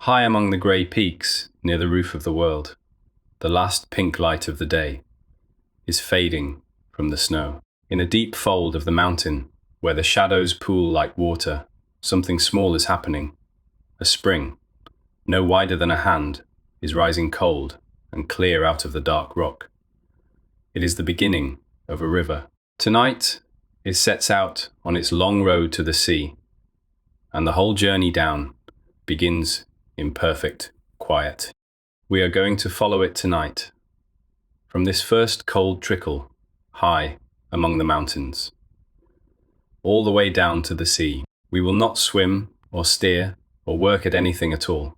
High among the grey peaks near the roof of the world, the last pink light of the day is fading from the snow. In a deep fold of the mountain, where the shadows pool like water, something small is happening. A spring, no wider than a hand, is rising cold and clear out of the dark rock. It is the beginning of a river. Tonight, it sets out on its long road to the sea, and the whole journey down begins in perfect quiet. We are going to follow it tonight, from this first cold trickle, high among the mountains, all the way down to the sea. We will not swim or steer or work at anything at all.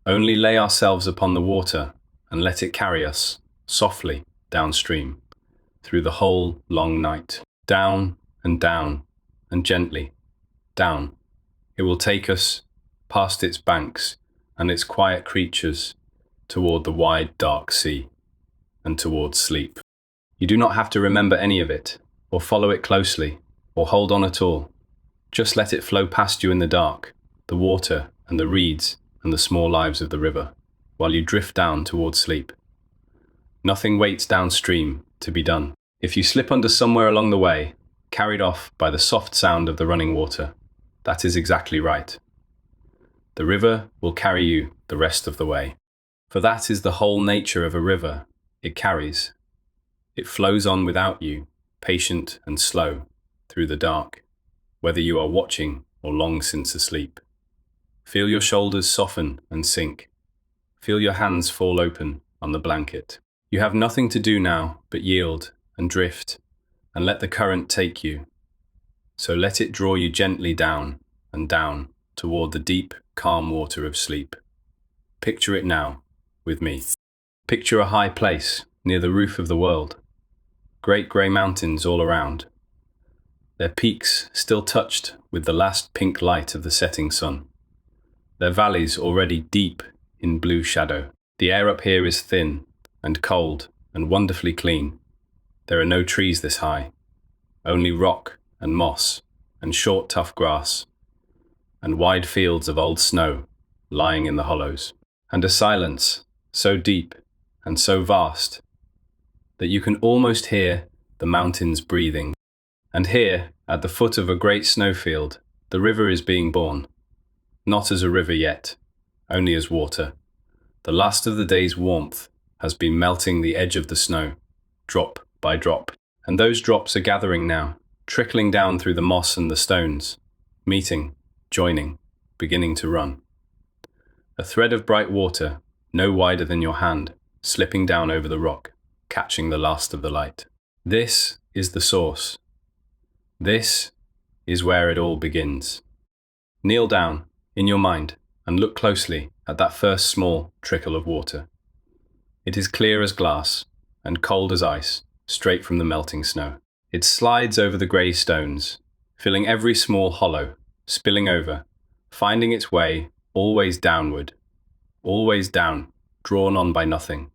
Only lay ourselves upon the water and let it carry us softly downstream through the whole long night. Down and down and gently down. It will take us past its banks and its quiet creatures toward the wide dark sea and towards sleep. You do not have to remember any of it, or follow it closely, or hold on at all. Just let it flow past you in the dark, the water and the reeds and the small lives of the river, while you drift down towards sleep. Nothing waits downstream to be done. If you slip under somewhere along the way, carried off by the soft sound of the running water, that is exactly right. The river will carry you the rest of the way. For that is the whole nature of a river. It carries. It flows on without you, patient and slow, through the dark, whether you are watching or long since asleep. Feel your shoulders soften and sink. Feel your hands fall open on the blanket. You have nothing to do now but yield and drift and let the current take you. So let it draw you gently down and down toward the deep, calm water of sleep. Picture it now, with me. Picture a high place near the roof of the world. Great grey mountains all around. Their peaks still touched with the last pink light of the setting sun. Their valleys already deep in blue shadow. The air up here is thin and cold and wonderfully clean. There are no trees this high, only rock and moss and short tough grass, and wide fields of old snow lying in the hollows, and a silence so deep and so vast that you can almost hear the mountains breathing. And here, at the foot of a great snowfield, the river is being born. Not as a river yet, only as water. The last of the day's warmth has been melting the edge of the snow, drop by drop. And those drops are gathering now, trickling down through the moss and the stones, meeting, joining, beginning to run. A thread of bright water, no wider than your hand, slipping down over the rock, catching the last of the light. This is the source. This is where it all begins. Kneel down, in your mind, and look closely at that first small trickle of water. It is clear as glass and cold as ice, straight from the melting snow. It slides over the grey stones, filling every small hollow, spilling over, finding its way always downward, always down, drawn on by nothing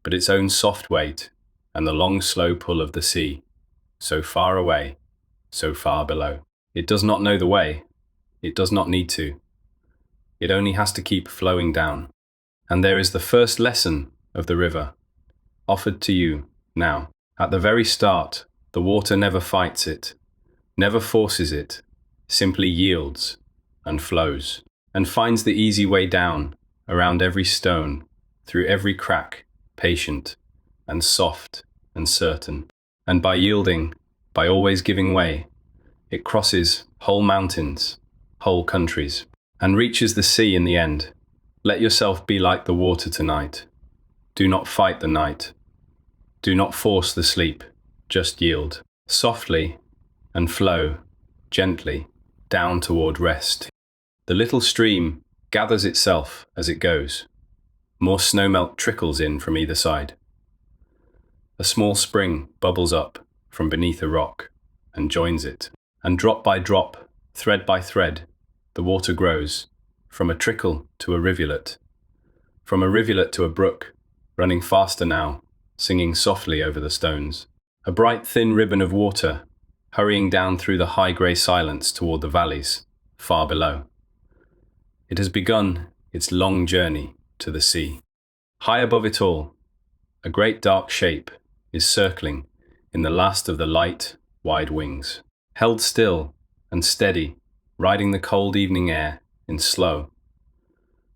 but its own soft weight and the long slow pull of the sea, so far away, so far below. It does not know the way. It does not need to. It only has to keep flowing down. And there is the first lesson of the river, offered to you now. At the very start, the water never fights it, never forces it, simply yields and flows, and finds the easy way down, around every stone, through every crack, patient and soft and certain. And by yielding, by always giving way, it crosses whole mountains, whole countries, and reaches the sea in the end. Let yourself be like the water tonight. Do not fight the night. Do not force the sleep. Just yield, softly, and flow, gently, down toward rest. The little stream gathers itself as it goes. More snowmelt trickles in from either side. A small spring bubbles up from beneath a rock and joins it. And drop by drop, thread by thread, the water grows, from a trickle to a rivulet. From a rivulet to a brook, running faster now, singing softly over the stones. A bright thin ribbon of water, hurrying down through the high grey silence toward the valleys, far below. It has begun its long journey to the sea. High above it all, a great dark shape is circling in the last of the light, wide wings. Held still and steady, riding the cold evening air in slow,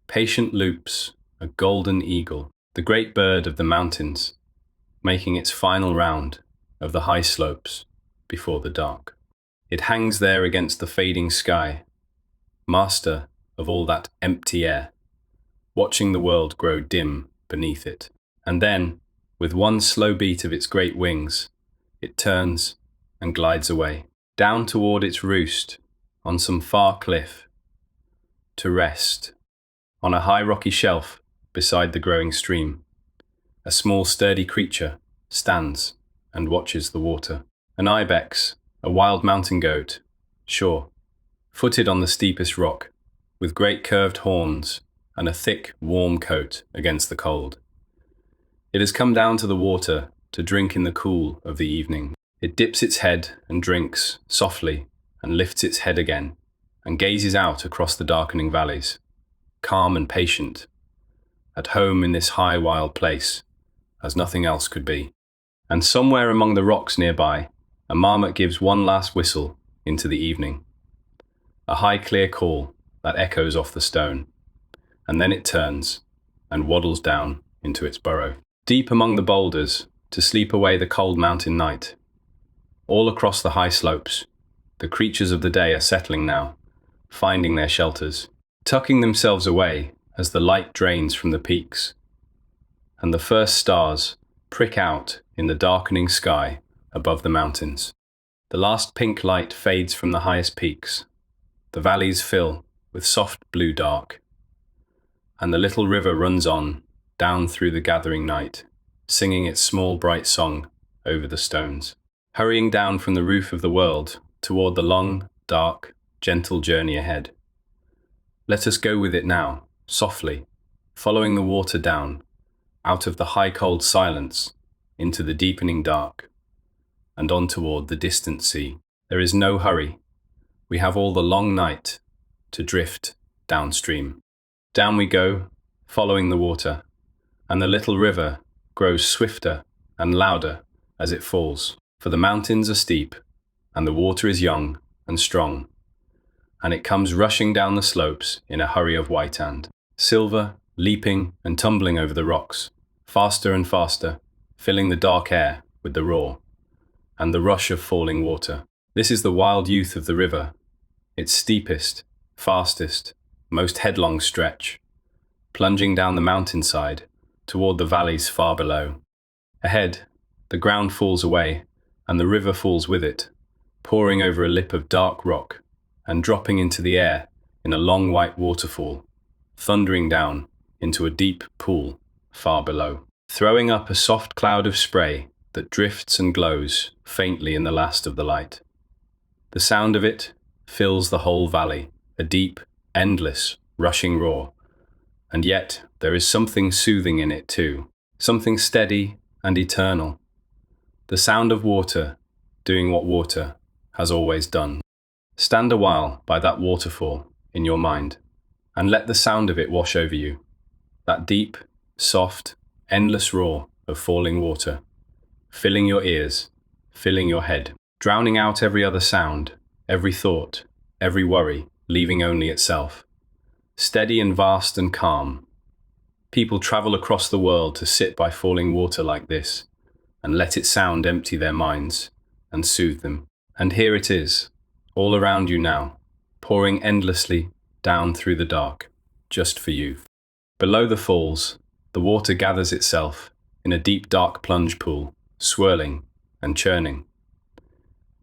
patient loops, a golden eagle, the great bird of the mountains, making its final round of the high slopes before the dark. It hangs there against the fading sky, master of all that empty air, watching the world grow dim beneath it. And then, with one slow beat of its great wings, it turns and glides away, down toward its roost on some far cliff, to rest on a high rocky shelf beside the growing stream. A small sturdy creature stands and watches the water. An ibex, a wild mountain goat, sure, footed on the steepest rock, with great curved horns and a thick, warm coat against the cold. It has come down to the water to drink in the cool of the evening. It dips its head and drinks softly and lifts its head again and gazes out across the darkening valleys, calm and patient, at home in this high wild place, as nothing else could be. And somewhere among the rocks nearby, a marmot gives one last whistle into the evening, a high clear call that echoes off the stone, and then it turns and waddles down into its burrow, deep among the boulders to sleep away the cold mountain night. All across the high slopes, the creatures of the day are settling now, finding their shelters, tucking themselves away as the light drains from the peaks, and the first stars prick out in the darkening sky above the mountains. The last pink light fades from the highest peaks. The valleys fill with soft blue dark, and the little river runs on down through the gathering night, singing its small bright song over the stones, hurrying down from the roof of the world toward the long, dark, gentle journey ahead. Let us go with it now, softly, following the water down, out of the high cold silence, into the deepening dark, and on toward the distant sea. There is no hurry. We have all the long night to drift downstream. Down we go, following the water, and the little river grows swifter and louder as it falls, for the mountains are steep, and the water is young and strong, and it comes rushing down the slopes in a hurry of white and silver, leaping and tumbling over the rocks, faster and faster, filling the dark air with the roar and the rush of falling water. This is the wild youth of the river, its steepest, fastest, most headlong stretch, plunging down the mountainside toward the valleys far below. Ahead, the ground falls away, and the river falls with it, pouring over a lip of dark rock and dropping into the air in a long white waterfall, thundering down into a deep pool far below, throwing up a soft cloud of spray that drifts and glows faintly in the last of the light. The sound of it fills the whole valley, a deep, endless, rushing roar, and yet there is something soothing in it too, something steady and eternal, the sound of water doing what water has always done. Stand a while by that waterfall in your mind, and let the sound of it wash over you, that deep, soft, endless roar of falling water, filling your ears, filling your head, drowning out every other sound, every thought, every worry, leaving only itself. Steady and vast and calm. People travel across the world to sit by falling water like this, and let its sound empty their minds and soothe them. And here it is, all around you now, pouring endlessly down through the dark, just for you. Below the falls, the water gathers itself in a deep dark plunge pool, swirling and churning,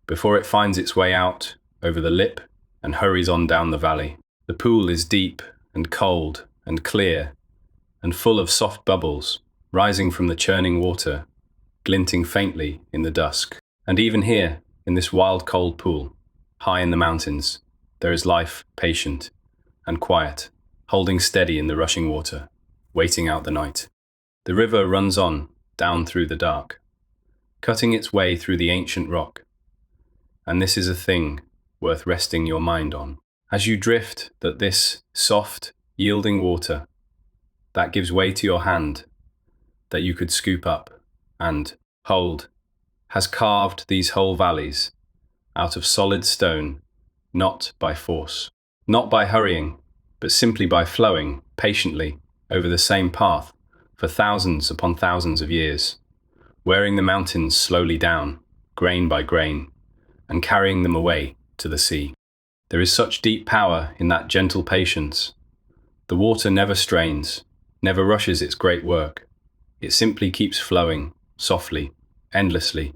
before it finds its way out over the lip and hurries on down the valley. The pool is deep and cold and clear and full of soft bubbles rising from the churning water, glinting faintly in the dusk. And even here, in this wild cold pool, high in the mountains, there is life patient and quiet, holding steady in the rushing water, waiting out the night. The river runs on down through the dark, cutting its way through the ancient rock, and this is a thing worth resting your mind on. As you drift, that this soft, yielding water that gives way to your hand, that you could scoop up and hold, has carved these whole valleys out of solid stone, not by force, not by hurrying, but simply by flowing patiently over the same path for thousands upon thousands of years, wearing the mountains slowly down, grain by grain, and carrying them away to the sea. There is such deep power in that gentle patience. The water never strains, never rushes its great work. It simply keeps flowing, softly, endlessly,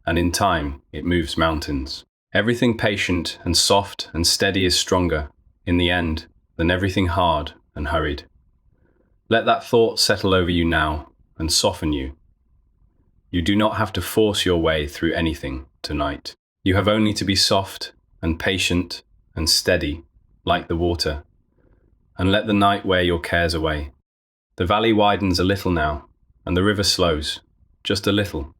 and in time it moves mountains. Everything patient and soft and steady is stronger, in the end, than everything hard and hurried. Let that thought settle over you now and soften you. You do not have to force your way through anything tonight. You have only to be soft and patient and steady, like the water, and let the night wear your cares away. The valley widens a little now, and the river slows, just a little,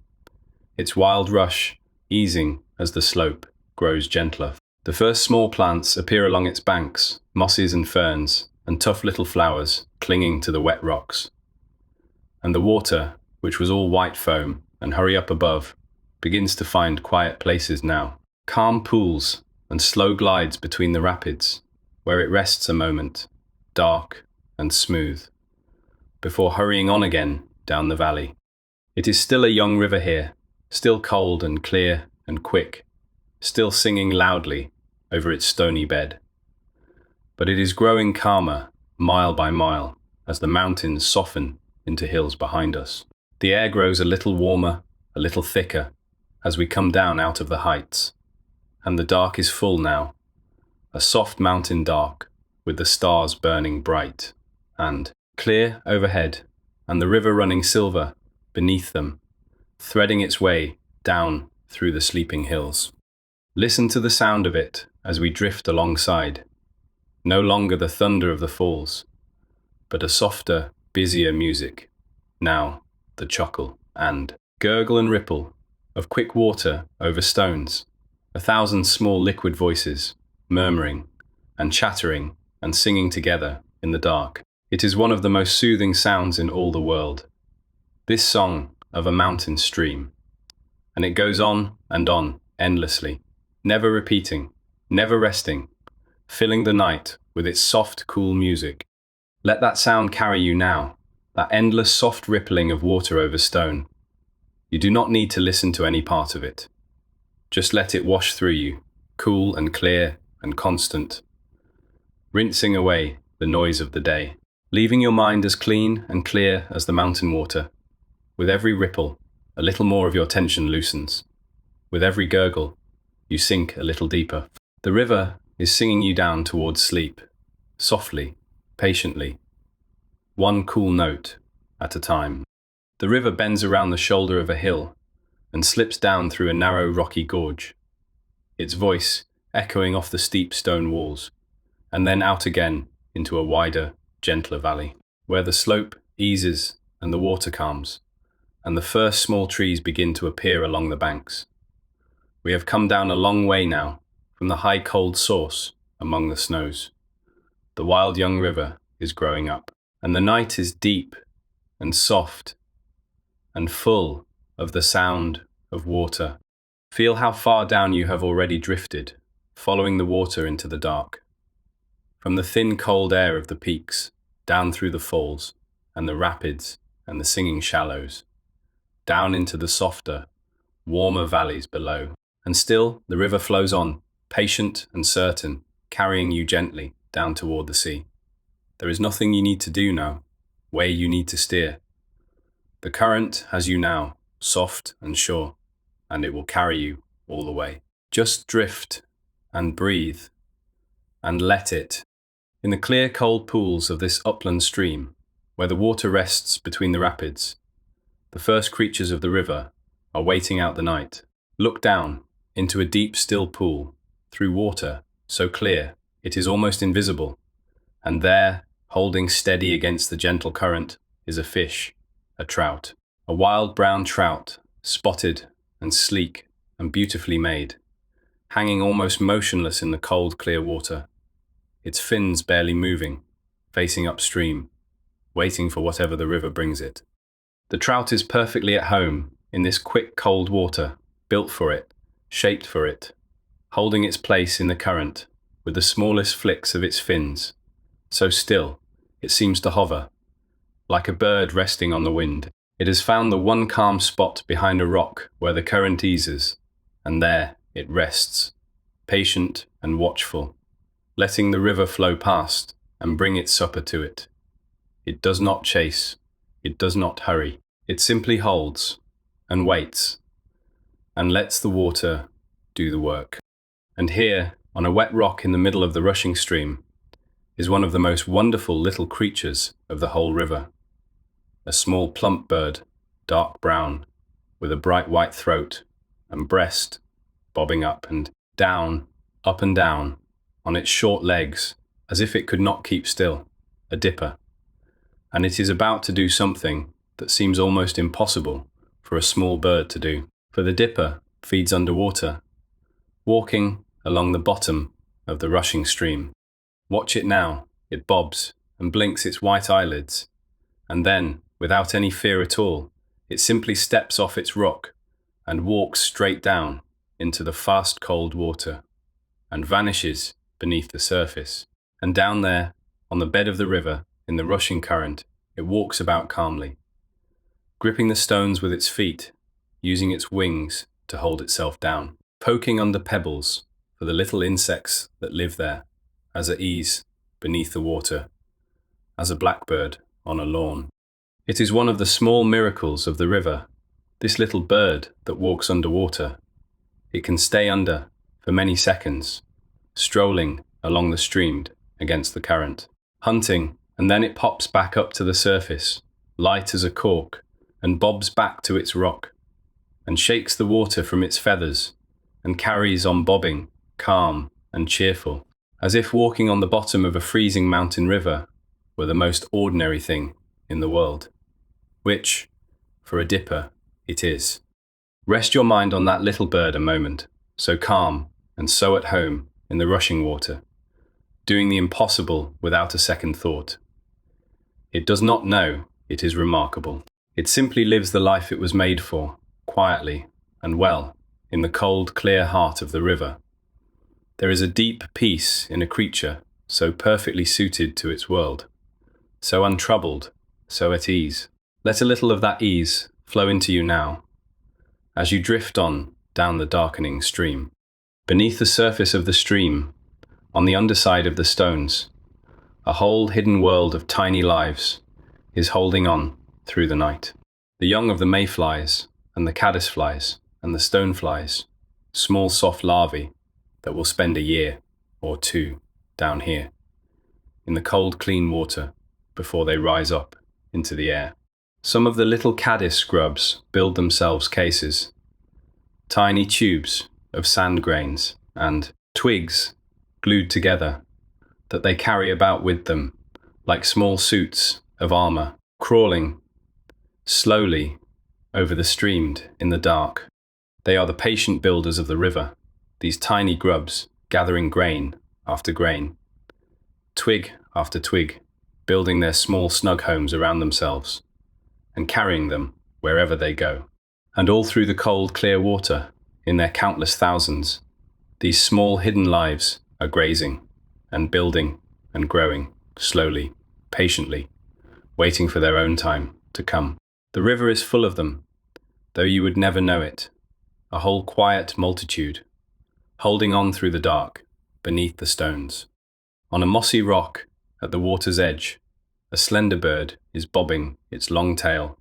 its wild rush easing as the slope grows gentler. The first small plants appear along its banks, mosses and ferns, and tough little flowers clinging to the wet rocks. And the water, which was all white foam and hurry up above, begins to find quiet places now. Calm pools and slow glides between the rapids, where it rests a moment, dark and smooth, before hurrying on again down the valley. It is still a young river here, still cold and clear and quick, still singing loudly over its stony bed. But it is growing calmer, mile by mile, as the mountains soften into hills behind us. The air grows a little warmer, a little thicker, as we come down out of the heights. And the dark is full now, a soft mountain dark, with the stars burning bright, and clear overhead, and the river running silver beneath them, threading its way down through the sleeping hills. Listen to the sound of it as we drift alongside. No longer the thunder of the falls, but a softer, busier music. Now the chuckle and gurgle and ripple of quick water over stones, 1,000 small liquid voices murmuring and chattering and singing together in the dark. It is one of the most soothing sounds in all the world. This song of a mountain stream. And it goes on, endlessly, never repeating, never resting, filling the night with its soft, cool music. Let that sound carry you now, that endless soft rippling of water over stone. You do not need to listen to any part of it. Just let it wash through you, cool and clear and constant, rinsing away the noise of the day, leaving your mind as clean and clear as the mountain water. With every ripple, a little more of your tension loosens. With every gurgle, you sink a little deeper. The river is singing you down towards sleep, softly, patiently, one cool note at a time. The river bends around the shoulder of a hill and slips down through a narrow rocky gorge, its voice echoing off the steep stone walls, and then out again into a wider, gentler valley, where the slope eases and the water calms, and the first small trees begin to appear along the banks. We have come down a long way now from the high cold source among the snows. The wild young river is growing up, and the night is deep and soft and full of the sound of water. Feel how far down you have already drifted, following the water into the dark. From the thin cold air of the peaks, down through the falls and the rapids and the singing shallows, down into the softer, warmer valleys below. And still the river flows on, patient and certain, carrying you gently down toward the sea. There is nothing you need to do now, way you need to steer. The current has you now, soft and sure, and it will carry you all the way. Just drift and breathe and let it. In the clear, cold pools of this upland stream, where the water rests between the rapids, the first creatures of the river are waiting out the night. Look down into a deep, still pool, through water so clear it is almost invisible, and there, holding steady against the gentle current, is a fish, a trout, a wild brown trout, spotted and sleek and beautifully made, hanging almost motionless in the cold, clear water. its fins barely moving, facing upstream, waiting for whatever the river brings it. The trout is perfectly at home in this quick, cold water, built for it, shaped for it, holding its place in the current, with the smallest flicks of its fins. So still, it seems to hover, like a bird resting on the wind. It has found the one calm spot behind a rock where the current eases, and there it rests, patient and watchful, letting the river flow past and bring its supper to it. It does not chase, it does not hurry. It simply holds and waits and lets the water do the work. And here, on a wet rock in the middle of the rushing stream, is one of the most wonderful little creatures of the whole river. A small plump bird, dark brown, with a bright white throat and breast bobbing up and down, on its short legs, as if it could not keep still, a dipper. And it is about to do something that seems almost impossible for a small bird to do. For the dipper feeds underwater, walking along the bottom of the rushing stream. Watch it now. It bobs and blinks its white eyelids, and then, without any fear at all, it simply steps off its rock and walks straight down into the fast cold water and vanishes beneath the surface. And down there, on the bed of the river, in the rushing current, it walks about calmly, gripping the stones with its feet, using its wings to hold itself down, poking under pebbles for the little insects that live there, as at ease beneath the water, as a blackbird on a lawn. It is one of the small miracles of the river, this little bird that walks underwater. It can stay under for many seconds, strolling along the stream against the current, hunting, and then it pops back up to the surface, light as a cork, and bobs back to its rock, and shakes the water from its feathers, and carries on bobbing, calm and cheerful, as if walking on the bottom of a freezing mountain river were the most ordinary thing in the world. Which, for a dipper, it is. Rest your mind on that little bird a moment, so calm and so at home in the rushing water, doing the impossible without a second thought. It does not know it is remarkable. It simply lives the life it was made for, quietly and well, in the cold, clear heart of the river. There is a deep peace in a creature so perfectly suited to its world, so untroubled, so at ease. Let a little of that ease flow into you now, as you drift on down the darkening stream. Beneath the surface of the stream, on the underside of the stones, a whole hidden world of tiny lives is holding on through the night. The young of the mayflies and the caddisflies and the stoneflies, small soft larvae that will spend a year or two down here in the cold clean water before they rise up into the air. Some of the little caddis grubs build themselves cases, tiny tubes of sand grains and twigs glued together that they carry about with them like small suits of armor, crawling slowly over the stream in the dark. They are the patient builders of the river, these tiny grubs gathering grain after grain, twig after twig, building their small snug homes around themselves and carrying them wherever they go. And all through the cold, clear water, in their countless thousands, these small hidden lives are grazing and building and growing slowly, patiently, waiting for their own time to come. The river is full of them, though you would never know it, a whole quiet multitude, holding on through the dark, beneath the stones. On a mossy rock at the water's edge, a slender bird is bobbing its long tail,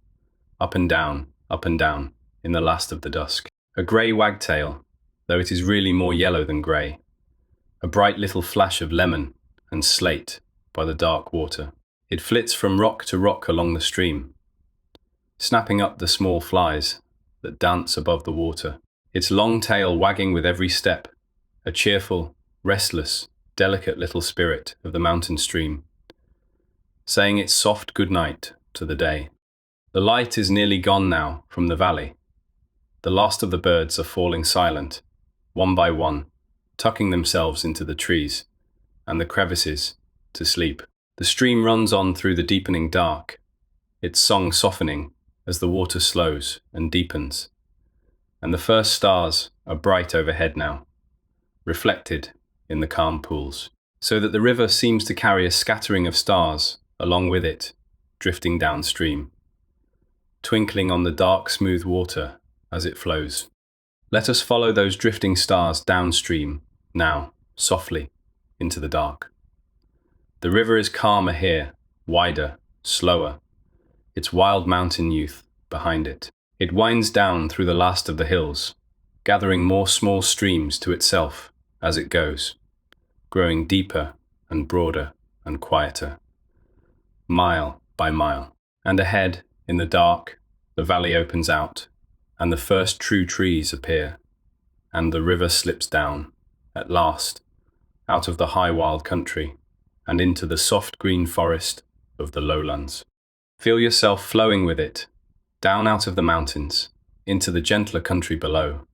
up and down, in the last of the dusk. A grey wagtail, though it is really more yellow than grey. A bright little flash of lemon and slate by the dark water. It flits from rock to rock along the stream, snapping up the small flies that dance above the water, its long tail wagging with every step, a cheerful, restless, delicate little spirit of the mountain stream, saying its soft good night to the day. The light is nearly gone now from the valley. The last of the birds are falling silent, one by one, tucking themselves into the trees, and the crevices to sleep. The stream runs on through the deepening dark, its song softening as the water slows and deepens. And the first stars are bright overhead now, reflected in the calm pools, so that the river seems to carry a scattering of stars along with it, drifting downstream, twinkling on the dark, smooth water as it flows. Let us follow those drifting stars downstream, now, softly, into the dark. The river is calmer here, wider, slower, its wild mountain youth behind it. It winds down through the last of the hills, gathering more small streams to itself as it goes, growing deeper and broader and quieter, mile by mile. And ahead, in the dark, the valley opens out, and the first true trees appear, and the river slips down, at last, out of the high wild country, and into the soft green forest of the lowlands. Feel yourself flowing with it, down out of the mountains, into the gentler country below.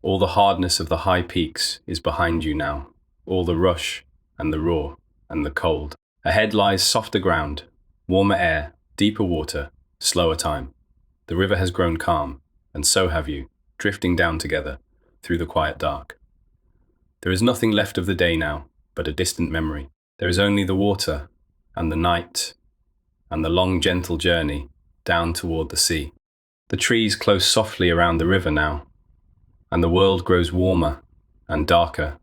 All the hardness of the high peaks is behind you now, all the rush and the roar and the cold. Ahead lies softer ground, warmer air, deeper water, slower time. The river has grown calm, and so have you, drifting down together through the quiet dark. There is nothing left of the day now, but a distant memory. There is only the water, and the night, and the long gentle journey down toward the sea. The trees close softly around the river now, and the world grows warmer and darker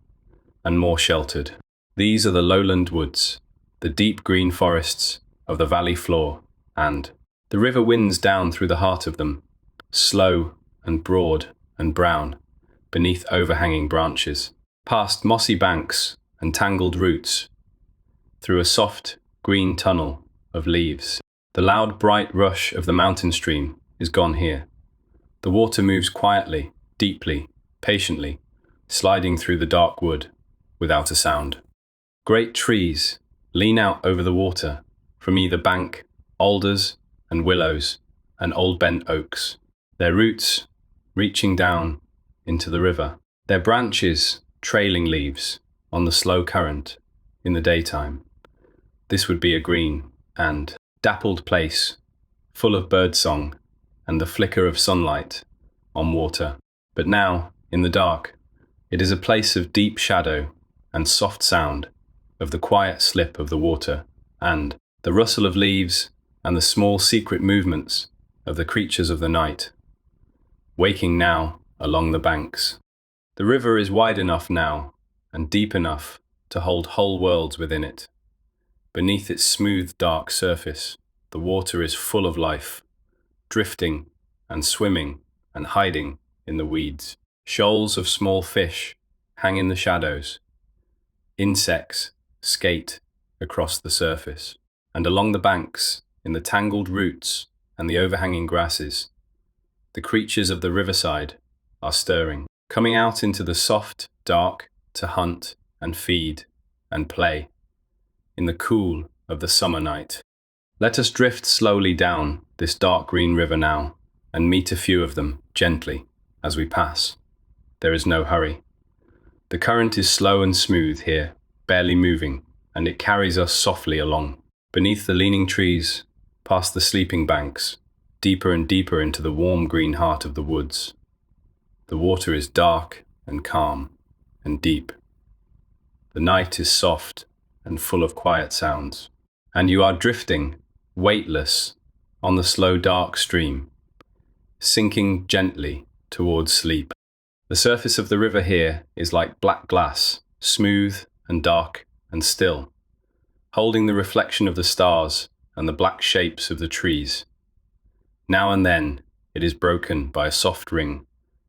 and more sheltered. These are the lowland woods, the deep green forests of the valley floor, and the river winds down through the heart of them, slow and broad and brown, beneath overhanging branches, past mossy banks and tangled roots, through a soft green tunnel of leaves. The loud bright rush of the mountain stream is gone here. The water moves quietly, deeply, patiently, sliding through the dark wood without a sound. Great trees lean out over the water from either bank, alders and willows and old bent oaks, their roots reaching down into the river, their branches trailing leaves on the slow current in the daytime. This would be a green and dappled place, full of birdsong and the flicker of sunlight on water. But now, in the dark, it is a place of deep shadow and soft sound of the quiet slip of the water and the rustle of leaves and the small secret movements of the creatures of the night, waking now along the banks. The river is wide enough now and deep enough to hold whole worlds within it. Beneath its smooth, dark surface, the water is full of life, drifting and swimming and hiding in the weeds. Shoals of small fish hang in the shadows. Insects skate across the surface, and along the banks, in the tangled roots and the overhanging grasses, the creatures of the riverside are stirring, coming out into the soft dark to hunt and feed and play in the cool of the summer night. Let us drift slowly down this dark green river now and meet a few of them gently as we pass. There is no hurry. The current is slow and smooth here, barely moving, and it carries us softly along, beneath the leaning trees, past the sleeping banks, deeper and deeper into the warm green heart of the woods. The water is dark and calm and deep. The night is soft and full of quiet sounds, and you are drifting, weightless, on the slow dark stream, sinking gently towards sleep. The surface of the river here is like black glass, smooth and dark and still, holding the reflection of the stars and the black shapes of the trees. Now and then it is broken by a soft ring,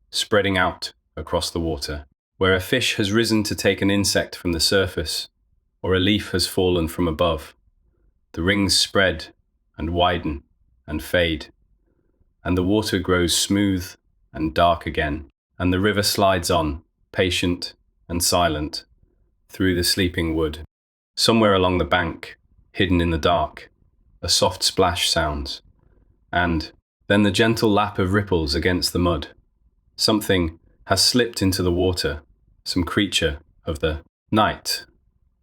spreading out across the water, where a fish has risen to take an insect from the surface, or a leaf has fallen from above. The rings spread and widen and fade, and the water grows smooth and dark again, and the river slides on, patient and silent, through the sleeping wood. Somewhere along the bank, hidden in the dark, a soft splash sounds, and then the gentle lap of ripples against the mud. Something has slipped into the water, some creature of the night,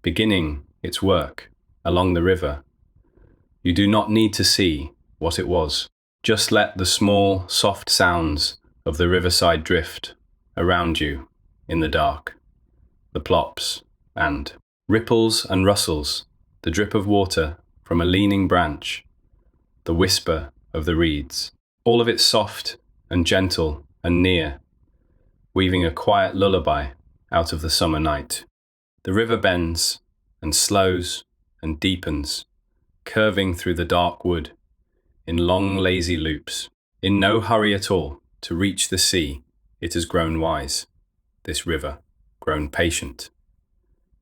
beginning its work along the river. You do not need to see what it was. Just let the small, soft sounds of the riverside drift around you in the dark. The plops and ripples and rustles, the drip of water from a leaning branch, the whisper of the reeds, all of it soft and gentle and near, weaving a quiet lullaby out of the summer night. The river bends and slows and deepens, curving through the dark wood in long, lazy loops. In no hurry at all to reach the sea, it has grown wise, this river, grown patient.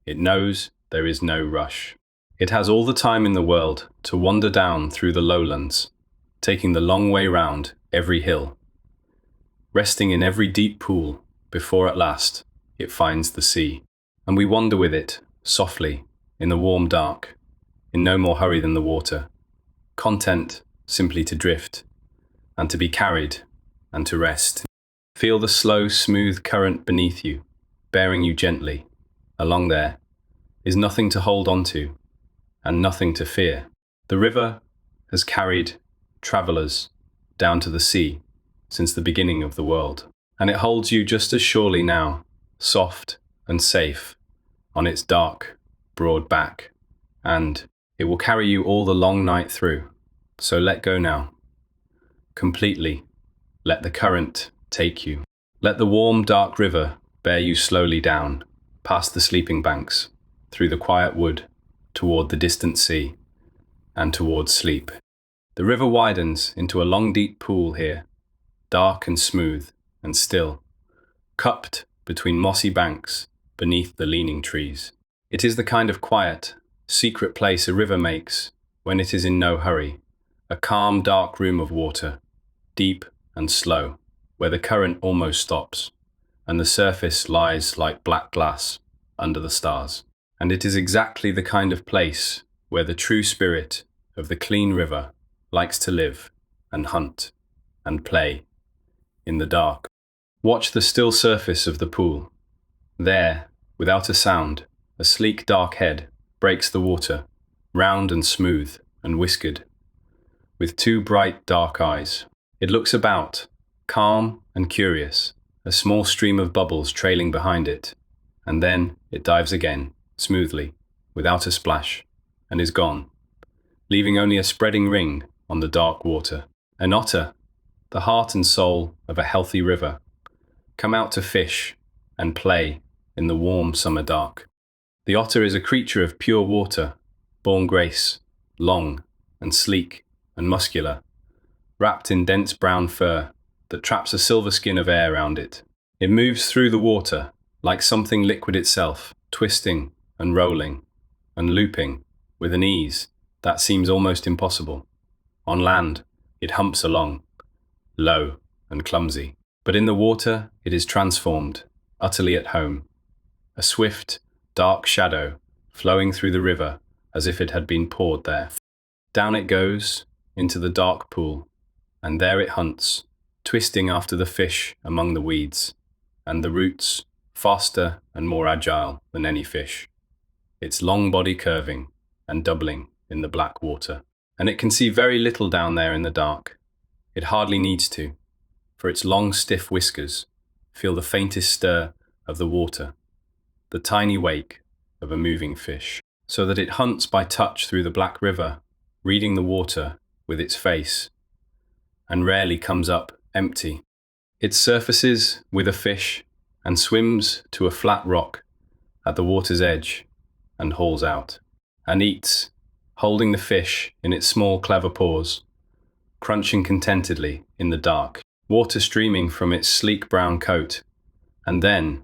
It knows there is no rush. It has all the time in the world to wander down through the lowlands, taking the long way round every hill, resting in every deep pool before at last it finds the sea. And we wander with it, softly, in the warm dark, in no more hurry than the water, content simply to drift, and to be carried, and to rest. Feel the slow, smooth current beneath you, bearing you gently. Along there is nothing to hold on to, and nothing to fear. The river has carried travellers down to the sea since the beginning of the world, and it holds you just as surely now, soft and safe, on its dark, broad back, and it will carry you all the long night through. So let go now. Completely, let the current take you. Let the warm, dark river bear you slowly down, past the sleeping banks, through the quiet wood, toward the distant sea, and towards sleep. The river widens into a long, deep pool here, dark and smooth and still, cupped between mossy banks beneath the leaning trees. It is the kind of quiet, secret place a river makes when it is in no hurry, a calm, dark room of water, deep and slow, where the current almost stops, and the surface lies like black glass under the stars. And it is exactly the kind of place where the true spirit of the clean river likes to live and hunt and play in the dark. Watch the still surface of the pool. There, without a sound, a sleek dark head breaks the water, round and smooth and whiskered, with two bright dark eyes. It looks about, calm and curious, a small stream of bubbles trailing behind it, and then it dives again, smoothly, without a splash, and is gone, leaving only a spreading ring on the dark water. An otter, the heart and soul of a healthy river, come out to fish and play in the warm summer dark. The otter is a creature of pure water, born grace, long and sleek and muscular, wrapped in dense brown fur that traps a silver skin of air around it. It moves through the water like something liquid itself, twisting and rolling and looping with an ease that seems almost impossible. On land, it humps along, low and clumsy, but in the water it is transformed, utterly at home. A swift, dark shadow flowing through the river as if it had been poured there. Down it goes into the dark pool, and there it hunts, twisting after the fish among the weeds, and the roots, faster and more agile than any fish, its long body curving and doubling in the black water. And it can see very little down there in the dark. It hardly needs to, for its long, stiff whiskers feel the faintest stir of the water, the tiny wake of a moving fish, so that it hunts by touch through the black river, reading the water with its face, and rarely comes up empty. It surfaces with a fish and swims to a flat rock at the water's edge and hauls out, and eats, holding the fish in its small, clever paws, crunching contentedly in the dark, water streaming from its sleek brown coat, and then,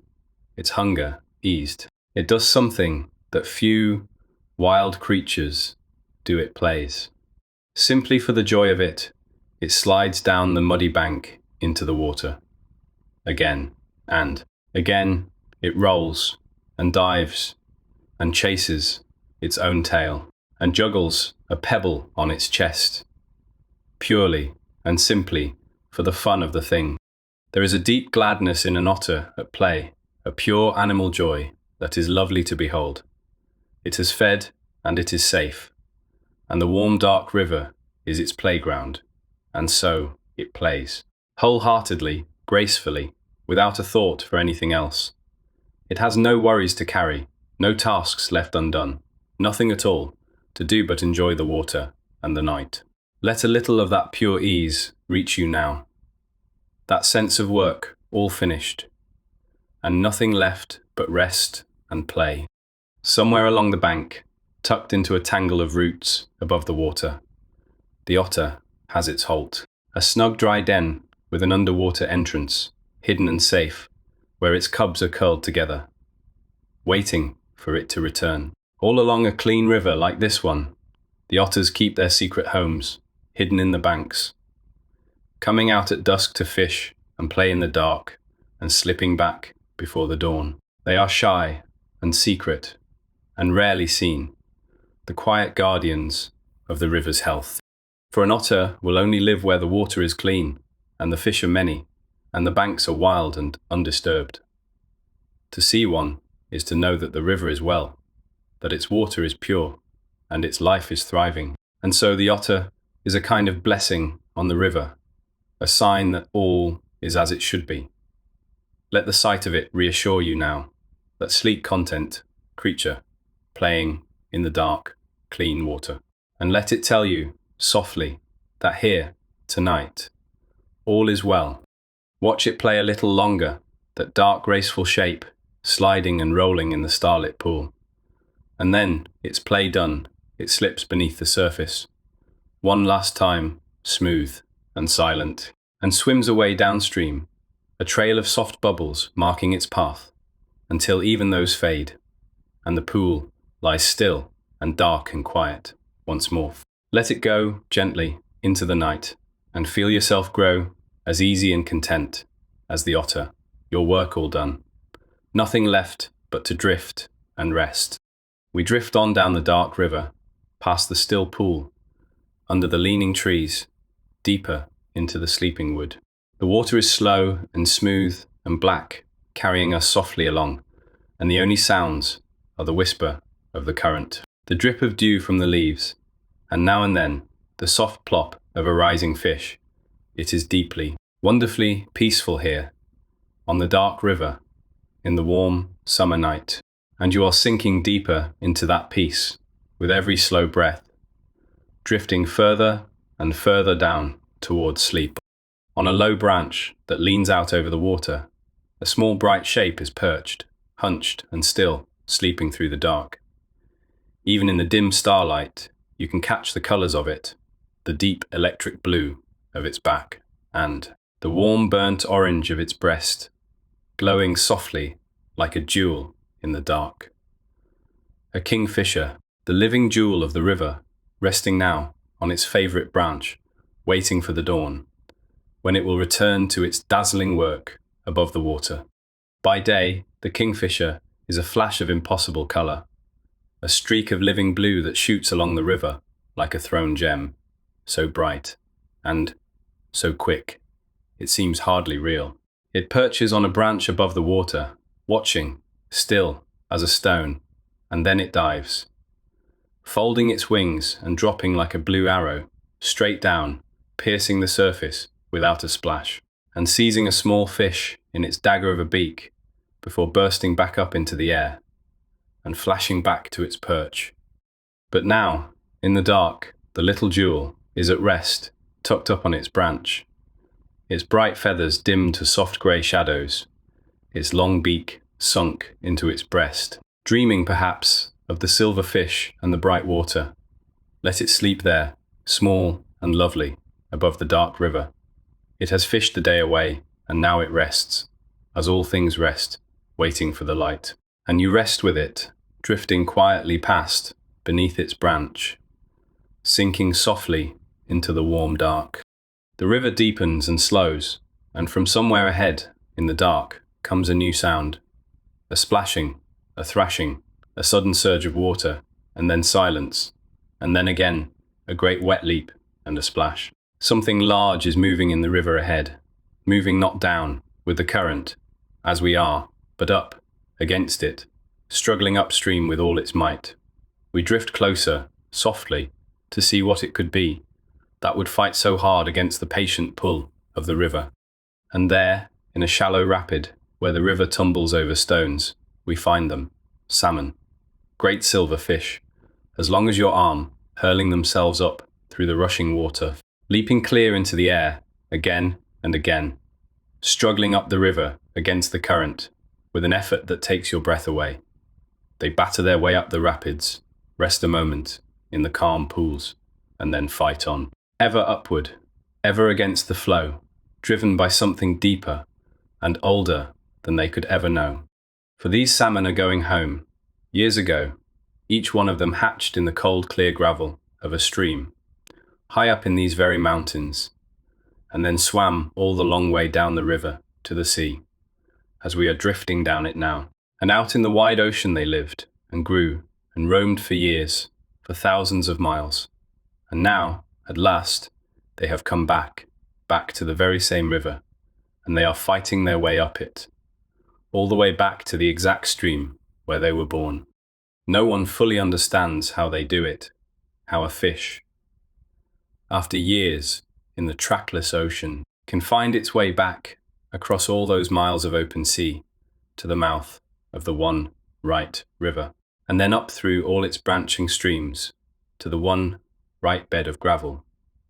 its hunger eased, it does something that few wild creatures do. It plays. Simply for the joy of it, it slides down the muddy bank into the water. Again, and again, it rolls and dives and chases its own tail and juggles a pebble on its chest, purely and simply for the fun of the thing. There is a deep gladness in an otter at play, a pure animal joy that is lovely to behold. It has fed, and it is safe. And the warm, dark river is its playground. And so it plays. Wholeheartedly, gracefully, without a thought for anything else. It has no worries to carry, no tasks left undone, nothing at all to do but enjoy the water and the night. Let a little of that pure ease reach you now. That sense of work all finished, and nothing left but rest and play. Somewhere along the bank, tucked into a tangle of roots above the water, the otter has its halt. A snug dry den with an underwater entrance, hidden and safe, where its cubs are curled together, waiting for it to return. All along a clean river like this one, the otters keep their secret homes, hidden in the banks, coming out at dusk to fish and play in the dark, and slipping back before the dawn. They are shy and secret, and rarely seen, the quiet guardians of the river's health. For an otter will only live where the water is clean, and the fish are many, and the banks are wild and undisturbed. To see one is to know that the river is well, that its water is pure, and its life is thriving. And so the otter is a kind of blessing on the river, a sign that all is as it should be. Let the sight of it reassure you now, that sleek content, creature, playing in the dark, clean water. And let it tell you, softly, that here, tonight, all is well. Watch it play a little longer, that dark graceful shape, sliding and rolling in the starlit pool. And then, its play done, it slips beneath the surface, one last time, smooth and silent, and swims away downstream, a trail of soft bubbles marking its path, until even those fade, and the pool lies still and dark and quiet once more. Let it go gently into the night, and feel yourself grow as easy and content as the otter, your work all done. Nothing left but to drift and rest. We drift on down the dark river, past the still pool, under the leaning trees, deeper into the sleeping wood. The water is slow and smooth and black, carrying us softly along, and the only sounds are the whisper of the current, the drip of dew from the leaves, and now and then the soft plop of a rising fish. It is deeply, wonderfully peaceful here, on the dark river, in the warm summer night, and you are sinking deeper into that peace with every slow breath, drifting further and further down towards sleep. On a low branch that leans out over the water, a small bright shape is perched, hunched and still, sleeping through the dark. Even in the dim starlight, you can catch the colours of it, the deep electric blue of its back, and the warm burnt orange of its breast, glowing softly like a jewel in the dark. A kingfisher, the living jewel of the river, resting now on its favourite branch, waiting for the dawn, when it will return to its dazzling work above the water. By day, the kingfisher is a flash of impossible colour, a streak of living blue that shoots along the river like a thrown gem, so bright and so quick, it seems hardly real. It perches on a branch above the water, watching, still as a stone, and then it dives, folding its wings and dropping like a blue arrow, straight down, piercing the surface without a splash, and seizing a small fish in its dagger of a beak before bursting back up into the air and flashing back to its perch. But now, in the dark, the little jewel is at rest, tucked up on its branch, its bright feathers dimmed to soft grey shadows, its long beak sunk into its breast, dreaming perhaps of the silver fish and the bright water. Let it sleep there, small and lovely, above the dark river. It has fished the day away, and now it rests, as all things rest, waiting for the light. And you rest with it, drifting quietly past, beneath its branch, sinking softly into the warm dark. The river deepens and slows, and from somewhere ahead, in the dark, comes a new sound. A splashing, a thrashing, a sudden surge of water, and then silence, and then again, a great wet leap and a splash. Something large is moving in the river ahead, moving not down, with the current, as we are, but up, against it, struggling upstream with all its might. We drift closer, softly, to see what it could be that would fight so hard against the patient pull of the river. And there, in a shallow rapid, where the river tumbles over stones, we find them, salmon, great silver fish, as long as your arm, hurling themselves up through the rushing water, leaping clear into the air, again and again, struggling up the river against the current, with an effort that takes your breath away. They batter their way up the rapids, rest a moment in the calm pools, and then fight on. Ever upward, ever against the flow, driven by something deeper and older than they could ever know. For these salmon are going home. Years ago, each one of them hatched in the cold, clear gravel of a stream, high up in these very mountains, and then swam all the long way down the river to the sea, as we are drifting down it now. And out in the wide ocean they lived, and grew, and roamed for years, for thousands of miles. And now, at last, they have come back to the very same river, and they are fighting their way up it, all the way back to the exact stream where they were born. No one fully understands how they do it, how a fish, after years in the trackless ocean, can find its way back across all those miles of open sea to the mouth of the one right river, and then up through all its branching streams to the one right bed of gravel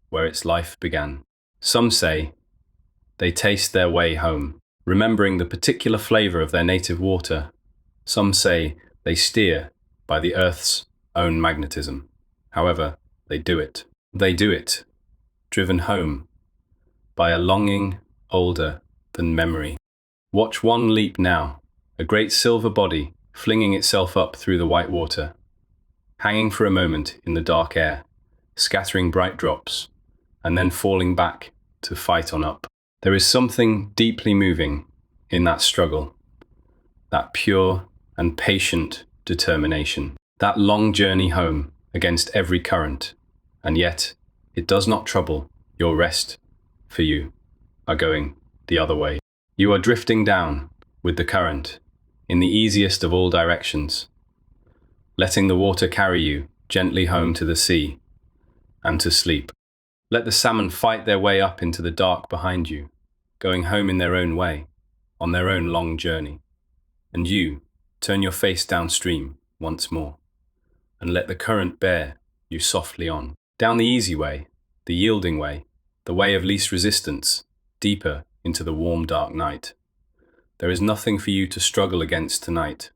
where its life began. Some say they taste their way home, remembering the particular flavor of their native water. Some say they steer by the earth's own magnetism. However, they do it. They do it, driven home by a longing older than memory. Watch one leap now, a great silver body flinging itself up through the white water, hanging for a moment in the dark air, scattering bright drops, and then falling back to fight on up. There is something deeply moving in that struggle, that pure and patient determination, that long journey home against every current, and yet it does not trouble your rest, for you are going the other way. You are drifting down with the current in the easiest of all directions, letting the water carry you gently home to the sea and to sleep. Let the salmon fight their way up into the dark behind you, going home in their own way, on their own long journey. And you turn your face downstream once more, and let the current bear you softly on, down the easy way, the yielding way, the way of least resistance, deeper into the warm dark night. There is nothing for you to struggle against tonight,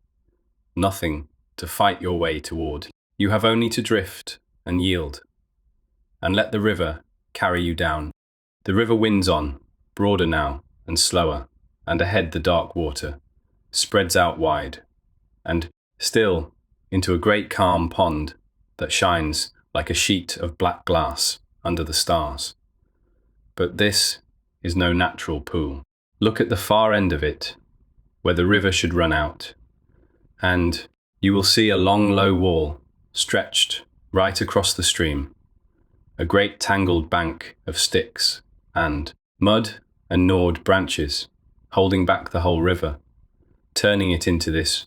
nothing to fight your way toward. You have only to drift and yield, and let the river carry you down. The river winds on, broader now and slower, and ahead the dark water spreads out wide, and still into a great calm pond that shines like a sheet of black glass under the stars. But this is no natural pool. Look at the far end of it, where the river should run out, and you will see a long low wall stretched right across the stream, a great tangled bank of sticks and mud and gnawed branches holding back the whole river, turning it into this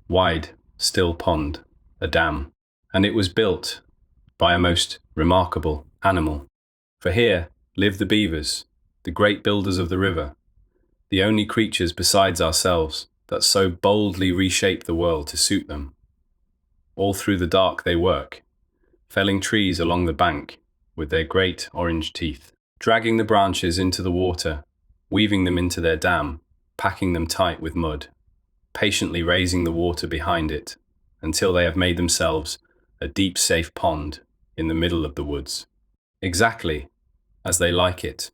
wide, still pond, a dam. And it was built by a most remarkable animal. For here live the beavers, the great builders of the river, the only creatures besides ourselves that so boldly reshape the world to suit them. All through the dark they work, felling trees along the bank with their great orange teeth, dragging the branches into the water, weaving them into their dam, packing them tight with mud, patiently raising the water behind it until they have made themselves a deep, safe pond in the middle of the woods, exactly as they like it.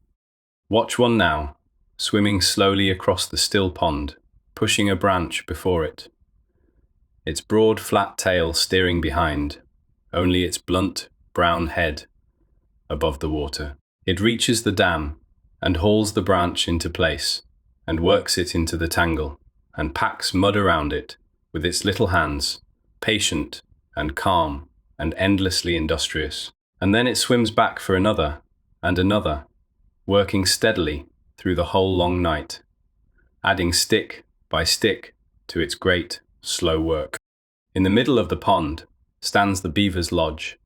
Watch one now, swimming slowly across the still pond, pushing a branch before it, its broad, flat tail steering behind, only its blunt, brown head above the water. It reaches the dam and hauls the branch into place and works it into the tangle and packs mud around it with its little hands, patient and calm and endlessly industrious. And then it swims back for another and another, working steadily through the whole long night, adding stick by stick to its great, slow work. In the middle of the pond, stands the beaver's lodge,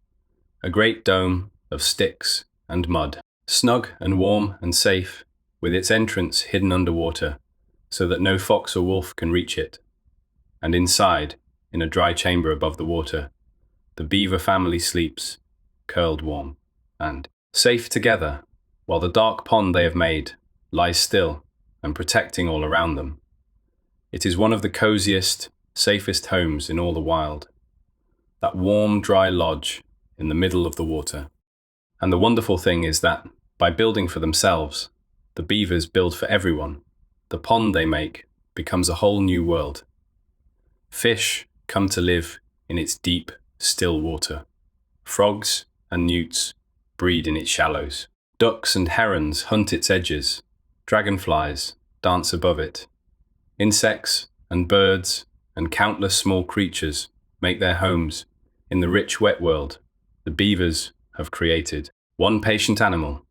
a great dome of sticks and mud, snug and warm and safe, with its entrance hidden underwater, so that no fox or wolf can reach it. And inside, in a dry chamber above the water, the beaver family sleeps, curled warm and safe together, while the dark pond they have made lies still and protecting all around them. It is one of the coziest, safest homes in all the wild. That warm, dry lodge in the middle of the water. And the wonderful thing is that, by building for themselves, the beavers build for everyone. The pond they make becomes a whole new world. Fish come to live in its deep, still water. Frogs and newts breed in its shallows. Ducks and herons hunt its edges. Dragonflies dance above it. Insects and birds and countless small creatures make their homes in the rich wet world the beavers have created. One patient animal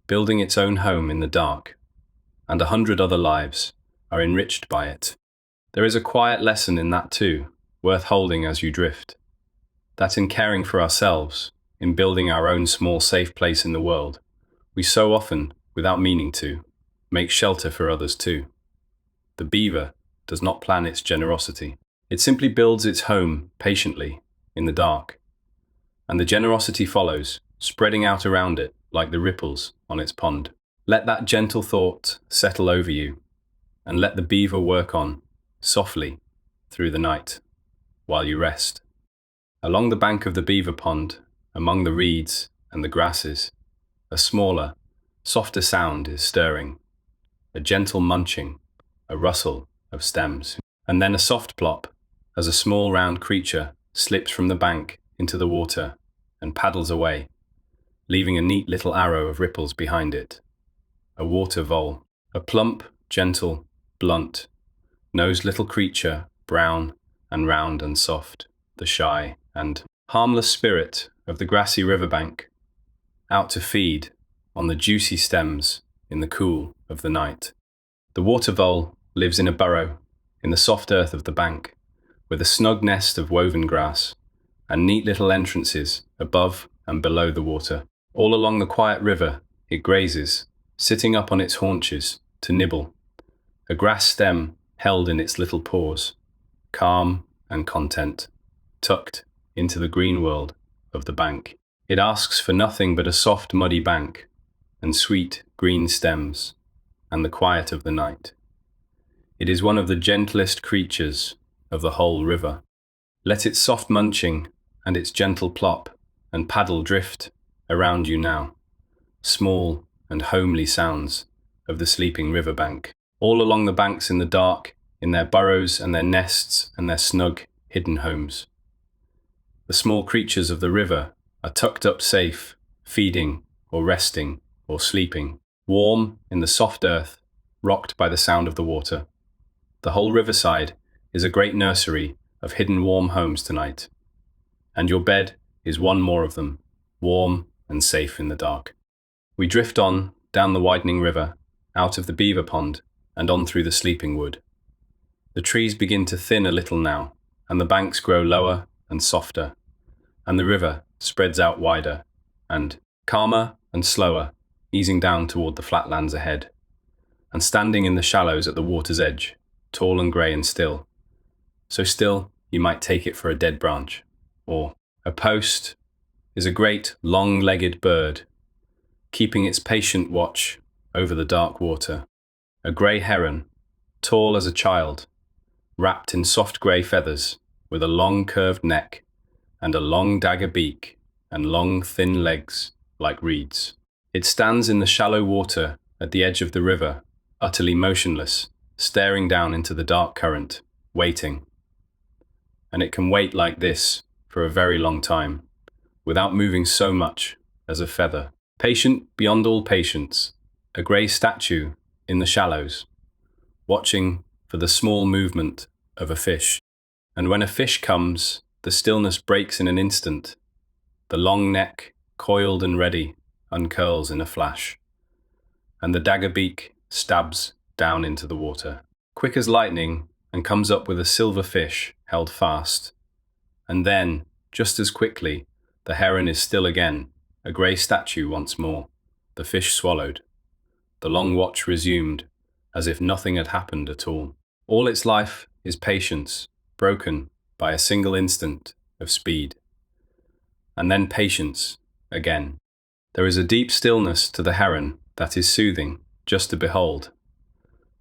building its own home in the dark, and 100 other lives are enriched by it. There is a quiet lesson in that too, worth holding as you drift. That in caring for ourselves, in building our own small safe place in the world, we so often, without meaning to, make shelter for others too. The beaver does not plan its generosity. It simply builds its home patiently in the dark, and the generosity follows, spreading out around it like the ripples on its pond. Let that gentle thought settle over you, and let the beaver work on, softly, through the night, while you rest. Along the bank of the beaver pond, among the reeds and the grasses, a smaller, softer sound is stirring, a gentle munching, a rustle of stems, and then a soft plop as a small round creature slips from the bank into the water and paddles away, leaving a neat little arrow of ripples behind it. A water vole, a plump, gentle, blunt, nosed little creature, brown and round and soft, the shy and harmless spirit of the grassy riverbank, out to feed on the juicy stems in the cool of the night. The water vole lives in a burrow in the soft earth of the bank, with a snug nest of woven grass and neat little entrances above and below the water. All along the quiet river it grazes, sitting up on its haunches to nibble, a grass stem held in its little paws, calm and content, tucked into the green world of the bank. It asks for nothing but a soft muddy bank and sweet green stems and the quiet of the night. It is one of the gentlest creatures of the whole river. Let its soft munching and its gentle plop and paddle drift around you now, small and homely sounds of the sleeping riverbank. All along the banks in the dark, in their burrows and their nests and their snug, hidden homes. The small creatures of the river are tucked up safe, feeding or resting or sleeping, warm in the soft earth, rocked by the sound of the water. The whole riverside is a great nursery of hidden warm homes tonight, and your bed is one more of them, warm and safe in the dark. We drift on, down the widening river, out of the beaver pond, and on through the sleeping wood. The trees begin to thin a little now, and the banks grow lower and softer, and the river spreads out wider, and calmer and slower, easing down toward the flatlands ahead. And standing in the shallows at the water's edge, tall and grey and still, so still you might take it for a dead branch, or a post, is a great long-legged bird, keeping its patient watch over the dark water. A grey heron, tall as a child, wrapped in soft grey feathers, with a long curved neck, and a long dagger beak, and long thin legs like reeds. It stands in the shallow water at the edge of the river, utterly motionless, staring down into the dark current, waiting. And it can wait like this for a very long time, without moving so much as a feather. Patient beyond all patience, a grey statue in the shallows, watching for the small movement of a fish. And when a fish comes, the stillness breaks in an instant. The long neck, coiled and ready, uncurls in a flash, and the dagger beak stabs down into the water, quick as lightning, and comes up with a silver fish held fast. And then, Just as quickly, the heron is still again, a grey statue once more, the fish swallowed. The long watch resumed, as if nothing had happened at all. All its life is patience, broken by a single instant of speed. And then patience, again. There is a deep stillness to the heron that is soothing just to behold.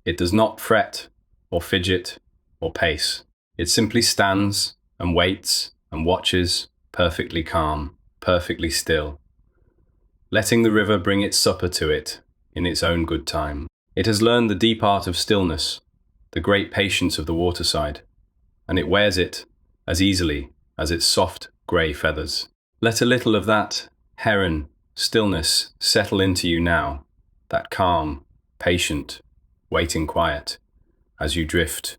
It does not fret, or fidget, or pace. It simply stands and waits and watches, perfectly calm, perfectly still, letting the river bring its supper to it in its own good time. It has learned the deep art of stillness, the great patience of the waterside, and it wears it as easily as its soft grey feathers. Let a little of that heron stillness settle into you now, that calm, patient, waiting quiet, as you drift.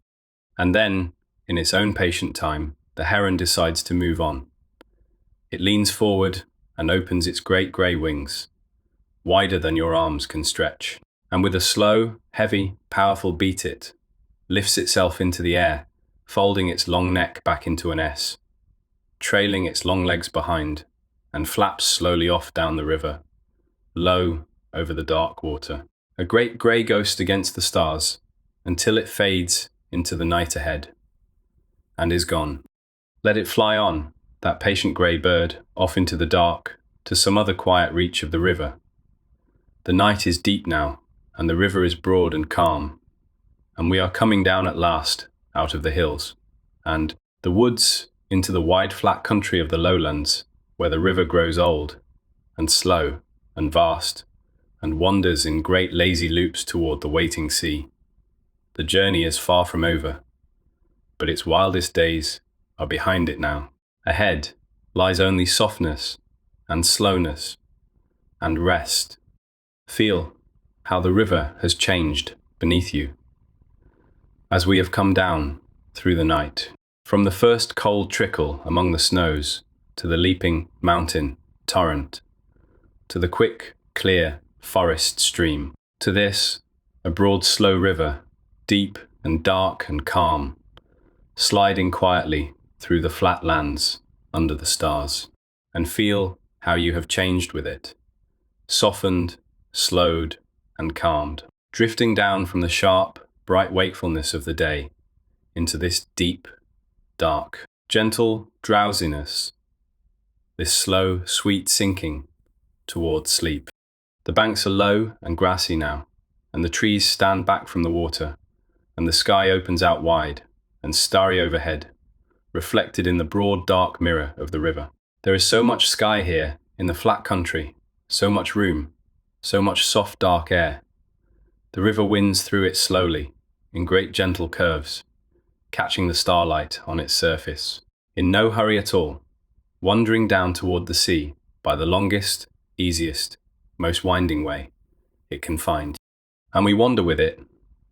And then, in its own patient time, the heron decides to move on. It leans forward and opens its great grey wings, wider than your arms can stretch, and with a slow, heavy, powerful beat it lifts itself into the air, folding its long neck back into an S, trailing its long legs behind, and flaps slowly off down the river, low over the dark water, a great grey ghost against the stars, until it fades into the night ahead, and is gone. Let it fly on, that patient grey bird, off into the dark, to some other quiet reach of the river. The night is deep now, and the river is broad and calm, and we are coming down at last, out of the hills, and the woods into the wide flat country of the lowlands, where the river grows old, and slow, and vast, and wanders in great lazy loops toward the waiting sea. The journey is far from over, but its wildest days are behind it now. Ahead lies only softness, and slowness, and rest. Feel how the river has changed beneath you, as we have come down through the night, from the first cold trickle among the snows, to the leaping mountain torrent, to the quick, clear forest stream, to this, a broad slow river, deep and dark and calm, sliding quietly through the flat lands under the stars. And feel how you have changed with it, softened, slowed, and calmed, drifting down from the sharp, bright wakefulness of the day into this deep, dark, gentle drowsiness, this slow, sweet sinking towards sleep. The banks are low and grassy now, and the trees stand back from the water, and the sky opens out wide and starry overhead, reflected in the broad, dark mirror of the river. There is so much sky here in the flat country, so much room, so much soft, dark air. The river winds through it slowly, in great gentle curves, catching the starlight on its surface, in no hurry at all, wandering down toward the sea by the longest, easiest, most winding way it can find. And we wander with it,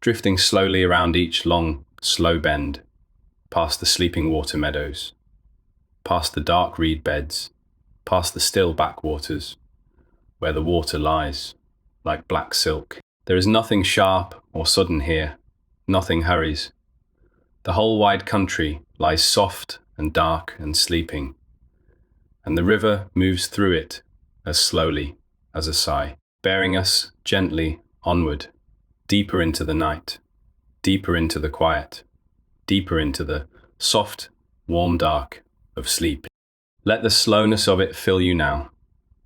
drifting slowly around each long, slow bend, past the sleeping water meadows, past the dark reed beds, past the still backwaters, where the water lies, like black silk. There is nothing sharp or sudden here, nothing hurries. The whole wide country lies soft and dark and sleeping, and the river moves through it as slowly as a sigh, bearing us gently onward, deeper into the night, deeper into the quiet, deeper into the soft, warm dark of sleep. Let the slowness of it fill you now.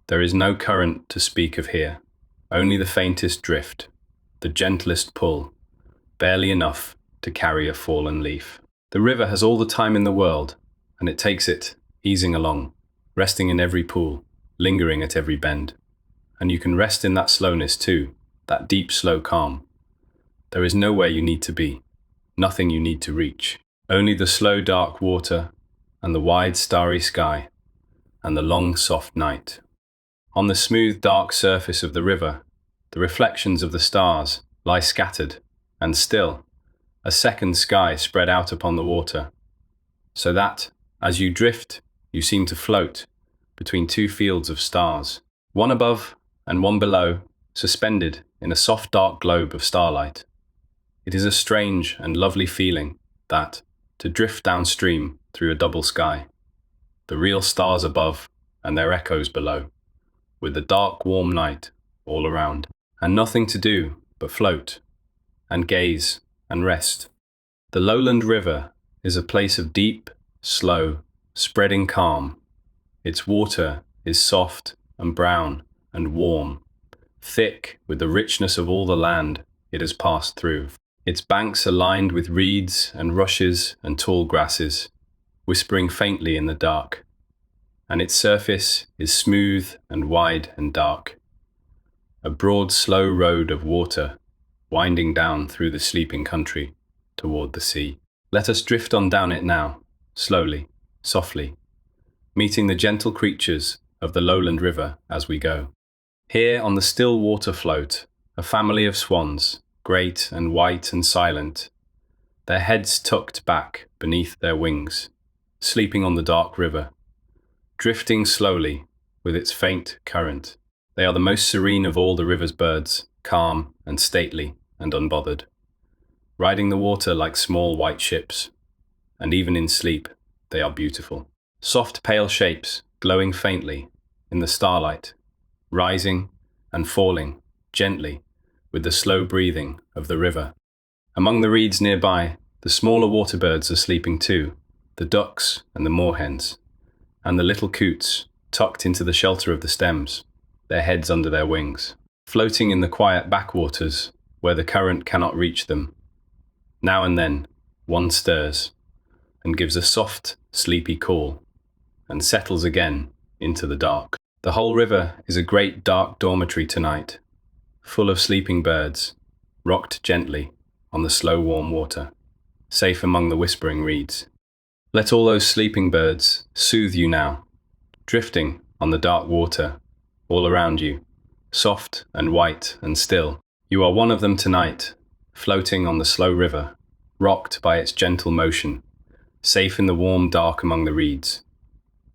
There is no current to speak of here, only the faintest drift, the gentlest pull, barely enough to carry a fallen leaf. The river has all the time in the world, and it takes it, easing along, resting in every pool, lingering at every bend. And you can rest in that slowness too, that deep, slow calm. There is nowhere you need to be, nothing you need to reach, only the slow, dark water, and the wide, starry sky, and the long, soft night. On the smooth, dark surface of the river, the reflections of the stars lie scattered, and still, a second sky spread out upon the water, so that, as you drift, you seem to float between two fields of stars, one above and one below, suspended in a soft, dark globe of starlight. It is a strange and lovely feeling, that, to drift downstream through a double sky. the real stars above and their echoes below, with the dark, warm night all around, and nothing to do but float and gaze and rest. The lowland river is a place of deep, slow, spreading calm. Its water is soft and brown and warm, thick with the richness of all the land it has passed through. Its banks are lined with reeds and rushes and tall grasses, whispering faintly in the dark, and its surface is smooth and wide and dark. A broad, slow road of water winding down through the sleeping country toward the sea. Let us drift on down it now, slowly, softly, meeting the gentle creatures of the lowland river as we go. Here on the still water float, a family of swans, great and white and silent, their heads tucked back beneath their wings, sleeping on the dark river, drifting slowly with its faint current. They are the most serene of all the river's birds, calm and stately and unbothered, riding the water like small white ships, and even in sleep they are beautiful. Soft pale shapes glowing faintly in the starlight, rising and falling gently with the slow breathing of the river. Among the reeds nearby, the smaller water birds are sleeping too, the ducks and the moorhens, and the little coots tucked into the shelter of the stems, their heads under their wings, floating in the quiet backwaters where the current cannot reach them. Now and then, one stirs and gives a soft, sleepy call, and settles again into the dark. The whole river is a great dark dormitory tonight, full of sleeping birds, rocked gently on the slow warm water, safe among the whispering reeds. Let all those sleeping birds soothe you now, drifting on the dark water all around you, soft and white and still. You are one of them tonight, floating on the slow river, rocked by its gentle motion, safe in the warm dark among the reeds.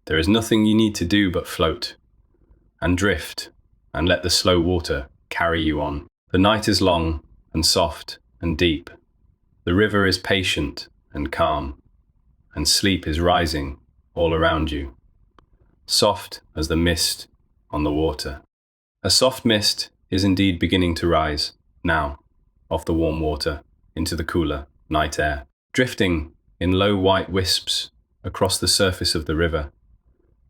There is nothing you need to do but float and drift and let the slow water carry you on. The night is long and soft and deep. The river is patient and calm, and sleep is rising all around you, soft as the mist on the water. A soft mist is indeed beginning to rise, now, off the warm water into the cooler night air, drifting in low white wisps across the surface of the river,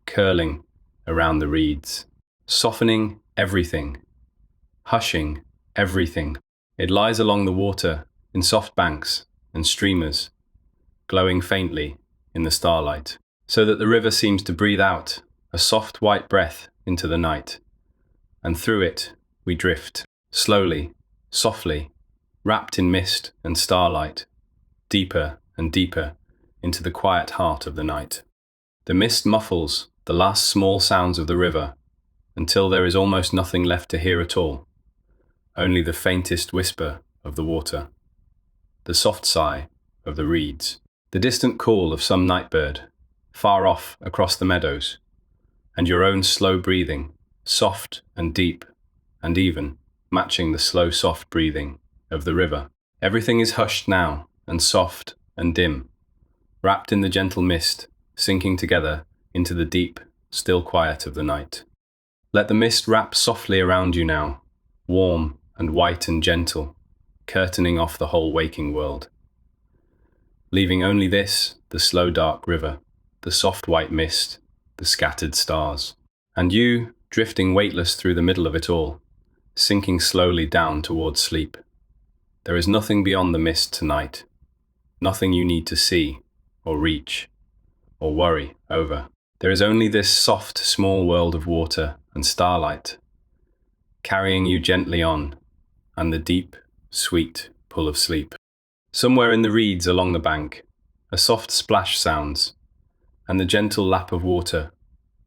curling around the reeds, softening everything, hushing everything. It lies along the water in soft banks and streamers, glowing faintly in the starlight, so that the river seems to breathe out a soft white breath into the night, and through it we drift, slowly, softly, wrapped in mist and starlight, deeper and deeper into the quiet heart of the night. The mist muffles the last small sounds of the river until there is almost nothing left to hear at all, only the faintest whisper of the water, the soft sigh of the reeds, the distant call of some night bird, far off across the meadows, and your own slow breathing, soft and deep and even, matching the slow, soft breathing of the river. Everything is hushed now and soft and dim, wrapped in the gentle mist, sinking together into the deep, still quiet of the night. Let the mist wrap softly around you now, warm and white and gentle, curtaining off the whole waking world, leaving only this, the slow dark river, the soft white mist, the scattered stars, and you drifting weightless through the middle of it all, sinking slowly down towards sleep. There is nothing beyond the mist tonight, nothing you need to see or reach or worry over. There is only this soft, small world of water and starlight, carrying you gently on, and the deep, sweet pull of sleep. Somewhere in the reeds along the bank, a soft splash sounds, and the gentle lap of water,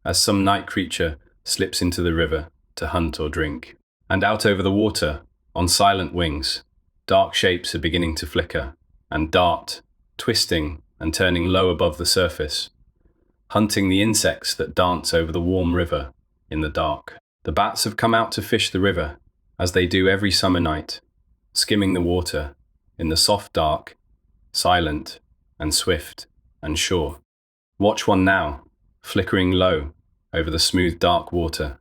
as some night creature slips into the river to hunt or drink. And out over the water, on silent wings, dark shapes are beginning to flicker and dart, twisting and turning low above the surface, hunting the insects that dance over the warm river in the dark. The bats have come out to fish the river, as they do every summer night, skimming the water in the soft dark, silent and swift and sure. Watch one now, flickering low over the smooth dark water,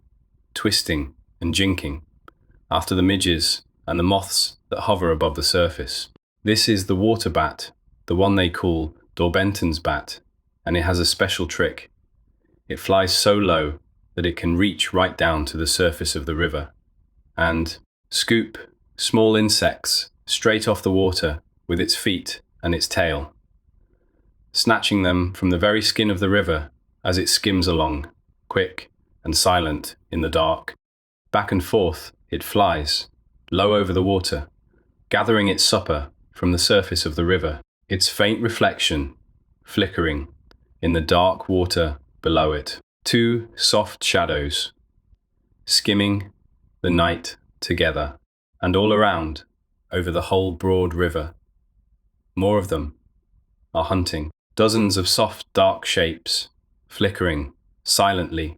twisting and jinking after the midges and the moths that hover above the surface. This is the water bat, the one they call Dorbenton's bat, and it has a special trick. It flies so low that it can reach right down to the surface of the river and scoop small insects straight off the water with its feet and its tail, snatching them from the very skin of the river as it skims along, quick and silent in the dark. Back and forth it flies, low over the water, gathering its supper from the surface of the river, its faint reflection flickering in the dark water below it. Two soft shadows, skimming the night together, and all around, over the whole broad river. More of them are hunting. Dozens of soft, dark shapes, flickering silently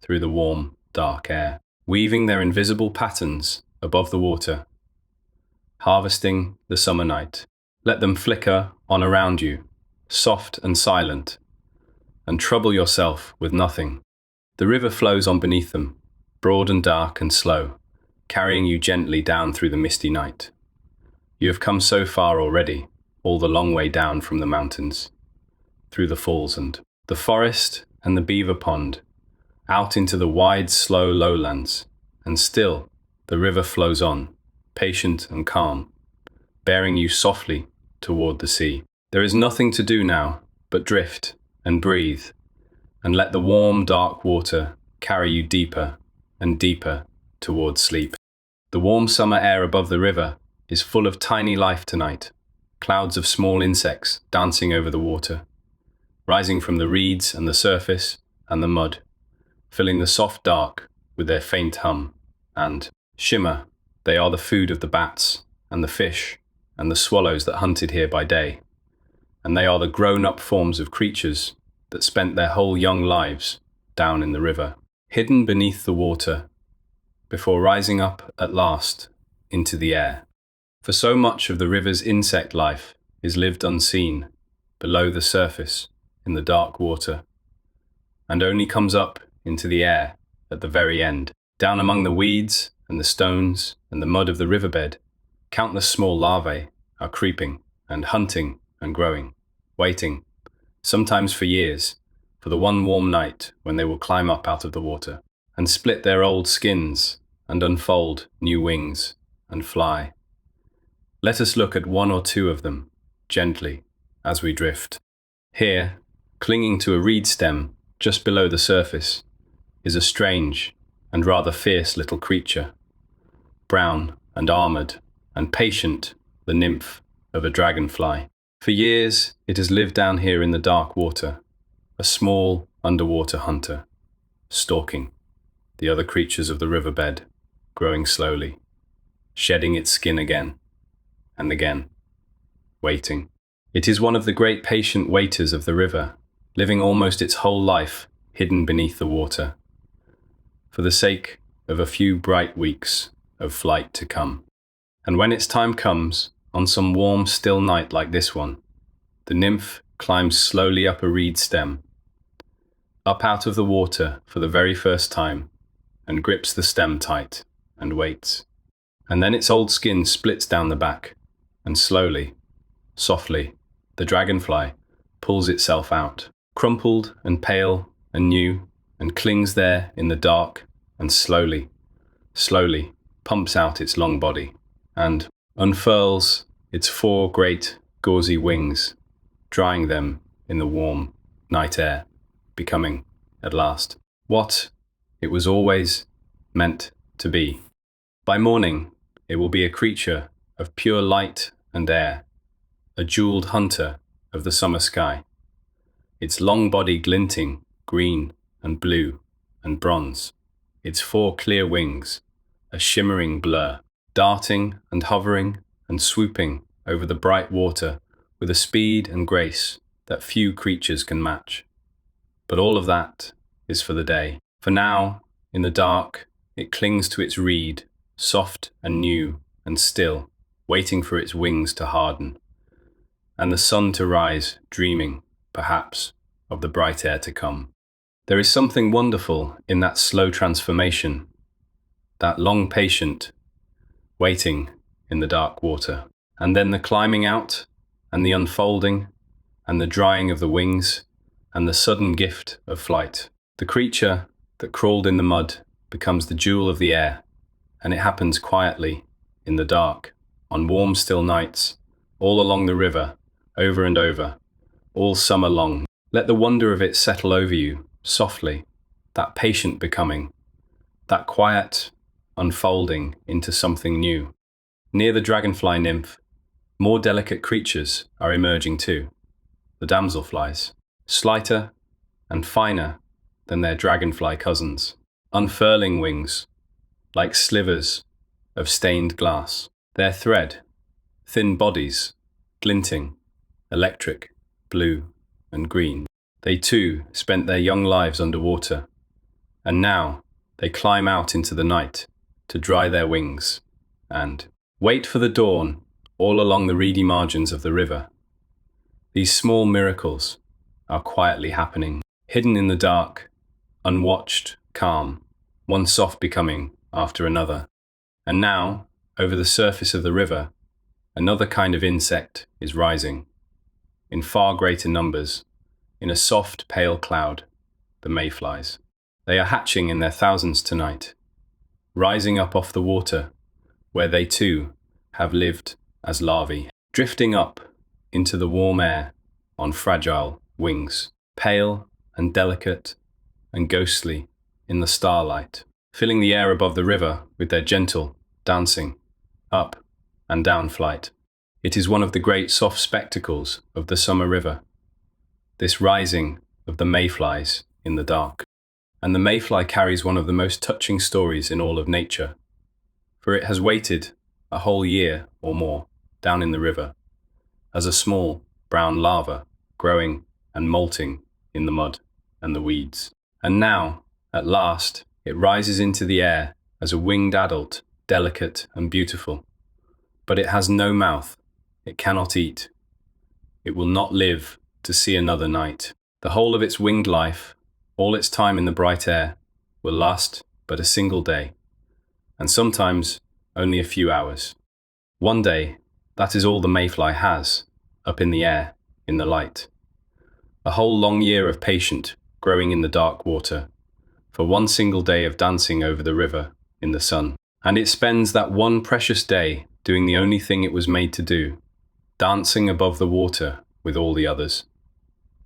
through the warm, dark air, weaving their invisible patterns above the water, harvesting the summer night. Let them flicker on around you, soft and silent, and trouble yourself with nothing. The river flows on beneath them, broad and dark and slow, carrying you gently down through the misty night. You have come so far already, all the long way down from the mountains, through the falls and the forest and the beaver pond, out into the wide, slow lowlands, and still the river flows on, patient and calm, bearing you softly toward the sea. There is nothing to do now but drift and breathe, and let the warm, dark water carry you deeper and deeper towards sleep. The warm summer air above the river is full of tiny life tonight, clouds of small insects dancing over the water, rising from the reeds and the surface and the mud, filling the soft dark with their faint hum and shimmer. They are the food of the bats and the fish and the swallows that hunted here by day, and they are the grown-up forms of creatures that spent their whole young lives down in the river, hidden beneath the water, before rising up at last into the air. For so much of the river's insect life is lived unseen, below the surface, in the dark water, and only comes up into the air at the very end. Down among the weeds and the stones and the mud of the riverbed, countless small larvae are creeping and hunting and growing, waiting, sometimes for years, for the one warm night when they will climb up out of the water and split their old skins and unfold new wings and fly. Let us look at one or two of them, gently, as we drift. Here, clinging to a reed stem just below the surface, is a strange and rather fierce little creature, brown and armored and patient, the nymph of a dragonfly. For years, it has lived down here in the dark water, a small underwater hunter, stalking the other creatures of the riverbed, growing slowly, shedding its skin again and again, waiting. It is one of the great patient waiters of the river, living almost its whole life hidden beneath the water, for the sake of a few bright weeks of flight to come. And when its time comes, on some warm, still night like this one, the nymph climbs slowly up a reed stem, up out of the water for the very first time, and grips the stem tight and waits. And then its old skin splits down the back, and slowly, softly, the dragonfly pulls itself out, crumpled and pale and new, and clings there in the dark, and slowly, slowly pumps out its long body, and unfurls its four great gauzy wings, drying them in the warm night air, becoming, at last, what it was always meant to be. By morning, it will be a creature of pure light and air, a jeweled hunter of the summer sky, its long body glinting green and blue and bronze, its four clear wings a shimmering blur, darting and hovering and swooping over the bright water with a speed and grace that few creatures can match. But all of that is for the day. For now, in the dark, it clings to its reed, soft and new and still, waiting for its wings to harden, and the sun to rise, dreaming, perhaps, of the bright air to come. There is something wonderful in that slow transformation, that long patient waiting in the dark water, and then the climbing out, and the unfolding, and the drying of the wings, and the sudden gift of flight. The creature that crawled in the mud becomes the jewel of the air, and it happens quietly, in the dark, on warm still nights, all along the river, over and over, all summer long. Let the wonder of it settle over you, softly, that patient becoming, that quiet unfolding into something new. Near the dragonfly nymph, more delicate creatures are emerging too, the damselflies, slighter and finer than their dragonfly cousins, unfurling wings, like slivers of stained glass, their thread, thin bodies, glinting, electric, blue and green. They too spent their young lives underwater, and now they climb out into the night to dry their wings and wait for the dawn all along the reedy margins of the river. These small miracles are quietly happening, hidden in the dark, unwatched, calm, one soft becoming after another. And now, over the surface of the river, another kind of insect is rising, in far greater numbers, in a soft, pale cloud, the mayflies. They are hatching in their thousands tonight, rising up off the water, where they too have lived as larvae, drifting up into the warm air on fragile wings, pale and delicate and ghostly in the starlight, filling the air above the river with their gentle dancing, up and down flight. It is one of the great soft spectacles of the summer river, this rising of the mayflies in the dark. And the mayfly carries one of the most touching stories in all of nature, for it has waited a whole year or more down in the river, as a small brown larva growing and molting in the mud and the weeds. And now, at last, it rises into the air as a winged adult, delicate and beautiful. But it has no mouth, it cannot eat. It will not live to see another night. The whole of its winged life, all its time in the bright air, will last but a single day, and sometimes only a few hours. One day, that is all the mayfly has, up in the air, in the light. A whole long year of patient growing in the dark water, for one single day of dancing over the river in the sun. And it spends that one precious day doing the only thing it was made to do, dancing above the water with all the others,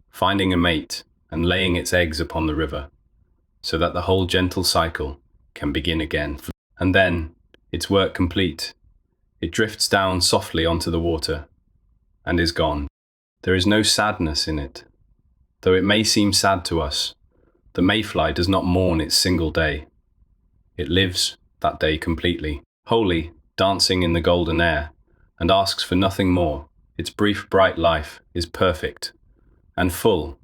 finding a mate and laying its eggs upon the river, so that the whole gentle cycle can begin again. And then, its work complete, it drifts down softly onto the water and is gone. There is no sadness in it. Though it may seem sad to us, the mayfly does not mourn its single day. It lives that day completely, wholly dancing in the golden air, and asks for nothing more. Its brief, bright life is perfect and full,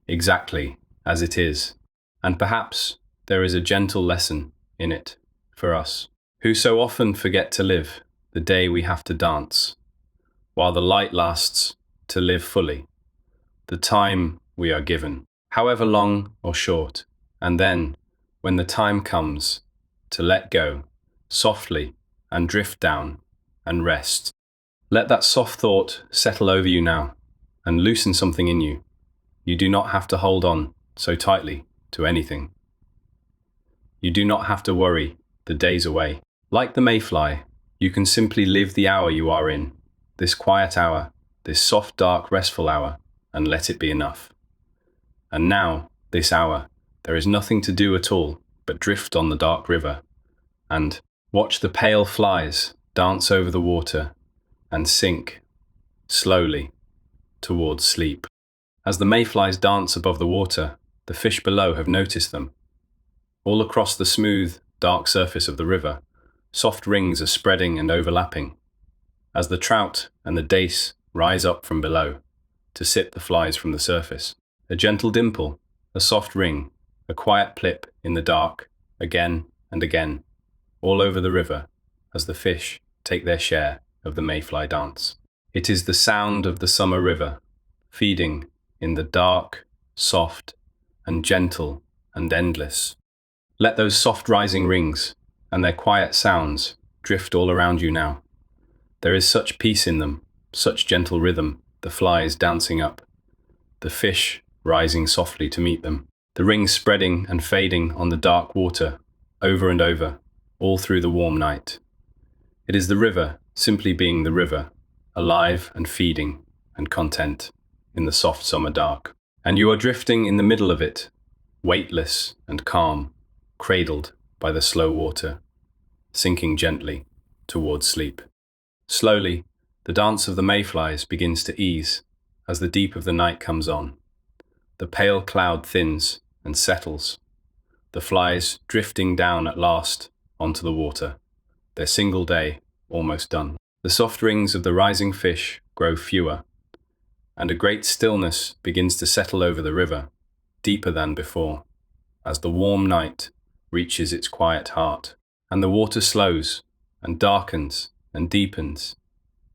exactly as it is. And perhaps there is a gentle lesson in it for us, who so often forget to live the day we have to dance, while the light lasts to live fully, the time we are given, however long or short. And then, when the time comes to let go, softly, and drift down and rest. Let that soft thought settle over you now and loosen something in you. You do not have to hold on so tightly to anything. You do not have to worry the days away. Like the mayfly, you can simply live the hour you are in, this quiet hour, this soft, dark, restful hour, and let it be enough. And now, this hour, there is nothing to do at all but drift on the dark river and watch the pale flies dance over the water and sink, slowly, towards sleep. As the mayflies dance above the water, the fish below have noticed them. All across the smooth, dark surface of the river, soft rings are spreading and overlapping, as the trout and the dace rise up from below to sip the flies from the surface. A gentle dimple, a soft ring, a quiet plip in the dark, again and again, all over the river, as the fish take their share of the mayfly dance. It is the sound of the summer river, feeding in the dark, soft, and gentle and endless. Let those soft rising rings and their quiet sounds drift all around you now. There is such peace in them, such gentle rhythm, the flies dancing up, the fish rising softly to meet them, the rings spreading and fading on the dark water, over and over, all through the warm night. It is the river simply being the river, alive and feeding and content in the soft summer dark. And you are drifting in the middle of it, weightless and calm, cradled by the slow water, sinking gently towards sleep. Slowly, the dance of the mayflies begins to ease as the deep of the night comes on. The pale cloud thins and settles, the flies drifting down at last onto the water, their single day almost done. The soft rings of the rising fish grow fewer, and a great stillness begins to settle over the river, deeper than before, as the warm night reaches its quiet heart, and the water slows and darkens and deepens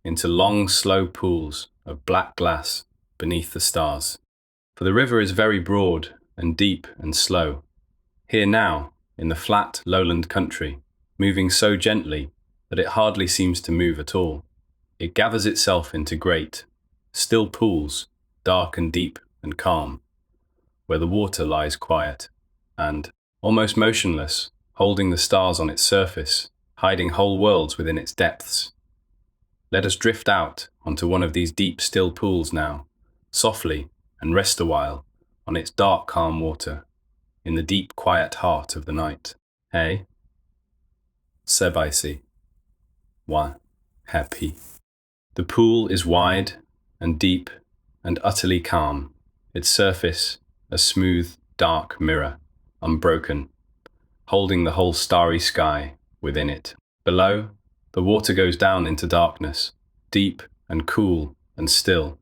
into long, slow pools of black glass beneath the stars. For the river is very broad and deep and slow, here now in the flat lowland country, moving so gently that it hardly seems to move at all. It gathers itself into great, still pools, dark and deep and calm, where the water lies quiet and, almost motionless, holding the stars on its surface, hiding whole worlds within its depths. Let us drift out onto one of these deep, still pools now, softly, and rest a while on its dark, calm water, in the deep, quiet heart of the night. Hey? Sebaisi. One. Happy. The pool is wide and deep and utterly calm, its surface a smooth, dark mirror, unbroken, holding the whole starry sky within it. Below, the water goes down into darkness, deep and cool and still,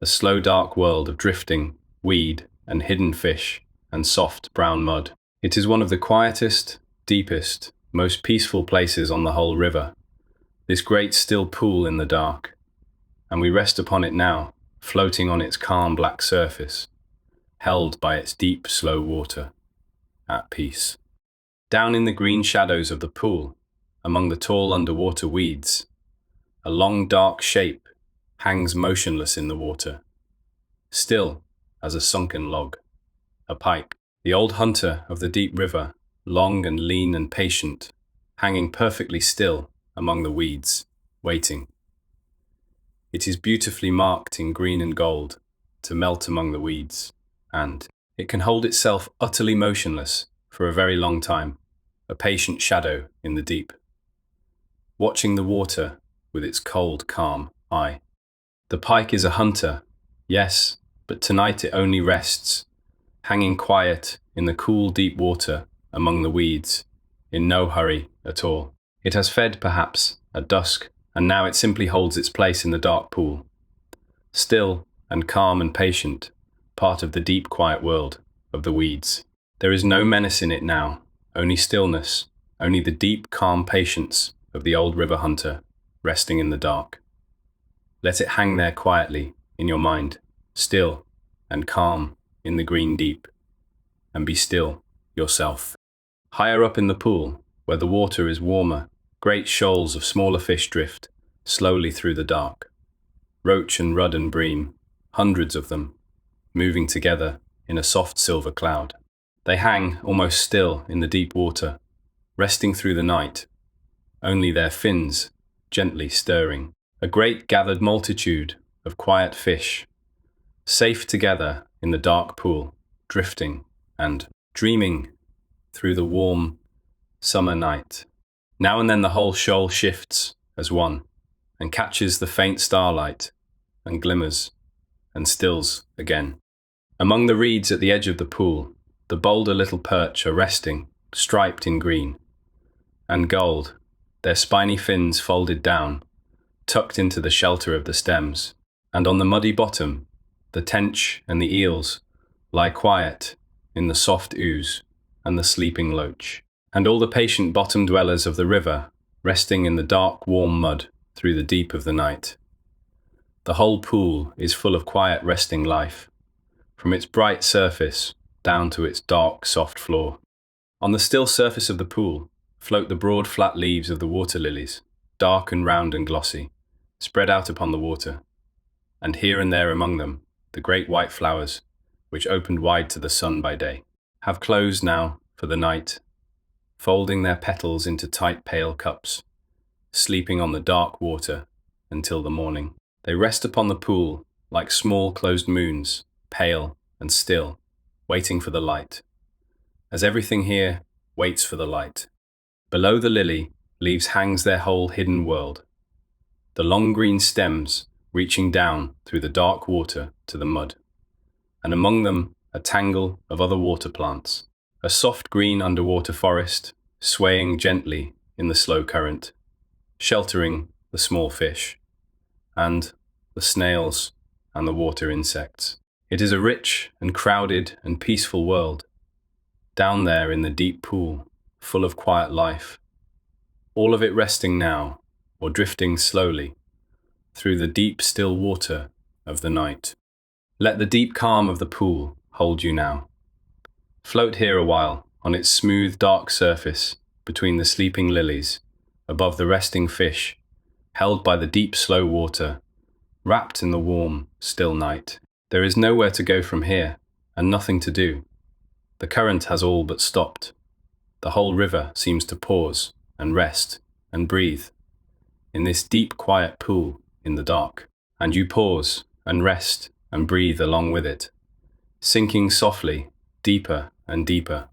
a slow dark world of drifting, weed and hidden fish and soft brown mud. It is one of the quietest, deepest, most peaceful places on the whole river, this great still pool in the dark, and we rest upon it now, floating on its calm black surface, held by its deep, slow water, at peace. Down in the green shadows of the pool, among the tall underwater weeds, a long dark shape hangs motionless in the water, still as a sunken log, a pike, the old hunter of the deep river, long and lean and patient, hanging perfectly still among the weeds, waiting. It is beautifully marked in green and gold to melt among the weeds, and it can hold itself utterly motionless for a very long time, a patient shadow in the deep, watching the water with its cold, calm eye. The pike is a hunter, yes, but tonight it only rests, hanging quiet in the cool, deep water among the weeds, in no hurry at all. It has fed, perhaps, at dusk, and now it simply holds its place in the dark pool, still and calm and patient, part of the deep, quiet world of the weeds. There is no menace in it now, only stillness, only the deep, calm patience of the old river hunter, resting in the dark. Let it hang there quietly in your mind, still and calm in the green deep, and be still yourself. Higher up in the pool, where the water is warmer, great shoals of smaller fish drift slowly through the dark. Roach and rudd and bream, hundreds of them, moving together in a soft silver cloud. They hang almost still in the deep water, resting through the night, only their fins gently stirring. A great gathered multitude of quiet fish, safe together in the dark pool, drifting and dreaming through the warm summer night. Now and then the whole shoal shifts as one, and catches the faint starlight, and glimmers, and stills again. Among the reeds at the edge of the pool, the bolder little perch are resting, striped in green and gold, their spiny fins folded down, tucked into the shelter of the stems, and on the muddy bottom, the tench and the eels lie quiet in the soft ooze and the sleeping loach, and all the patient bottom dwellers of the river resting in the dark, warm mud through the deep of the night. The whole pool is full of quiet, resting life. From its bright surface, down to its dark, soft floor. On the still surface of the pool float the broad, flat leaves of the water lilies, dark and round and glossy, spread out upon the water, and here and there among them, the great white flowers, which opened wide to the sun by day, have closed now for the night, folding their petals into tight pale cups, sleeping on the dark water until the morning. They rest upon the pool like small closed moons, pale and still, waiting for the light, as everything here waits for the light. Below the lily leaves hangs their whole hidden world, the long green stems reaching down through the dark water to the mud, and among them a tangle of other water plants, a soft green underwater forest swaying gently in the slow current, sheltering the small fish, and the snails and the water insects. It is a rich and crowded and peaceful world, down there in the deep pool, full of quiet life, all of it resting now, or drifting slowly, through the deep still water of the night. Let the deep calm of the pool hold you now. Float here a while, on its smooth dark surface, between the sleeping lilies, above the resting fish, held by the deep slow water, wrapped in the warm, still night. There is nowhere to go from here, and nothing to do. The current has all but stopped. The whole river seems to pause, and rest, and breathe, in this deep quiet pool in the dark. And you pause, and rest, and breathe along with it, sinking softly, deeper and deeper,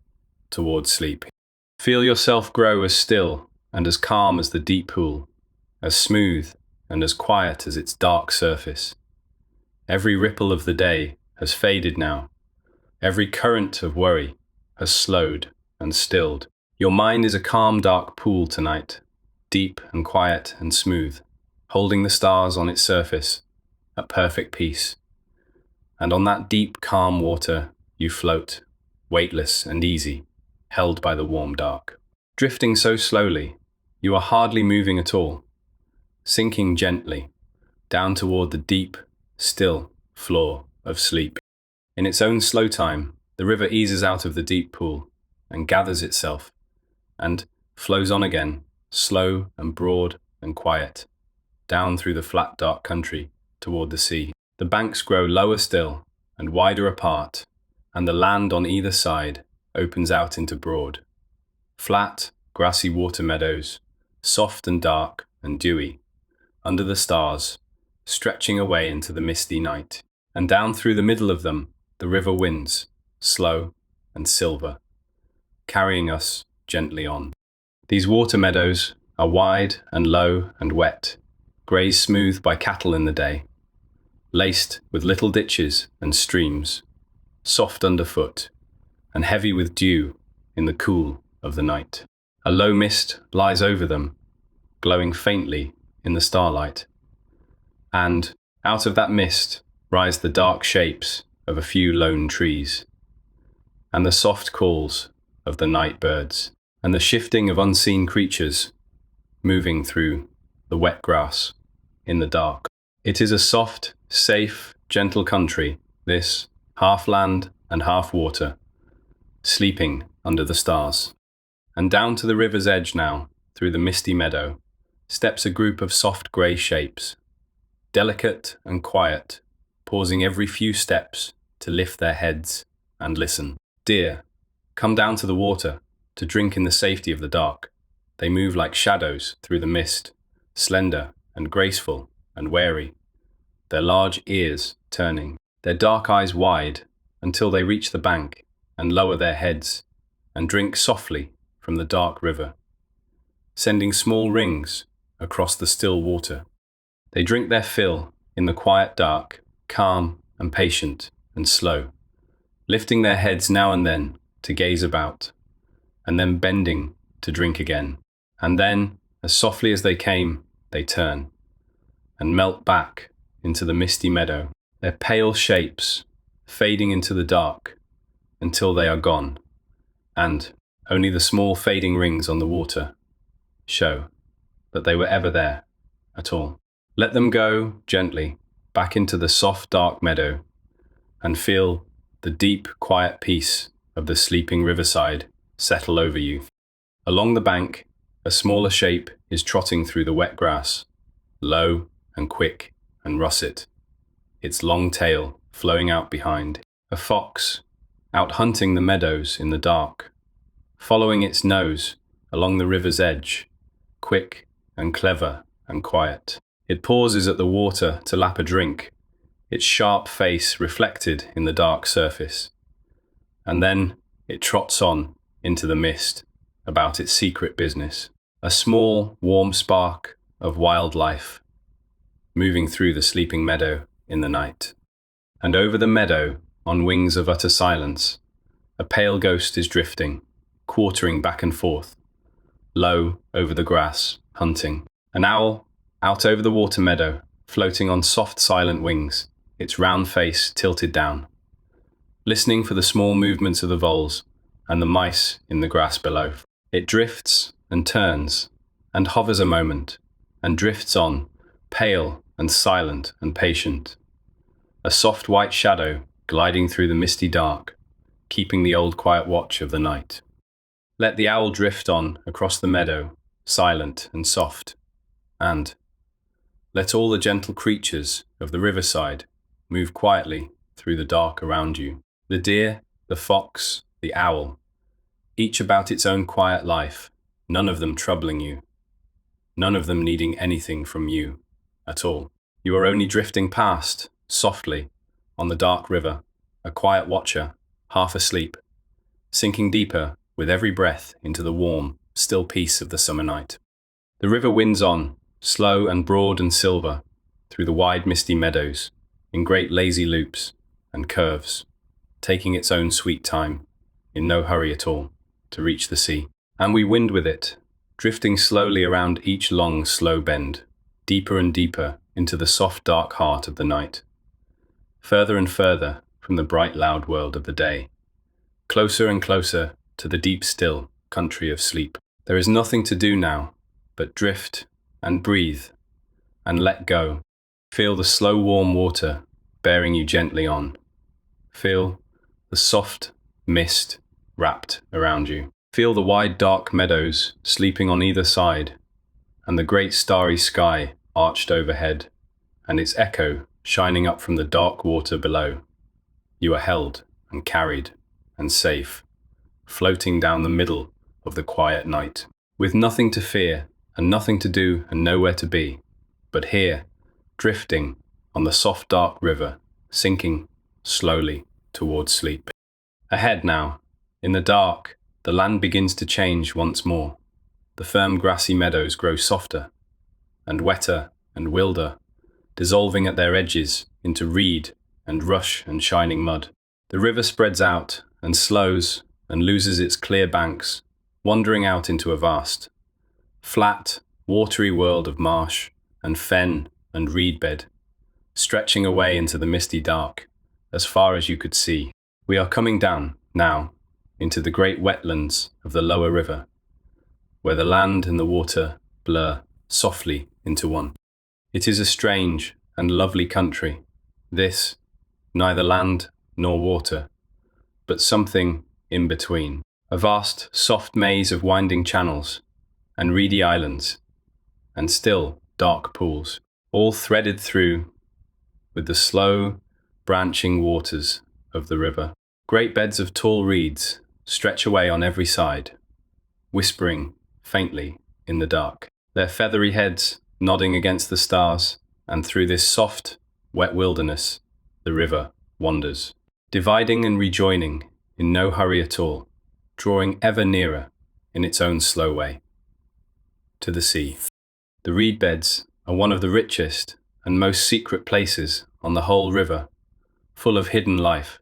towards sleep. Feel yourself grow as still and as calm as the deep pool, as smooth and as quiet as its dark surface. Every ripple of the day has faded now. Every current of worry has slowed and stilled. Your mind is a calm, dark pool tonight, deep and quiet and smooth, holding the stars on its surface at perfect peace. And on that deep, calm water you float, weightless and easy, held by the warm dark. Drifting so slowly, you are hardly moving at all, sinking gently down toward the deep, still floor of sleep. In its own slow time, the river eases out of the deep pool and gathers itself and flows on again, slow and broad and quiet, down through the flat dark country toward the sea. The banks grow lower still and wider apart, and the land on either side opens out into broad, flat, grassy water meadows, soft and dark and dewy, under the stars, stretching away into the misty night. And down through the middle of them, the river winds, slow and silver, carrying us gently on. These water meadows are wide and low and wet, grazed smooth by cattle in the day, laced with little ditches and streams, soft underfoot, and heavy with dew in the cool of the night. A low mist lies over them, glowing faintly in the starlight, and out of that mist rise the dark shapes of a few lone trees, and the soft calls of the night birds, and the shifting of unseen creatures moving through the wet grass in the dark. It is a soft, safe, gentle country, this, half land and half water, sleeping under the stars. And down to the river's edge now, through the misty meadow, steps a group of soft grey shapes, delicate and quiet, pausing every few steps to lift their heads and listen. Dear, come down to the water to drink in the safety of the dark. They move like shadows through the mist, slender and graceful and wary, their large ears turning, their dark eyes wide until they reach the bank and lower their heads and drink softly from the dark river, sending small rings across the still water. They drink their fill in the quiet dark, calm and patient and slow, lifting their heads now and then to gaze about, and then bending to drink again. And then, as softly as they came, they turn and melt back into the misty meadow, their pale shapes fading into the dark until they are gone, and only the small fading rings on the water show that they were ever there at all. Let them go gently back into the soft dark meadow and feel the deep, quiet peace of the sleeping riverside settle over you. Along the bank, a smaller shape is trotting through the wet grass, low and quick and russet, its long tail flowing out behind. A fox, out hunting the meadows in the dark, following its nose along the river's edge, quick and clever and quiet. It pauses at the water to lap a drink, its sharp face reflected in the dark surface. And then it trots on into the mist about its secret business. A small, warm spark of wildlife moving through the sleeping meadow in the night. And over the meadow, on wings of utter silence, a pale ghost is drifting, quartering back and forth, low over the grass, hunting. An owl, out over the water meadow, floating on soft, silent wings, its round face tilted down, listening for the small movements of the voles and the mice in the grass below. It drifts and turns, and hovers a moment, and drifts on, pale and silent and patient. A soft white shadow gliding through the misty dark, keeping the old quiet watch of the night. Let the owl drift on across the meadow, silent and soft, and let all the gentle creatures of the riverside move quietly through the dark around you. The deer, the fox, the owl, each about its own quiet life, none of them troubling you, none of them needing anything from you at all. You are only drifting past, softly, on the dark river, a quiet watcher, half asleep, sinking deeper with every breath into the warm, still peace of the summer night. The river winds on, slow and broad and silver, through the wide misty meadows, in great lazy loops and curves, taking its own sweet time, in no hurry at all, to reach the sea. And we wind with it, drifting slowly around each long, slow bend, deeper and deeper into the soft, dark heart of the night, further and further from the bright, loud world of the day, closer and closer to the deep, still country of sleep. There is nothing to do now but drift and breathe and let go. Feel the slow, warm water bearing you gently on. Feel the soft mist wrapped around you. Feel the wide, dark meadows sleeping on either side, and the great starry sky arched overhead, and its echo shining up from the dark water below. You are held and carried and safe, floating down the middle of the quiet night, with nothing to fear and nothing to do and nowhere to be, but here, drifting on the soft dark river, sinking slowly towards sleep. Ahead now, in the dark, the land begins to change once more. The firm grassy meadows grow softer and wetter and wilder, dissolving at their edges into reed and rush and shining mud. The river spreads out and slows and loses its clear banks, wandering out into a vast, flat, watery world of marsh and fen and reed bed, stretching away into the misty dark, as far as you could see. We are coming down, now, into the great wetlands of the lower river, where the land and the water blur softly into one. It is a strange and lovely country, this, neither land nor water, but something in between. A vast, soft maze of winding channels and reedy islands, and still dark pools, all threaded through with the slow, branching waters of the river. Great beds of tall reeds stretch away on every side, whispering faintly in the dark, their feathery heads nodding against the stars, and through this soft, wet wilderness, the river wanders, dividing and rejoining in no hurry at all, drawing ever nearer in its own slow way to the sea. The reed beds are one of the richest and most secret places on the whole river, full of hidden life,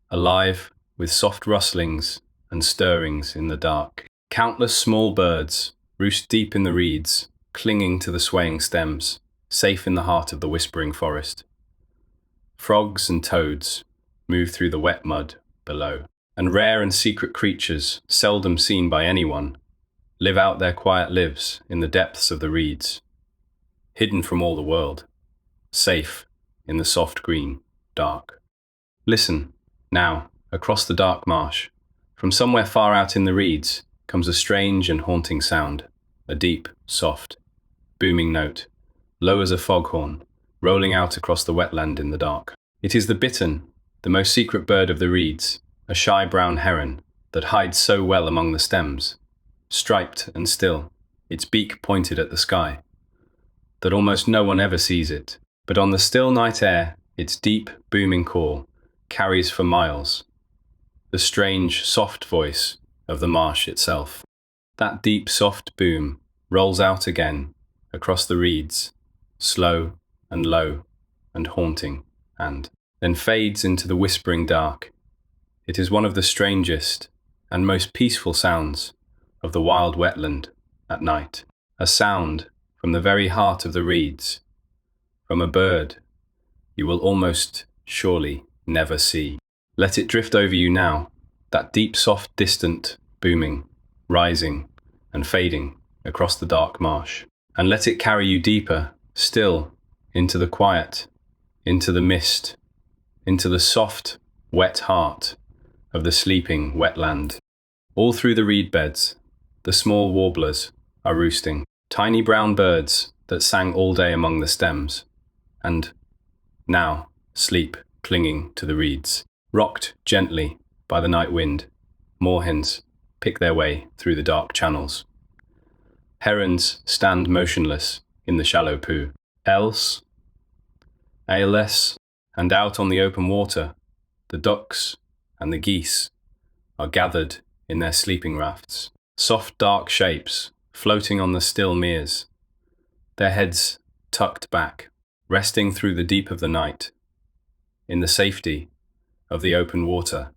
alive with soft rustlings and stirrings in the dark. Countless small birds roost deep in the reeds, clinging to the swaying stems, safe in the heart of the whispering forest. Frogs and toads move through the wet mud below, and rare and secret creatures, seldom seen by anyone, live out their quiet lives in the depths of the reeds, hidden from all the world, safe in the soft green dark. Listen, Now, across the dark marsh, from somewhere far out in the reeds, comes a strange and haunting sound, a deep, soft, booming note, low as a foghorn, rolling out across the wetland in the dark. It is the bittern, the most secret bird of the reeds, a shy brown heron that hides so well among the stems, striped and still, its beak pointed at the sky, that almost no one ever sees it. But on the still night air, its deep, booming call carries for miles the strange, soft voice of the marsh itself. That deep, soft boom rolls out again across the reeds, slow and low and haunting, and then fades into the whispering dark. It is one of the strangest and most peaceful sounds of the wild wetland at night. A sound from the very heart of the reeds, from a bird you will almost surely never see. Let it drift over you now, that deep, soft, distant booming, rising and fading across the dark marsh. And let it carry you deeper, still, into the quiet, into the mist, into the soft, wet heart of the sleeping wetland. All through the reed beds, the small warblers are roosting, tiny brown birds that sang all day among the stems, and now sleep clinging to the reeds. Rocked gently by the night wind, moorhens pick their way through the dark channels. Herons stand motionless in the shallow poo. Else, and out on the open water, the ducks and the geese are gathered in their sleeping rafts. Soft dark shapes floating on the still meres, their heads tucked back, resting through the deep of the night, in the safety of the open water.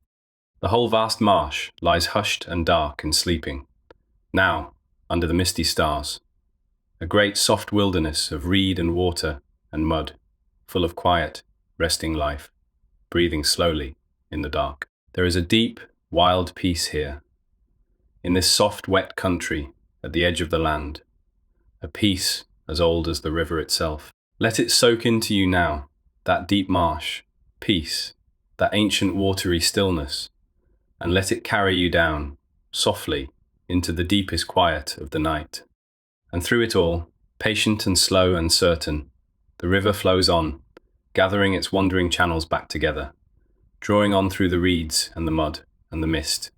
The whole vast marsh lies hushed and dark and sleeping, now under the misty stars, a great soft wilderness of reed and water and mud, full of quiet, resting life, breathing slowly in the dark. There is a deep, wild peace here, in this soft, wet country at the edge of the land, a peace as old as the river itself. Let it soak into you now, that deep marsh, peace, that ancient watery stillness, and let it carry you down, softly, into the deepest quiet of the night. And through it all, patient and slow and certain, the river flows on, gathering its wandering channels back together, drawing on through the reeds and the mud and the mist,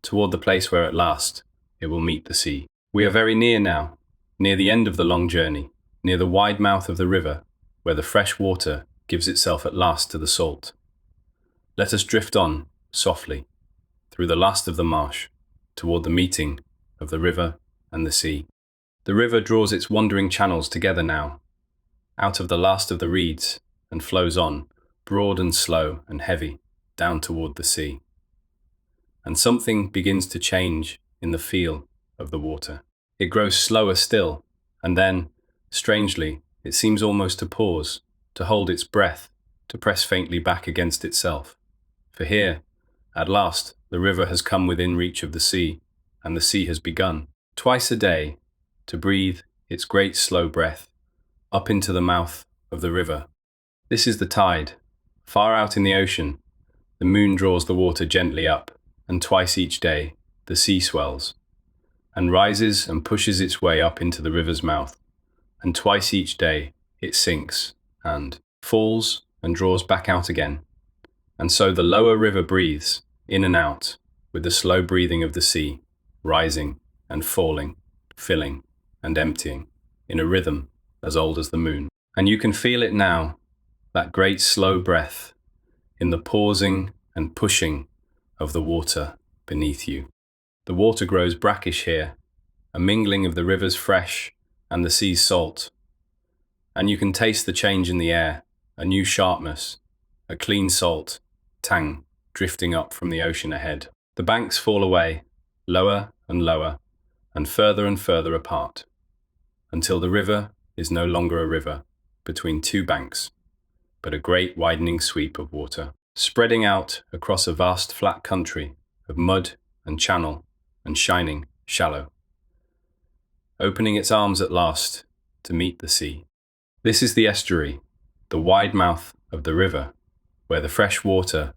toward the place where at last it will meet the sea. We are very near now, near the end of the long journey, near the wide mouth of the river, where the fresh water gives itself at last to the salt. Let us drift on, softly, through the last of the marsh, toward the meeting of the river and the sea. The river draws its wandering channels together now, out of the last of the reeds, and flows on, broad and slow and heavy, down toward the sea. And something begins to change in the feel of the water. It grows slower still, and then, strangely, it seems almost to pause, to hold its breath, to press faintly back against itself. For here, at last, the river has come within reach of the sea, and the sea has begun, twice a day, to breathe its great slow breath up into the mouth of the river. This is the tide. Far out in the ocean, the moon draws the water gently up, and twice each day, the sea swells, and rises and pushes its way up into the river's mouth, and twice each day it sinks, and falls and draws back out again. And so the lower river breathes, in and out, with the slow breathing of the sea, rising and falling, filling and emptying, in a rhythm as old as the moon. And you can feel it now, that great slow breath, in the pausing and pushing of the water beneath you. The water grows brackish here, a mingling of the river's fresh and the sea's salt. And you can taste the change in the air, a new sharpness, a clean salt, tang, drifting up from the ocean ahead. The banks fall away, lower and lower, and further apart, until the river is no longer a river between two banks, but a great widening sweep of water, spreading out across a vast flat country of mud and channel and shining shallow, opening its arms at last to meet the sea. This is the estuary, the wide mouth of the river, where the fresh water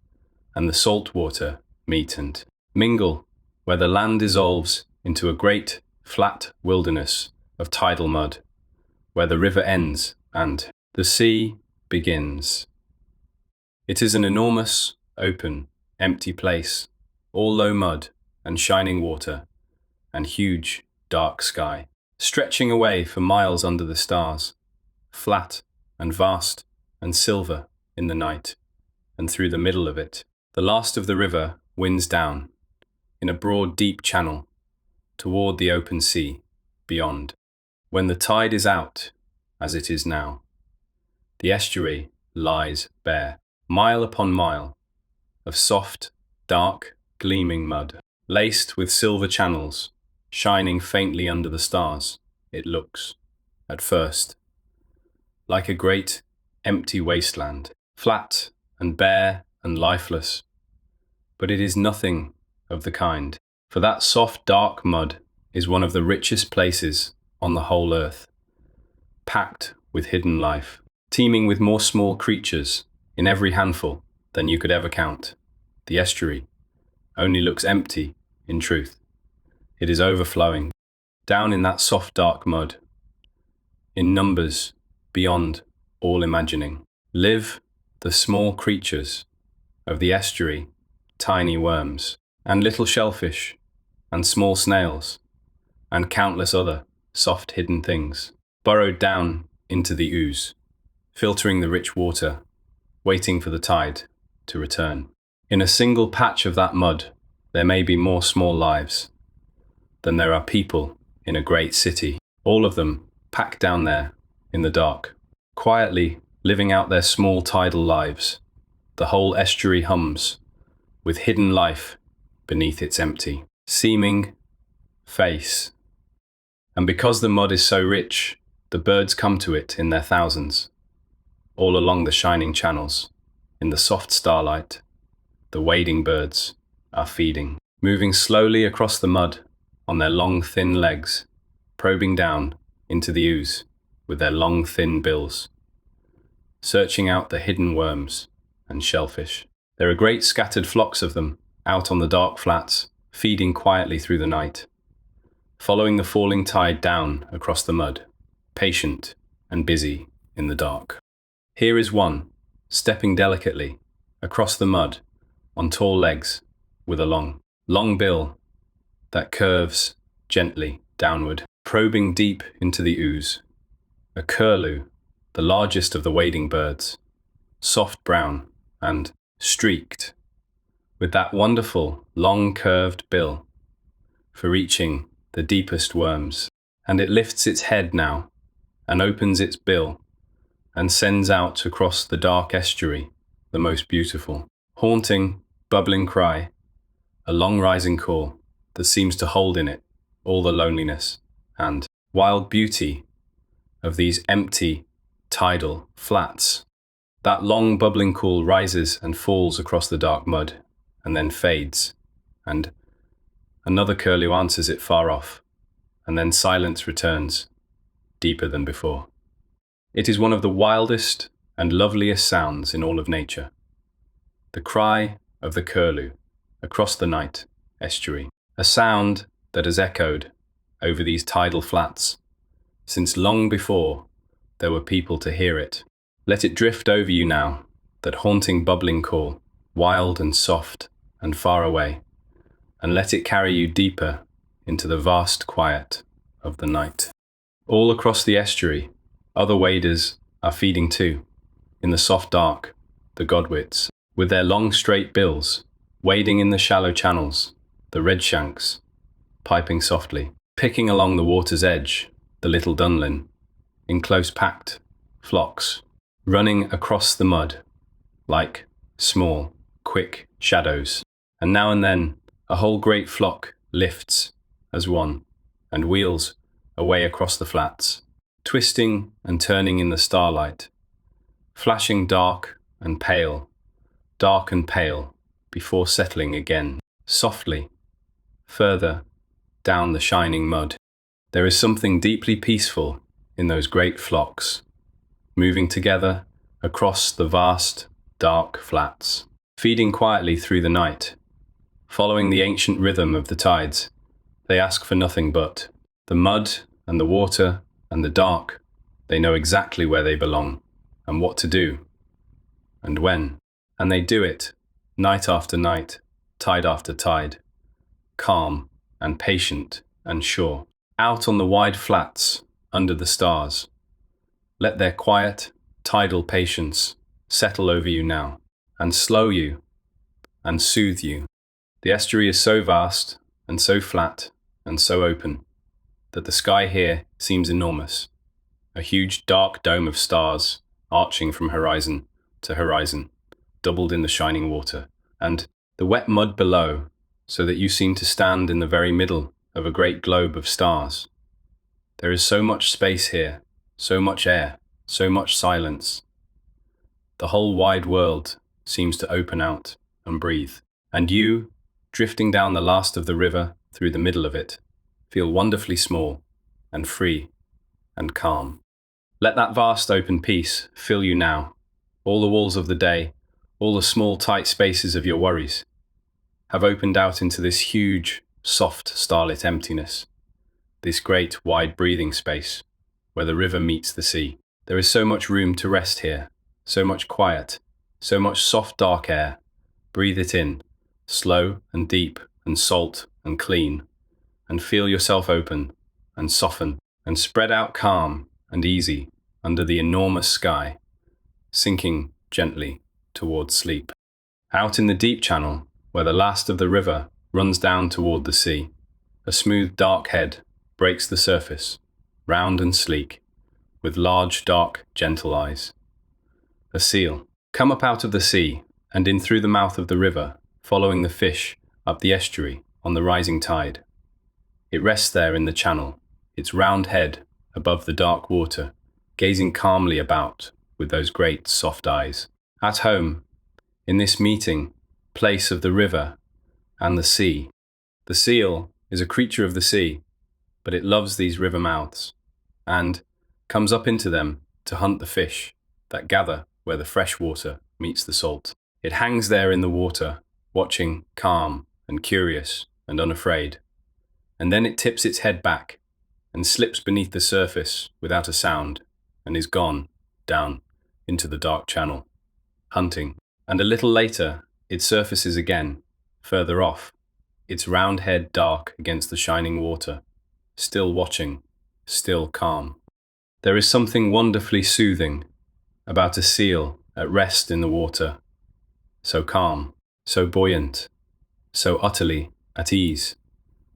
and the salt water meet and mingle, where the land dissolves into a great, flat wilderness of tidal mud, where the river ends and the sea begins. It is an enormous, open, empty place, all low mud and shining water and huge, dark sky, stretching away for miles under the stars, flat and vast and silver in the night, and through the middle of it, the last of the river winds down in a broad, deep channel toward the open sea beyond. When the tide is out, as it is now, the estuary lies bare, mile upon mile of soft, dark, gleaming mud, laced with silver channels, shining faintly under the stars. It looks, at first, like a great, empty wasteland, flat and bare and lifeless. But it is nothing of the kind, for that soft, dark mud is one of the richest places on the whole earth, packed with hidden life, teeming with more small creatures in every handful than you could ever count. The estuary only looks empty, in truth. It is overflowing. Down in that soft, dark mud, in numbers beyond all imagining, live the small creatures of the estuary, tiny worms, and little shellfish, and small snails, and countless other soft hidden things, burrowed down into the ooze, filtering the rich water, waiting for the tide to return. In a single patch of that mud, there may be more small lives than there are people in a great city, all of them packed down there in the dark, quietly living out their small tidal lives. The whole estuary hums with hidden life beneath its empty, seeming face. And because the mud is so rich, the birds come to it in their thousands, all along the shining channels. In the soft starlight, the wading birds are feeding, moving slowly across the mud on their long, thin legs, probing down into the ooze with their long, thin bills, searching out the hidden worms and shellfish. There are great scattered flocks of them out on the dark flats, feeding quietly through the night, following the falling tide down across the mud, patient and busy in the dark. Here is one, stepping delicately across the mud on tall legs with a long bill that curves gently downward, probing deep into the ooze. A curlew, the largest of the wading birds, soft brown and streaked, with that wonderful long curved bill for reaching the deepest worms. And it lifts its head now and opens its bill and sends out across the dark estuary the most beautiful, haunting, bubbling cry, a long rising call that seems to hold in it all the loneliness and wild beauty of these empty, tidal flats. That long bubbling call rises and falls across the dark mud and then fades, and another curlew answers it far off, and then silence returns, deeper than before. It is one of the wildest and loveliest sounds in all of nature. The cry of the curlew across the night estuary, a sound that has echoed over these tidal flats since long before there were people to hear it. Let it drift over you now, that haunting bubbling call, wild and soft and far away, and let it carry you deeper into the vast quiet of the night. All across the estuary, other waders are feeding too, in the soft dark, the godwits, with their long straight bills, wading in the shallow channels, the redshanks, piping softly, picking along the water's edge, the little dunlin, in close packed flocks, running across the mud, like small, quick shadows. And now and then, a whole great flock lifts as one, and wheels away across the flats, twisting and turning in the starlight, flashing dark and pale, before settling again, softly, further down the shining mud. There is something deeply peaceful in those great flocks, moving together across the vast, dark flats. feeding quietly through the night. Following the ancient rhythm of the tides, they ask for nothing but the mud and the water and the dark. They know exactly where they belong and what to do and when. And they do it, night after night, tide after tide, calm and patient and sure. Out on the wide flats, under the stars, let their quiet, tidal patience settle over you now, and slow you, and soothe you. The estuary is so vast, and so flat, and so open, that the sky here seems enormous, a huge dark dome of stars arching from horizon to horizon, doubled in the shining water, and the wet mud below, so that you seem to stand in the very middle of a great globe of stars. There is so much space here, so much air, so much silence. The whole wide world seems to open out and breathe, and you, drifting down the last of the river through the middle of it, feel wonderfully small and free and calm. Let that vast open peace fill you now. All the walls of the day, all the small tight spaces of your worries, have opened out into this huge, soft, starlit emptiness, this great, wide breathing space where the river meets the sea. There is so much room to rest here, so much quiet, so much soft, dark air. Breathe it in, slow and deep and salt and clean, and feel yourself open and soften and spread out calm and easy under the enormous sky, sinking gently towards sleep. Out in the deep channel, where the last of the river runs down toward the sea, a smooth dark head breaks the surface, round and sleek, with large dark gentle eyes. A seal. Come up out of the sea and in through the mouth of the river, following the fish up the estuary on the rising tide. It rests there in the channel, its round head above the dark water, gazing calmly about with those great soft eyes. At home, in this meeting place of the river and the sea. The seal is a creature of the sea, but it loves these river mouths, and comes up into them to hunt the fish that gather where the fresh water meets the salt. It hangs there in the water, watching, calm and curious and unafraid, and then it tips its head back and slips beneath the surface without a sound and is gone down into the dark channel, hunting. And a little later, it surfaces again, further off, its round head dark against the shining water, still watching, still calm. There is something wonderfully soothing about a seal at rest in the water, so calm, so buoyant, so utterly at ease,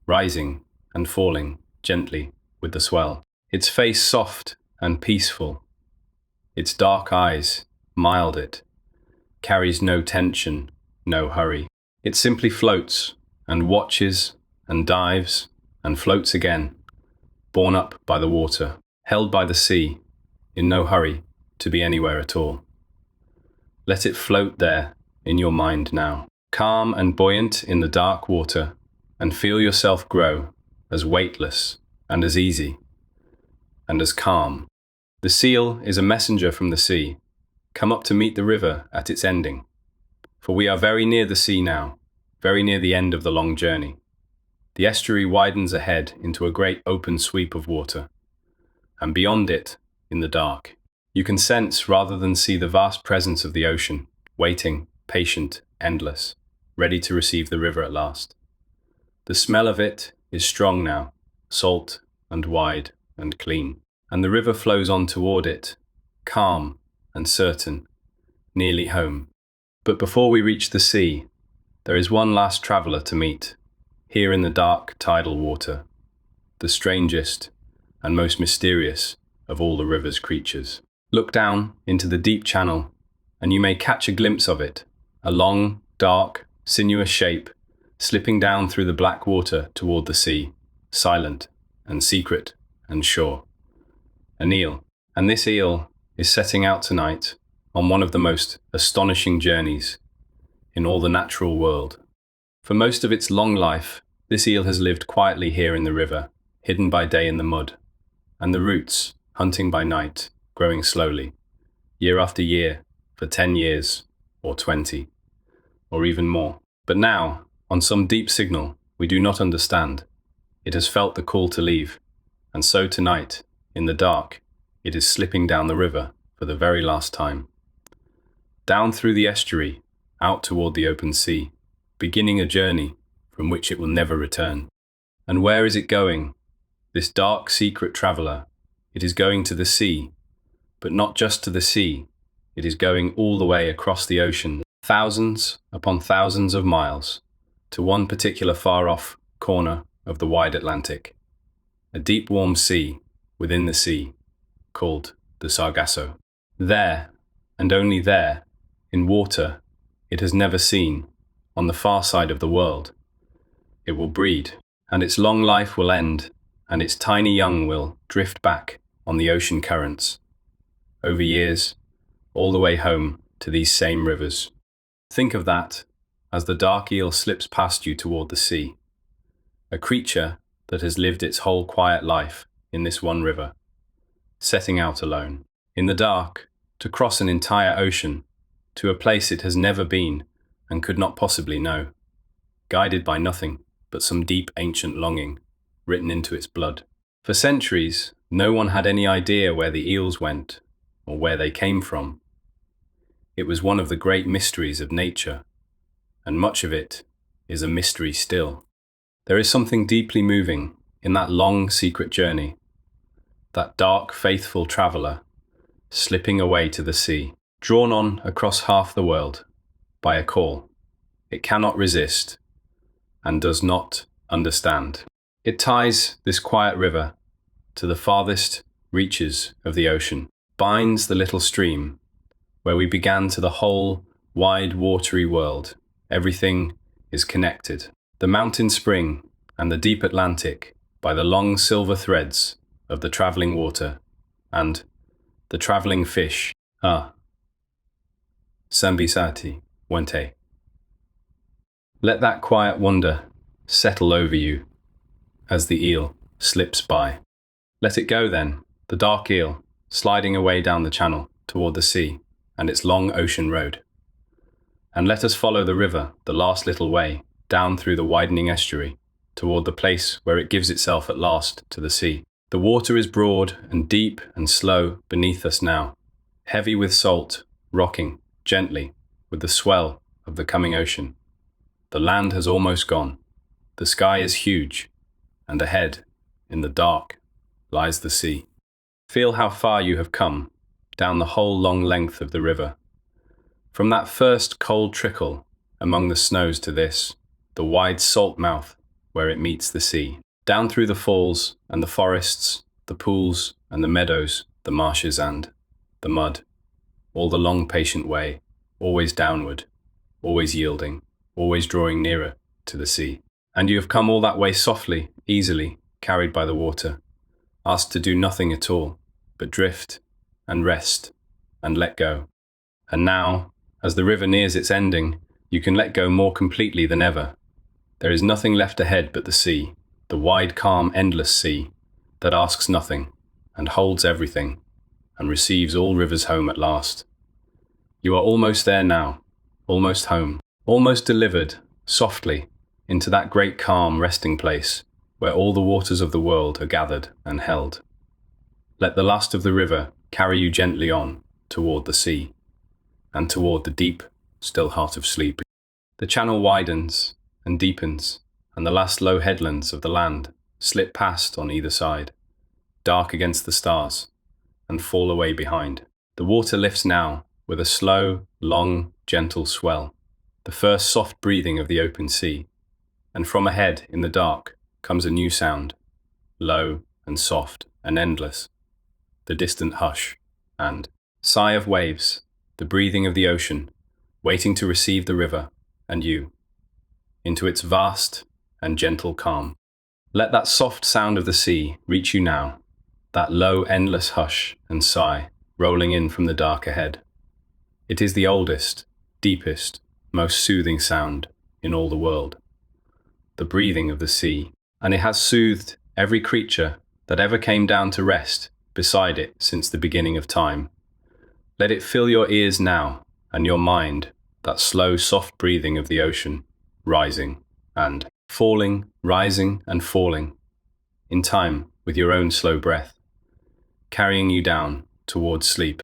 rising and falling gently with the swell. Its face soft and peaceful, its dark eyes mild it, carries no tension, no hurry. It simply floats and watches and dives and floats again, borne up by the water, held by the sea, in no hurry to be anywhere at all. Let it float there in your mind now, calm and buoyant in the dark water, and feel yourself grow as weightless and as easy and as calm. The seal is a messenger from the sea, come up to meet the river at its ending. For we are very near the sea now, very near the end of the long journey. The estuary widens ahead into a great open sweep of water, and beyond it, in the dark, you can sense rather than see the vast presence of the ocean, waiting, patient, endless, ready to receive the river at last. The smell of it is strong now, salt and wide and clean, and the river flows on toward it, calm and certain, nearly home. But before we reach the sea, there is one last traveller to meet, here in the dark tidal water, the strangest and most mysterious of all the river's creatures. Look down into the deep channel, and you may catch a glimpse of it, a long, dark, sinuous shape, slipping down through the black water toward the sea, silent and secret and sure. An eel, and this eel is setting out tonight on one of the most astonishing journeys in all the natural world. For most of its long life, this eel has lived quietly here in the river, hidden by day in the mud, and the roots, hunting by night, growing slowly, year after year, for 10 years or 20. or even more. But now, on some deep signal we do not understand, it has felt the call to leave, and so tonight, in the dark, it is slipping down the river for the very last time. Down through the estuary, out toward the open sea, beginning a journey from which it will never return. And where is it going? This dark, secret traveller, it is going to the sea, but not just to the sea, it is going all the way across the ocean, thousands upon thousands of miles, to one particular far-off corner of the wide Atlantic, a deep warm sea within the sea, called the Sargasso. There, and only there, in water it has never seen, on the far side of the world, it will breed, and its long life will end, and its tiny young will drift back on the ocean currents, over years, all the way home to these same rivers. Think of that as the dark eel slips past you toward the sea, a creature that has lived its whole quiet life in this one river, setting out alone, in the dark, to cross an entire ocean, to a place it has never been and could not possibly know, guided by nothing but some deep ancient longing written into its blood. For centuries, no one had any idea where the eels went or where they came from. It was one of the great mysteries of nature, and much of it is a mystery still. There is something deeply moving in that long, secret journey, that dark, faithful traveller slipping away to the sea, drawn on across half the world by a call it cannot resist and does not understand. It ties this quiet river to the farthest reaches of the ocean, binds the little stream where we began to the whole wide watery world. Everything is connected. The mountain spring and the deep Atlantic by the long silver threads of the travelling water and the travelling fish. Sambisati Wente. Let that quiet wonder settle over you as the eel slips by. Let it go then, the dark eel, sliding away down the channel toward the sea and its long ocean road. And let us follow the river the last little way, down through the widening estuary, toward the place where it gives itself at last to the sea. The water is broad and deep and slow beneath us now, heavy with salt, rocking gently with the swell of the coming ocean. The land has almost gone. The sky is huge, and ahead, in the dark, lies the sea. Feel how far you have come, down the whole long length of the river. From that first cold trickle among the snows to this, the wide salt mouth where it meets the sea. Down through the falls and the forests, the pools and the meadows, the marshes and the mud. All the long patient way, always downward, always yielding, always drawing nearer to the sea. And you have come all that way softly, easily, carried by the water, asked to do nothing at all, but drift and rest and let go. And now, as the river nears its ending, you can let go more completely than ever. There is nothing left ahead but the sea, the wide, calm, endless sea, that asks nothing, and holds everything, and receives all rivers home at last. You are almost there now, almost home, almost delivered, softly, into that great calm resting place, where all the waters of the world are gathered and held. Let the last of the river carry you gently on, toward the sea, and toward the deep, still heart of sleep. The channel widens and deepens, and the last low headlands of the land slip past on either side, dark against the stars, and fall away behind. The water lifts now with a slow, long, gentle swell, the first soft breathing of the open sea, and from ahead in the dark comes a new sound, low and soft and endless, the distant hush and sigh of waves, the breathing of the ocean, waiting to receive the river and you, into its vast and gentle calm. Let that soft sound of the sea reach you now, that low, endless hush and sigh rolling in from the dark ahead. It is the oldest, deepest, most soothing sound in all the world, the breathing of the sea, and it has soothed every creature that ever came down to rest beside it since the beginning of time. Let it fill your ears now and your mind that slow, soft breathing of the ocean, rising and falling, rising and falling, in time with your own slow breath, carrying you down towards sleep.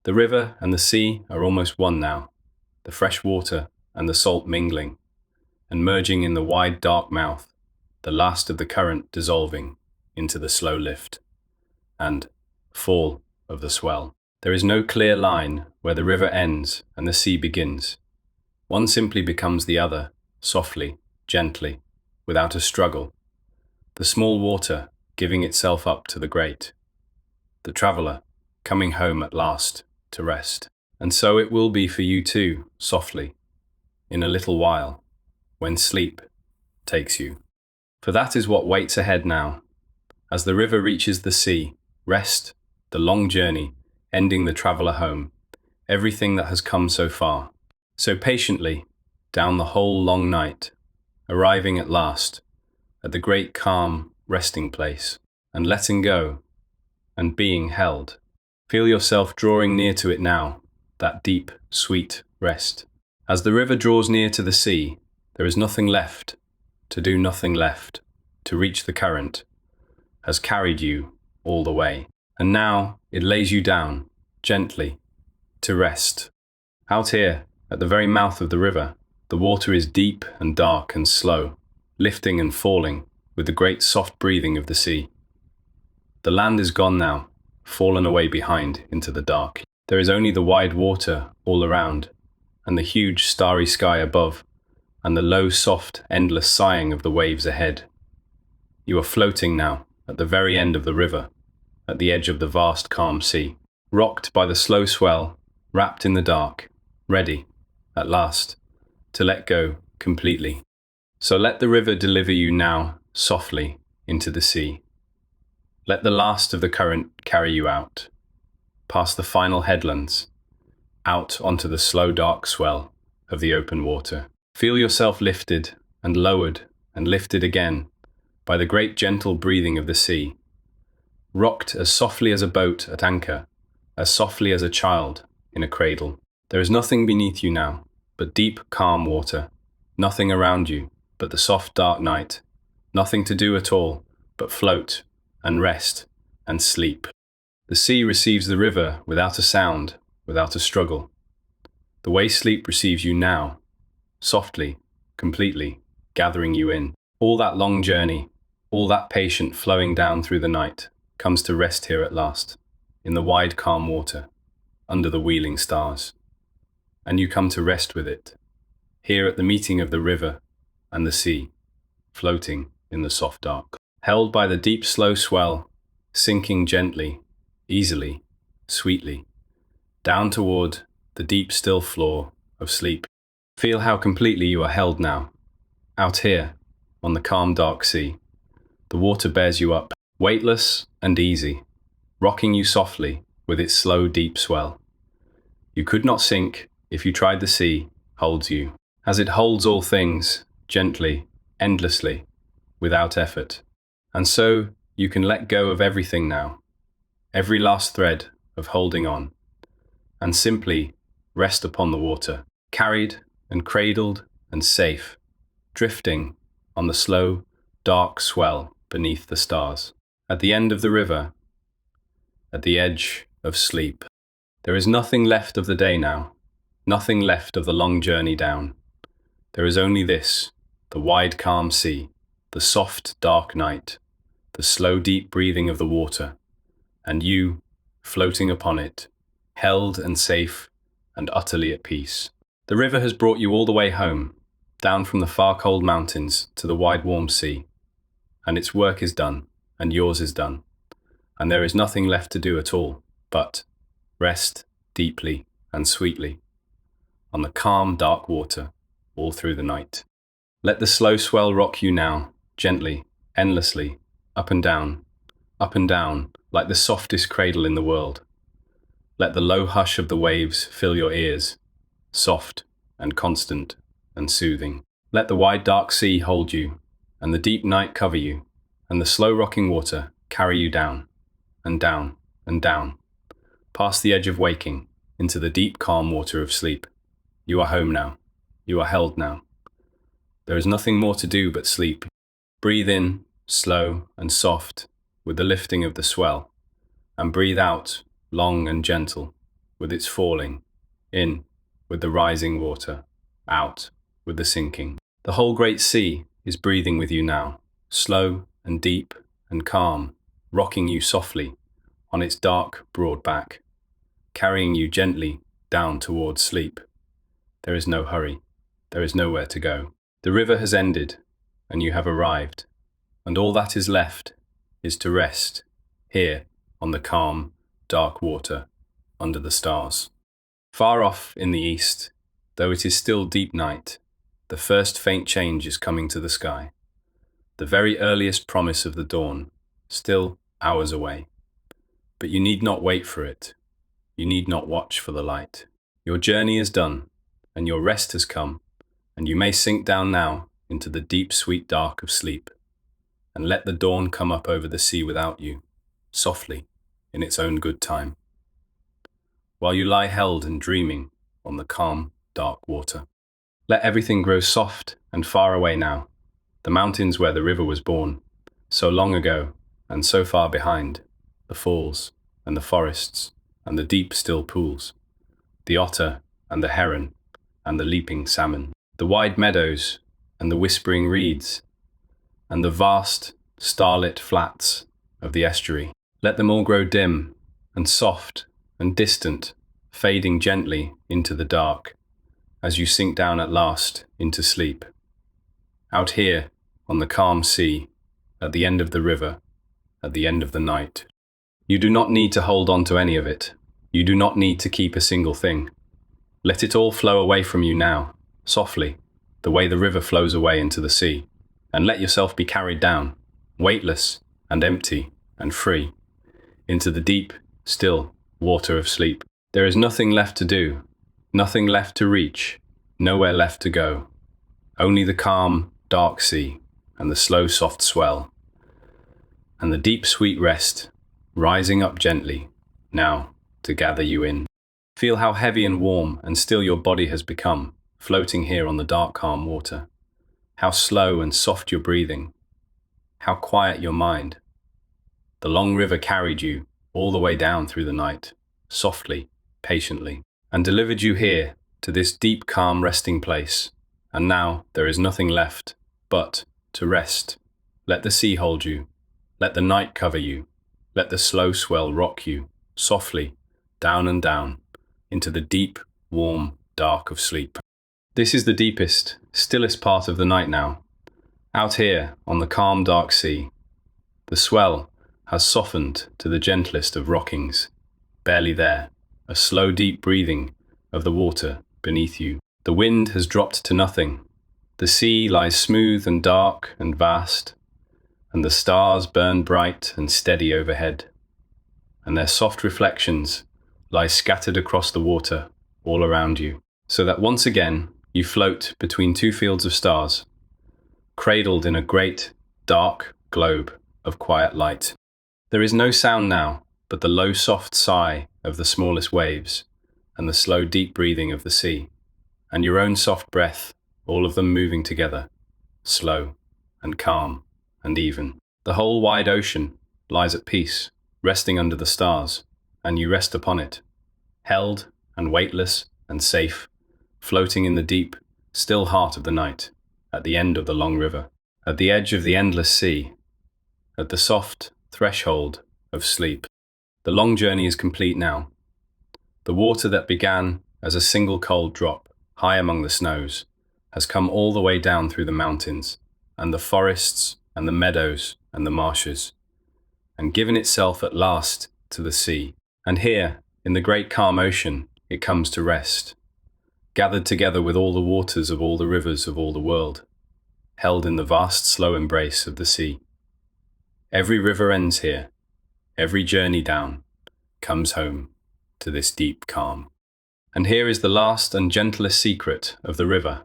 The river and the sea are almost one now, the fresh water and the salt mingling, and merging in the wide dark mouth, the last of the current dissolving into the slow lift and fall of the swell. There is no clear line where the river ends and the sea begins. One simply becomes the other, softly, gently, without a struggle. The small water giving itself up to the great. The traveller coming home at last to rest. And so it will be for you too, softly, in a little while, when sleep takes you. For that is what waits ahead now. As the river reaches the sea, rest, the long journey, ending the traveller home, everything that has come so far. So patiently, down the whole long night, arriving at last, at the great calm resting place, and letting go, and being held. Feel yourself drawing near to it now, that deep, sweet rest. As the river draws near to the sea, there is nothing left, to do nothing left, to reach the current, has carried you all the way. And now it lays you down, gently, to rest. Out here, at the very mouth of the river, the water is deep and dark and slow, lifting and falling with the great soft breathing of the sea. The land is gone now, fallen away behind into the dark. There is only the wide water all around, and the huge starry sky above, and the low, soft, endless sighing of the waves ahead. You are floating now, at the very end of the river, at the edge of the vast calm sea, rocked by the slow swell, wrapped in the dark, ready, at last, to let go completely. So let the river deliver you now, softly, into the sea. Let the last of the current carry you out, past the final headlands, out onto the slow dark swell of the open water. Feel yourself lifted and lifted again by the great gentle breathing of the sea, rocked as softly as a boat at anchor, as softly as a child in a cradle. There is nothing beneath you now but deep, calm water, nothing around you but the soft, dark night, nothing to do at all but float and rest and sleep. The sea receives the river without a sound, without a struggle. The way sleep receives you now, softly, completely, gathering you in. All that long journey, all that patient flowing down through the night, comes to rest here at last, in the wide calm water, under the wheeling stars. And you come to rest with it, here at the meeting of the river and the sea, floating in the soft dark, held by the deep slow swell, sinking gently, easily, sweetly, down toward the deep still floor of sleep. Feel how completely you are held now, out here, on the calm dark sea. The water bears you up, weightless and easy, rocking you softly with its slow deep swell. You could not sink if you tried. The sea holds you, as it holds all things, gently, endlessly, without effort. And so you can let go of everything now, every last thread of holding on, and simply rest upon the water, carried and cradled and safe, drifting on the slow, dark swell beneath the stars. At the end of the river, at the edge of sleep. There is nothing left of the day now, nothing left of the long journey down. There is only this, the wide calm sea, the soft dark night, the slow deep breathing of the water, and you, floating upon it, held and safe and utterly at peace. The river has brought you all the way home, down from the far cold mountains to the wide warm sea, and its work is done, and yours is done, and there is nothing left to do at all but rest deeply and sweetly on the calm dark water all through the night. Let the slow swell rock you now, gently, endlessly, up and down, like the softest cradle in the world. Let the low hush of the waves fill your ears, soft and constant and soothing. Let the wide dark sea hold you, and the deep night cover you, and the slow rocking water carry you down, and down, and down, past the edge of waking, into the deep calm water of sleep. You are home now. You are held now. There is nothing more to do but sleep. Breathe in, slow and soft, with the lifting of the swell, and breathe out, long and gentle, with its falling. In, with the rising water. Out, with the sinking. The whole great sea is breathing with you now, slow and deep and calm, rocking you softly on its dark, broad back, carrying you gently down towards sleep. There is no hurry. There is nowhere to go. The river has ended, and you have arrived, and all that is left is to rest here on the calm, dark water under the stars. Far off in the east, though it is still deep night, the first faint change is coming to the sky. The very earliest promise of the dawn, still hours away. But you need not wait for it. You need not watch for the light. Your journey is done, and your rest has come, and you may sink down now into the deep, sweet dark of sleep, and let the dawn come up over the sea without you, softly, in its own good time, while you lie held and dreaming on the calm, dark water. Let everything grow soft and far away now, the mountains where the river was born, so long ago and so far behind, the falls and the forests and the deep still pools, the otter and the heron and the leaping salmon, the wide meadows and the whispering reeds, and the vast, starlit flats of the estuary. Let them all grow dim and soft and distant, fading gently into the dark, as you sink down at last into sleep. Out here, on the calm sea, at the end of the river, at the end of the night. You do not need to hold on to any of it. You do not need to keep a single thing. Let it all flow away from you now, softly, the way the river flows away into the sea, and let yourself be carried down, weightless and empty and free, into the deep, still water of sleep. There is nothing left to do, nothing left to reach, nowhere left to go. Only the calm, dark sea, and the slow, soft swell, and the deep, sweet rest, rising up gently, now, to gather you in. Feel how heavy and warm and still your body has become, floating here on the dark, calm water. How slow and soft your breathing. How quiet your mind. The long river carried you all the way down through the night, softly, patiently, and delivered you here to this deep, calm resting place. And now there is nothing left but to rest. Let the sea hold you. Let the night cover you. Let the slow swell rock you, softly, down and down, into the deep, warm, dark of sleep. This is the deepest, stillest part of the night now. Out here, on the calm, dark sea, the swell has softened to the gentlest of rockings. Barely there, a slow, deep breathing of the water beneath you. The wind has dropped to nothing. The sea lies smooth and dark and vast, and the stars burn bright and steady overhead, and their soft reflections lie scattered across the water all around you, so that once again you float between two fields of stars, cradled in a great, dark globe of quiet light. There is no sound now but the low, soft sigh of the smallest waves and the slow, deep breathing of the sea, and your own soft breath, all of them moving together, slow and calm and even. The whole wide ocean lies at peace, resting under the stars, and you rest upon it, held and weightless and safe, floating in the deep, still heart of the night, at the end of the long river, at the edge of the endless sea, at the soft threshold of sleep. The long journey is complete now. The water that began as a single cold drop, high among the snows, has come all the way down through the mountains, and the forests, and the meadows, and the marshes, and given itself at last to the sea. And here, in the great calm ocean, it comes to rest, gathered together with all the waters of all the rivers of all the world, held in the vast slow embrace of the sea. Every river ends here, every journey down comes home to this deep calm. And here is the last and gentlest secret of the river,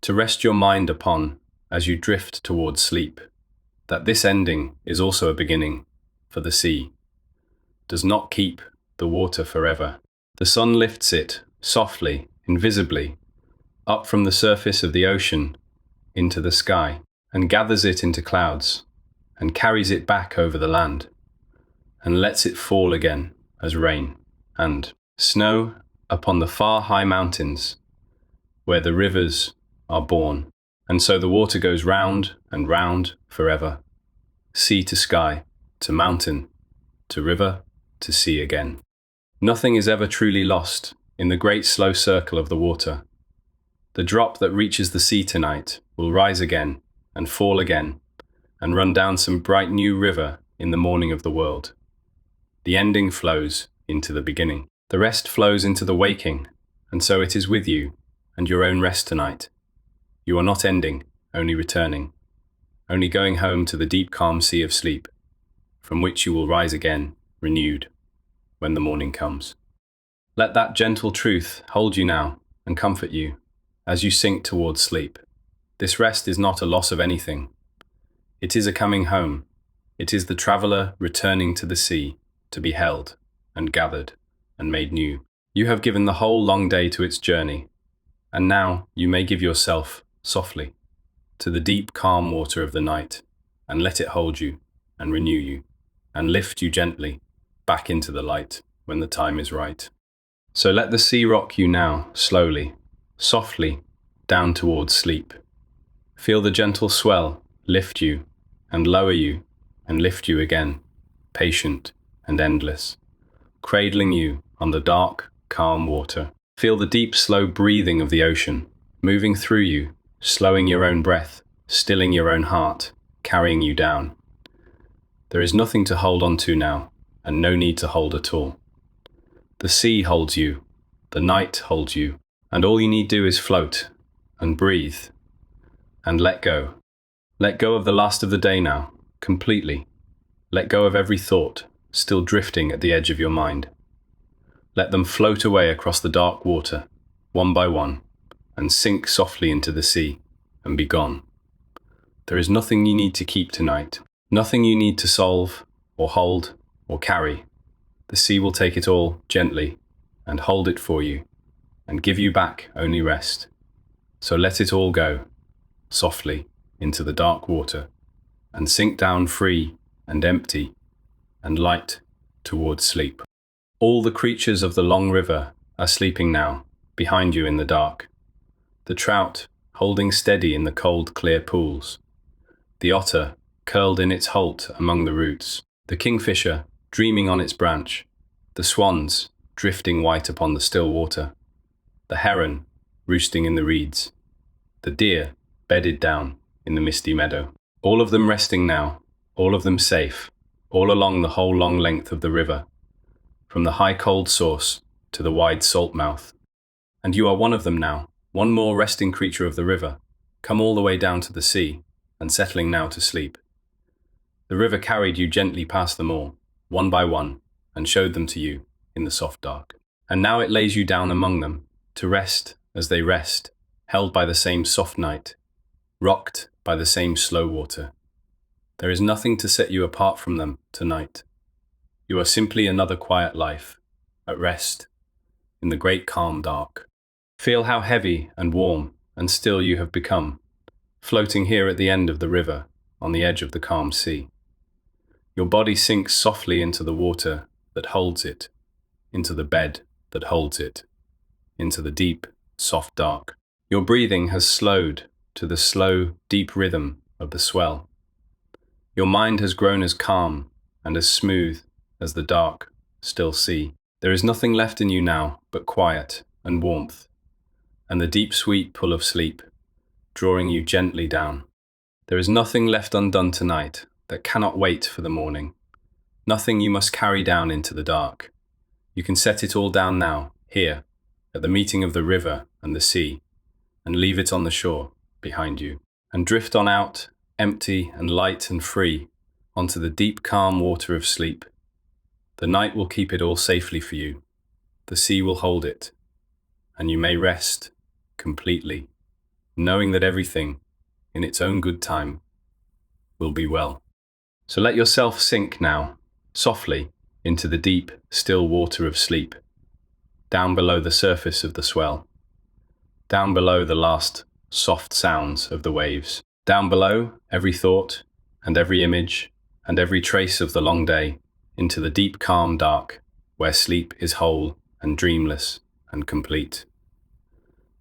to rest your mind upon as you drift towards sleep, that this ending is also a beginning, for the sea does not keep the water forever. The sun lifts it softly, invisibly, up from the surface of the ocean into the sky, and gathers it into clouds, and carries it back over the land, and lets it fall again as rain and snow upon the far high mountains where the rivers are born. And so the water goes round and round forever, sea to sky, to mountain, to river, to sea again. Nothing is ever truly lost in the great slow circle of the water. The drop that reaches the sea tonight will rise again and fall again and run down some bright new river in the morning of the world. The ending flows into the beginning. The rest flows into the waking, and so it is with you and your own rest tonight. You are not ending, only returning, only going home to the deep calm sea of sleep, from which you will rise again, renewed, when the morning comes. Let that gentle truth hold you now and comfort you as you sink towards sleep. This rest is not a loss of anything. It is a coming home. It is the traveller returning to the sea to be held and gathered and made new. You have given the whole long day to its journey, and now you may give yourself softly to the deep calm water of the night and let it hold you and renew you and lift you gently back into the light when the time is right. So let the sea rock you now slowly, softly down towards sleep. Feel the gentle swell lift you and lower you and lift you again, patient and endless, cradling you on the dark, calm water. Feel the deep, slow breathing of the ocean, moving through you, slowing your own breath, stilling your own heart, carrying you down. There is nothing to hold on to now, and no need to hold at all. The sea holds you, the night holds you, and all you need do is float, and breathe, and let go. Let go of the last of the day now, completely. Let go of every thought, still drifting at the edge of your mind. Let them float away across the dark water, one by one, and sink softly into the sea, and be gone. There is nothing you need to keep tonight, nothing you need to solve, or hold, or carry. The sea will take it all gently, and hold it for you, and give you back only rest. So let it all go, softly, into the dark water, and sink down free and empty, and light towards sleep. All the creatures of the long river are sleeping now, behind you in the dark. The trout, holding steady in the cold, clear pools. The otter, curled in its holt among the roots. The kingfisher, dreaming on its branch. The swans, drifting white upon the still water. The heron, roosting in the reeds. The deer, bedded down in the misty meadow. All of them resting now, all of them safe, all along the whole long length of the river, from the high cold source to the wide salt mouth. And you are one of them now, one more resting creature of the river, come all the way down to the sea, and settling now to sleep. The river carried you gently past them all, one by one, and showed them to you in the soft dark. And now it lays you down among them, to rest as they rest, held by the same soft night, rocked by the same slow water. There is nothing to set you apart from them tonight. You are simply another quiet life, at rest, in the great calm dark. Feel how heavy and warm and still you have become, floating here at the end of the river, on the edge of the calm sea. Your body sinks softly into the water that holds it, into the bed that holds it, into the deep, soft dark. Your breathing has slowed to the slow, deep rhythm of the swell. Your mind has grown as calm and as smooth as the dark, still sea. There is nothing left in you now but quiet and warmth, and the deep sweet pull of sleep, drawing you gently down. There is nothing left undone tonight that cannot wait for the morning, nothing you must carry down into the dark. You can set it all down now, here, at the meeting of the river and the sea, and leave it on the shore behind you, and drift on out, empty and light and free, onto the deep calm water of sleep. The night will keep it all safely for you. The sea will hold it, and you may rest completely, knowing that everything, in its own good time, will be well. So let yourself sink now, softly, into the deep, still water of sleep, down below the surface of the swell. Down below the last soft sounds of the waves. Down below every thought and every image and every trace of the long day, into the deep calm dark, where sleep is whole and dreamless and complete.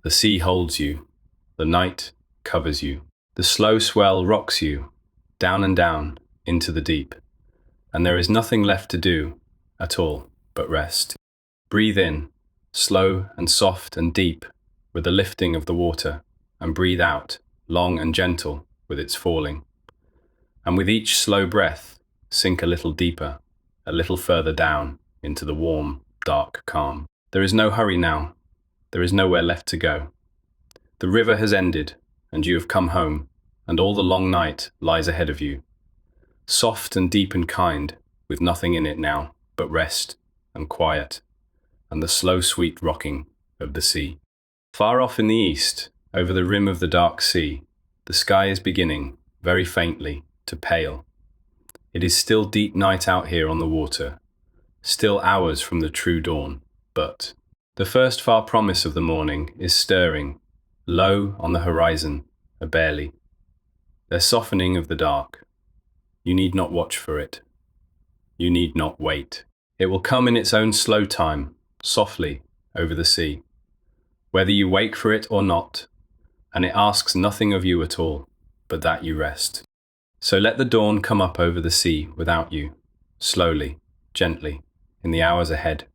The sea holds you, the night covers you, the slow swell rocks you, down and down into the deep, and there is nothing left to do at all but rest. Breathe in, slow and soft and deep, with the lifting of the water, and breathe out, long and gentle, with its falling. And with each slow breath, sink a little deeper, a little further down, into the warm, dark calm. There is no hurry now. There is nowhere left to go. The river has ended, and you have come home, and all the long night lies ahead of you. Soft and deep and kind, with nothing in it now but rest and quiet, and the slow sweet rocking of the sea. Far off in the east, over the rim of the dark sea, the sky is beginning, very faintly, to pale. It is still deep night out here on the water, still hours from the true dawn, but the first far promise of the morning is stirring, low on the horizon, a barely. There's softening of the dark. You need not watch for it. You need not wait. It will come in its own slow time, softly, over the sea, whether you wake for it or not, and it asks nothing of you at all, but that you rest. So let the dawn come up over the sea without you, slowly, gently, in the hours ahead,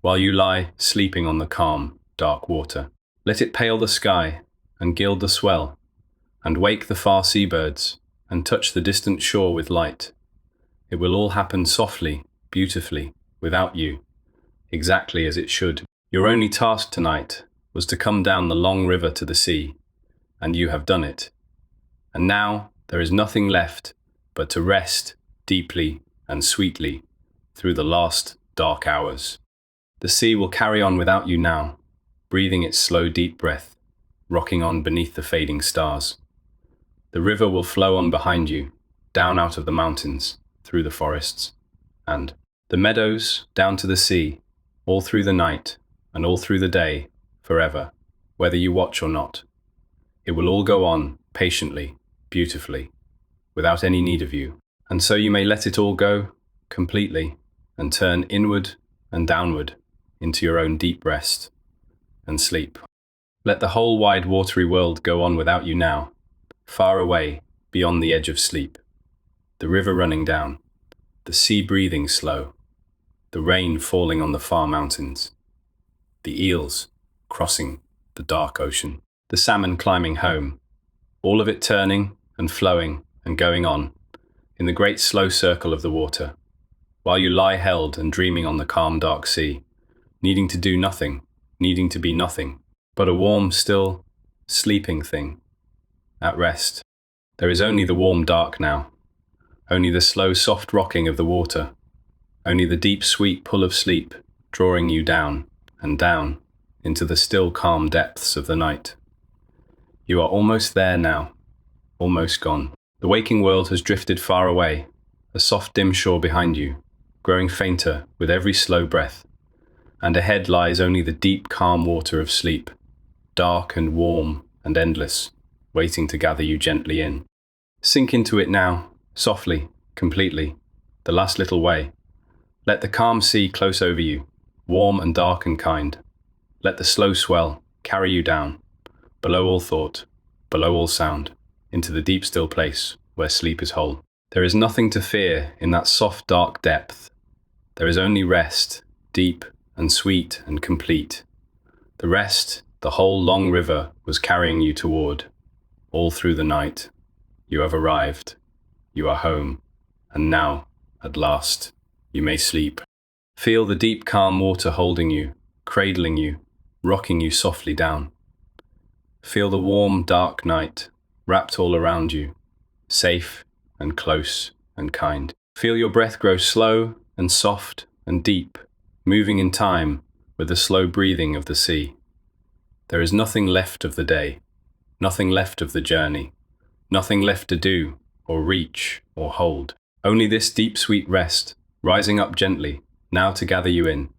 while you lie sleeping on the calm, dark water. Let it pale the sky and gild the swell, and wake the far seabirds, and touch the distant shore with light. It will all happen softly, beautifully, without you, exactly as it should. Your only task tonight was to come down the long river to the sea, and you have done it. And now there is nothing left but to rest deeply and sweetly through the last dark hours. The sea will carry on without you now, breathing its slow deep breath, rocking on beneath the fading stars. The river will flow on behind you, down out of the mountains, through the forests, and the meadows down to the sea, all through the night and all through the day, forever, whether you watch or not. It will all go on, patiently, beautifully, without any need of you. And so you may let it all go, completely, and turn inward and downward into your own deep rest and sleep. Let the whole wide watery world go on without you now, far away, beyond the edge of sleep. The river running down, the sea breathing slow, the rain falling on the far mountains, the eels crossing the dark ocean, the salmon climbing home, all of it turning and flowing and going on in the great slow circle of the water, while you lie held and dreaming on the calm dark sea, needing to do nothing, needing to be nothing, but a warm, still, sleeping thing, at rest. There is only the warm dark now, only the slow soft rocking of the water, only the deep sweet pull of sleep drawing you down and down into the still calm depths of the night. You are almost there now, almost gone. The waking world has drifted far away, a soft dim shore behind you, growing fainter with every slow breath, and ahead lies only the deep calm water of sleep, dark and warm and endless, waiting to gather you gently in. Sink into it now, softly, completely, the last little way. Let the calm sea close over you, warm and dark and kind. Let the slow swell carry you down, below all thought, below all sound, into the deep still place where sleep is whole. There is nothing to fear in that soft dark depth. There is only rest, deep and sweet and complete. The rest the whole long river was carrying you toward. All through the night, you have arrived. You are home, and now, at last, you may sleep. Feel the deep calm water holding you, cradling you, rocking you softly down. Feel the warm, dark night wrapped all around you, safe and close and kind. Feel your breath grow slow and soft and deep, moving in time with the slow breathing of the sea. There is nothing left of the day, nothing left of the journey, nothing left to do or reach or hold. Only this deep sweet rest, rising up gently, now to gather you in,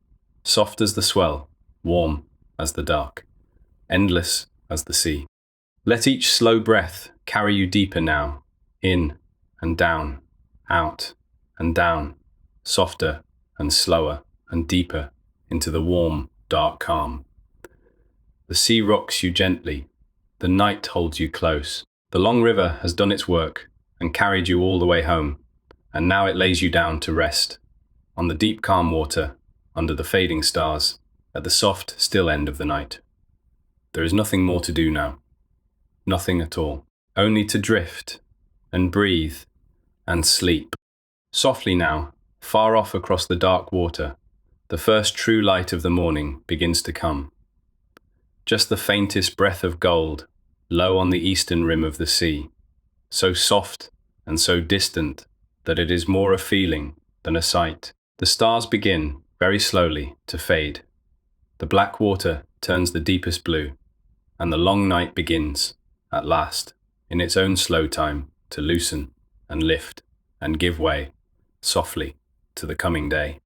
soft as the swell, warm as the dark, endless as the sea. Let each slow breath carry you deeper now, in and down, out and down, softer and slower and deeper into the warm, dark calm. The sea rocks you gently, the night holds you close. The long river has done its work and carried you all the way home, and now it lays you down to rest, on the deep calm water, under the fading stars, at the soft, still end of the night. There is nothing more to do now. Nothing at all. Only to drift, and breathe, and sleep. Softly now, far off across the dark water, the first true light of the morning begins to come. Just the faintest breath of gold, low on the eastern rim of the sea, so soft and so distant that it is more a feeling than a sight. The stars begin, very slowly, to fade. The black water turns the deepest blue, and the long night begins, at last, in its own slow time, to loosen and lift and give way, softly, to the coming day.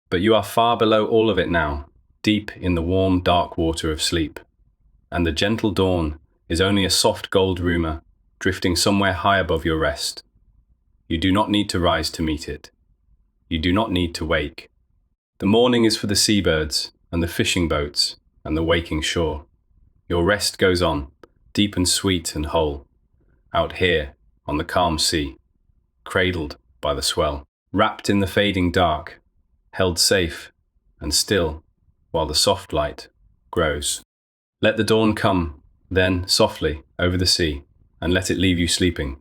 But you are far below all of it now, deep in the warm, dark water of sleep, and the gentle dawn is only a soft gold rumour drifting somewhere high above your rest. You do not need to rise to meet it. You do not need to wake. The morning is for the seabirds and the fishing boats and the waking shore. Your rest goes on, deep and sweet and whole, out here on the calm sea, cradled by the swell, wrapped in the fading dark, held safe and still while the soft light grows. Let the dawn come, then, softly, over the sea, and let it leave you sleeping.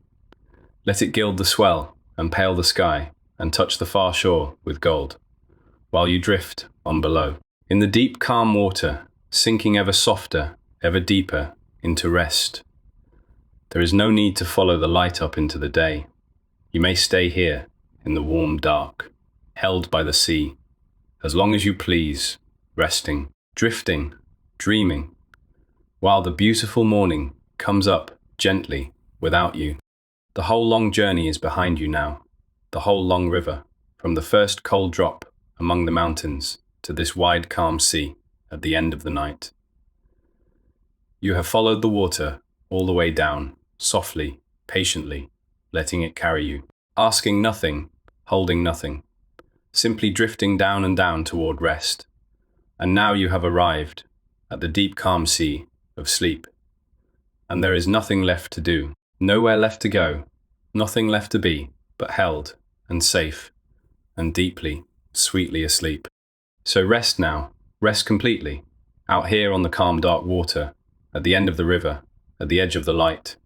Let it gild the swell and pale the sky and touch the far shore with gold, while you drift on below. In the deep calm water, sinking ever softer, ever deeper, into rest. There is no need to follow the light up into the day. You may stay here, in the warm dark, held by the sea, as long as you please, resting, drifting, dreaming, while the beautiful morning comes up gently without you. The whole long journey is behind you now, the whole long river, from the first cold drop among the mountains to this wide calm sea at the end of the night. You have followed the water all the way down, softly, patiently, letting it carry you, asking nothing, holding nothing, simply drifting down and down toward rest. And now you have arrived at the deep calm sea of sleep, and there is nothing left to do, nowhere left to go, nothing left to be, but held and safe and deeply, sweetly asleep. So rest now, rest completely, out here on the calm dark water, at the end of the river, at the edge of the light.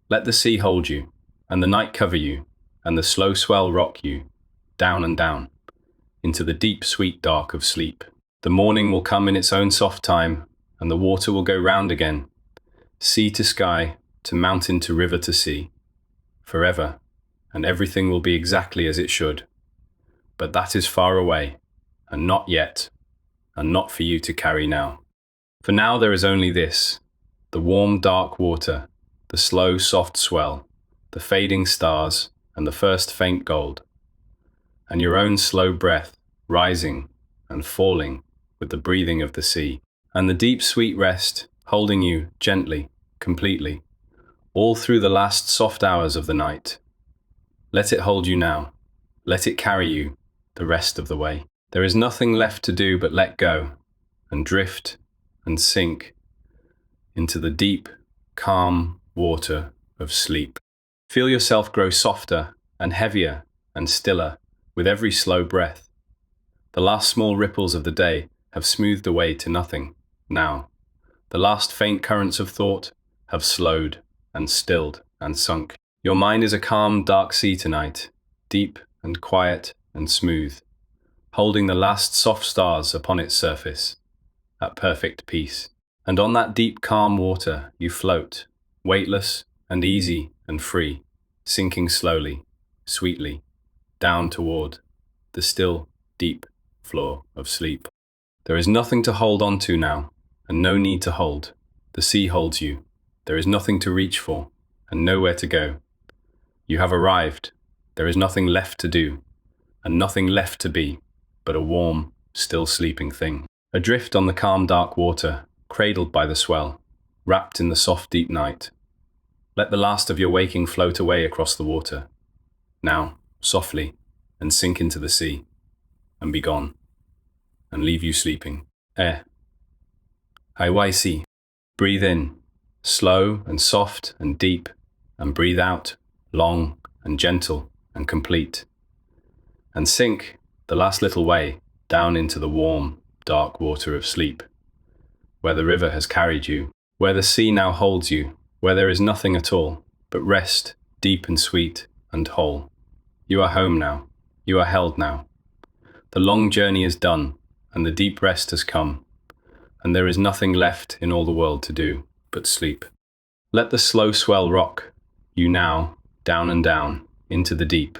Let the sea hold you, and the night cover you, and the slow swell rock you, down and down, into the deep sweet dark of sleep. The morning will come in its own soft time, and the water will go round again, sea to sky, to mountain to river to sea, forever, and everything will be exactly as it should. But that is far away, and not yet, and not for you to carry now. For now there is only this, the warm dark water, the slow soft swell, the fading stars, and the first faint gold, and your own slow breath rising and falling with the breathing of the sea, and the deep sweet rest holding you gently, completely, all through the last soft hours of the night. Let it hold you now. Let it carry you the rest of the way. There is nothing left to do but let go and drift and sink into the deep, calm water of sleep. Feel yourself grow softer and heavier and stiller with every slow breath. The last small ripples of the day have smoothed away to nothing now. The last faint currents of thought have slowed and stilled and sunk. Your mind is a calm, dark sea tonight, deep and quiet and smooth, holding the last soft stars upon its surface, at perfect peace. And on that deep, calm water you float, weightless and easy and free, sinking slowly, sweetly, down toward the still, deep floor of sleep. There is nothing to hold on to now, and no need to hold. The sea holds you. There is nothing to reach for, and nowhere to go. You have arrived. There is nothing left to do, and nothing left to be, but a warm, still sleeping thing. Adrift on the calm dark water, cradled by the swell, wrapped in the soft, deep night. Let the last of your waking float away across the water, now, softly, and sink into the sea, and be gone, and leave you sleeping. Hiwaisi. Breathe in, slow and soft and deep, and breathe out, long and gentle and complete. And sink, the last little way, down into the warm, dark water of sleep, where the river has carried you, where the sea now holds you, where there is nothing at all but rest, deep and sweet and whole. You are home now. You are held now. The long journey is done, and the deep rest has come, and there is nothing left in all the world to do but sleep. Let the slow swell rock you now down and down into the deep.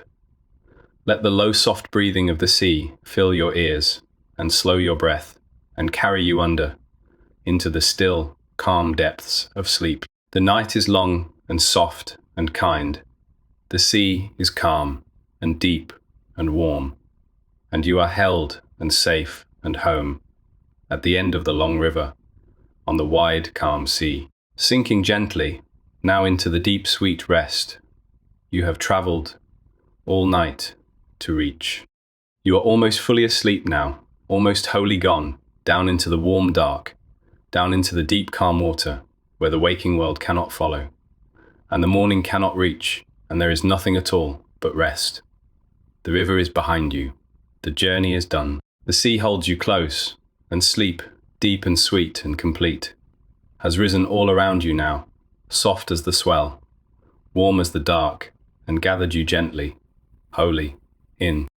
Let the low soft breathing of the sea fill your ears and slow your breath and carry you under into the still, calm depths of sleep. The night is long and soft and kind. The sea is calm and deep and warm, and you are held and safe and home at the end of the long river on the wide, calm sea. Sinking gently now into the deep, sweet rest you have traveled all night to reach. You are almost fully asleep now, almost wholly gone, down into the warm dark, down into the deep, calm water where the waking world cannot follow, and the morning cannot reach, and there is nothing at all but rest. The river is behind you. The journey is done. The sea holds you close, and sleep, deep and sweet and complete, has risen all around you now, soft as the swell, warm as the dark, and gathered you gently, wholly, in.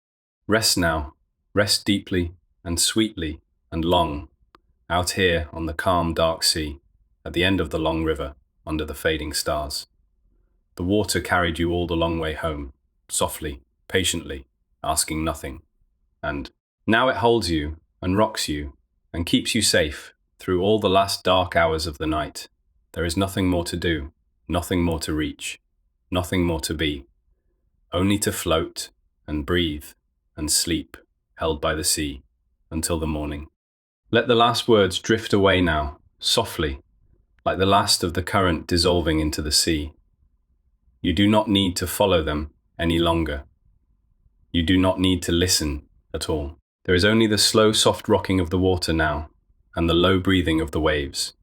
Rest now, rest deeply and sweetly and long, out here on the calm, dark sea, at the end of the long river, under the fading stars. The water carried you all the long way home, softly, patiently, asking nothing. And now it holds you and rocks you and keeps you safe through all the last dark hours of the night. There is nothing more to do, nothing more to reach, nothing more to be, only to float and breathe and sleep, held by the sea, until the morning. Let the last words drift away now, softly, like the last of the current dissolving into the sea. You do not need to follow them any longer. You do not need to listen at all. There is only the slow, soft rocking of the water now, and the low breathing of the waves,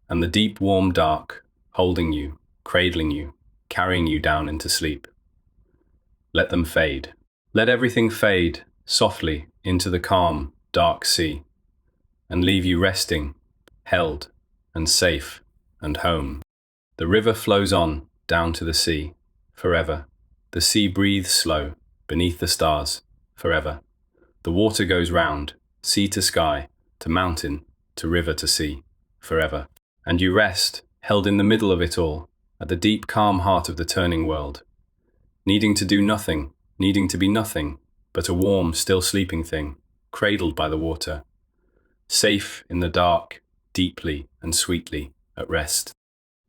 and the deep, warm dark, holding you, cradling you, carrying you down into sleep. Let them fade. Let everything fade softly into the calm, dark sea, and leave you resting, held, and safe, and home. The river flows on down to the sea, forever. The sea breathes slow, beneath the stars, forever. The water goes round, sea to sky, to mountain, to river to sea, forever. And you rest, held in the middle of it all, at the deep, calm heart of the turning world, needing to do nothing, needing to be nothing, but a warm, still sleeping thing, cradled by the water, safe in the dark, deeply and sweetly at rest.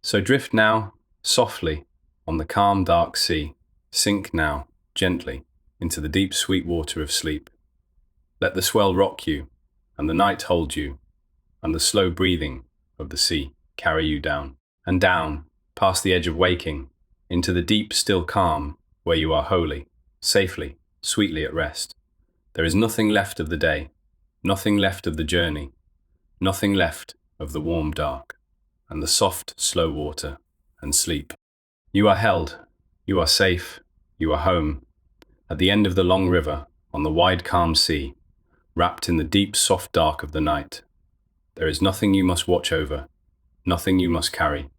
So drift now, softly, on the calm, dark sea. Sink now, gently, into the deep, sweet water of sleep. Let the swell rock you, and the night hold you, and the slow breathing of the sea carry you down, and down, past the edge of waking, into the deep, still calm, where you are wholly, safely, sweetly at rest. There is nothing left of the day, nothing left of the journey, nothing left of the warm dark, and the soft, slow water, and sleep. You are held, you are safe, you are home, at the end of the long river, on the wide, calm sea, wrapped in the deep, soft dark of the night. There is nothing you must watch over, nothing you must carry,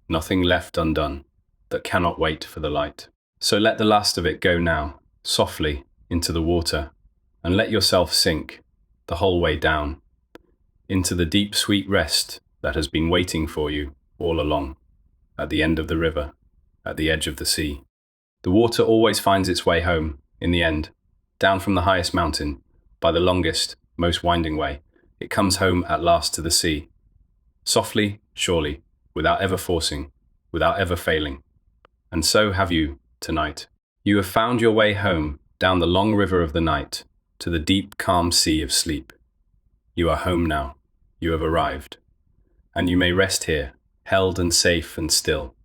nothing left undone that cannot wait for the light. So let the last of it go now, softly, into the water, and let yourself sink, the whole way down, into the deep, sweet rest that has been waiting for you all along, at the end of the river, at the edge of the sea. The water always finds its way home, in the end, down from the highest mountain, by the longest, most winding way. It comes home at last to the sea, softly, surely, without ever forcing, without ever failing. And so have you, tonight. You have found your way home, down the long river of the night, to the deep, calm sea of sleep. You are home now. You have arrived. and you may rest here, held and safe and still,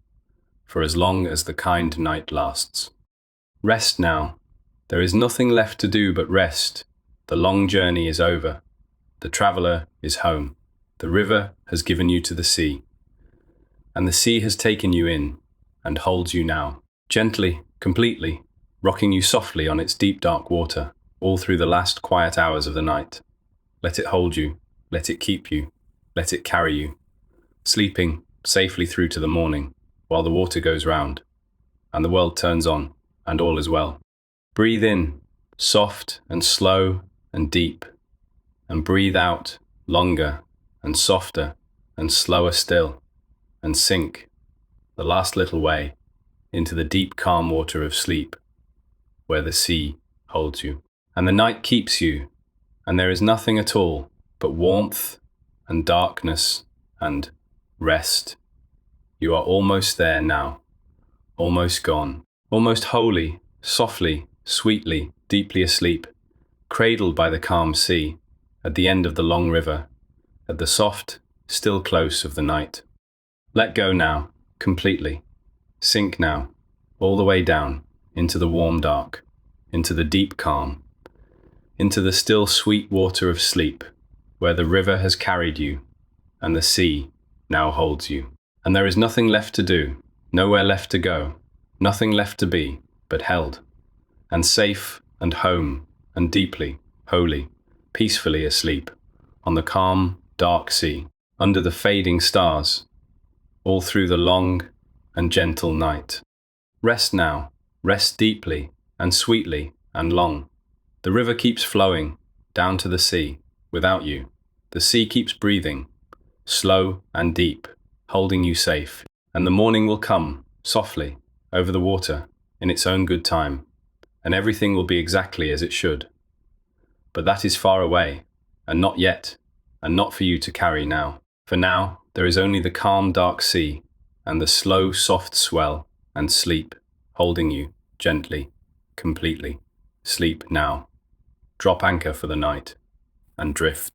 for as long as the kind night lasts. Rest now. There is nothing left to do but rest. The long journey is over. The traveller is home. The river has given you to the sea, and the sea has taken you in and holds you now, gently, completely, rocking you softly on its deep dark water, all through the last quiet hours of the night. Let it hold you, let it keep you, let it carry you, sleeping safely through to the morning, while the water goes round, and the world turns on, and all is well. Breathe in, soft and slow and deep, and breathe out, longer and softer and slower still, and sink, the last little way, into the deep calm water of sleep, where the sea holds you. And the night keeps you, and there is nothing at all but warmth and darkness and rest. You are almost there now, almost gone, almost wholly, softly, sweetly, deeply asleep, cradled by the calm sea, at the end of the long river, at the soft, still close of the night. Let go now, completely. Sink now, all the way down, into the warm dark, into the deep calm, into the still sweet water of sleep, where the river has carried you, and the sea now holds you. And there is nothing left to do, nowhere left to go, nothing left to be, but held, and safe, and home, and deeply, wholly, peacefully asleep, on the calm, dark sea, under the fading stars, all through the long and gentle night. Rest now, rest deeply, and sweetly, and long. The river keeps flowing, down to the sea, without you. The sea keeps breathing, slow and deep, holding you safe. And the morning will come, softly, over the water, in its own good time, and everything will be exactly as it should. But that is far away, and not yet, and not for you to carry now. For now, there is only the calm, dark sea, and the slow, soft swell, and sleep, holding you, gently, completely. Sleep now. Drop anchor for the night, and drift.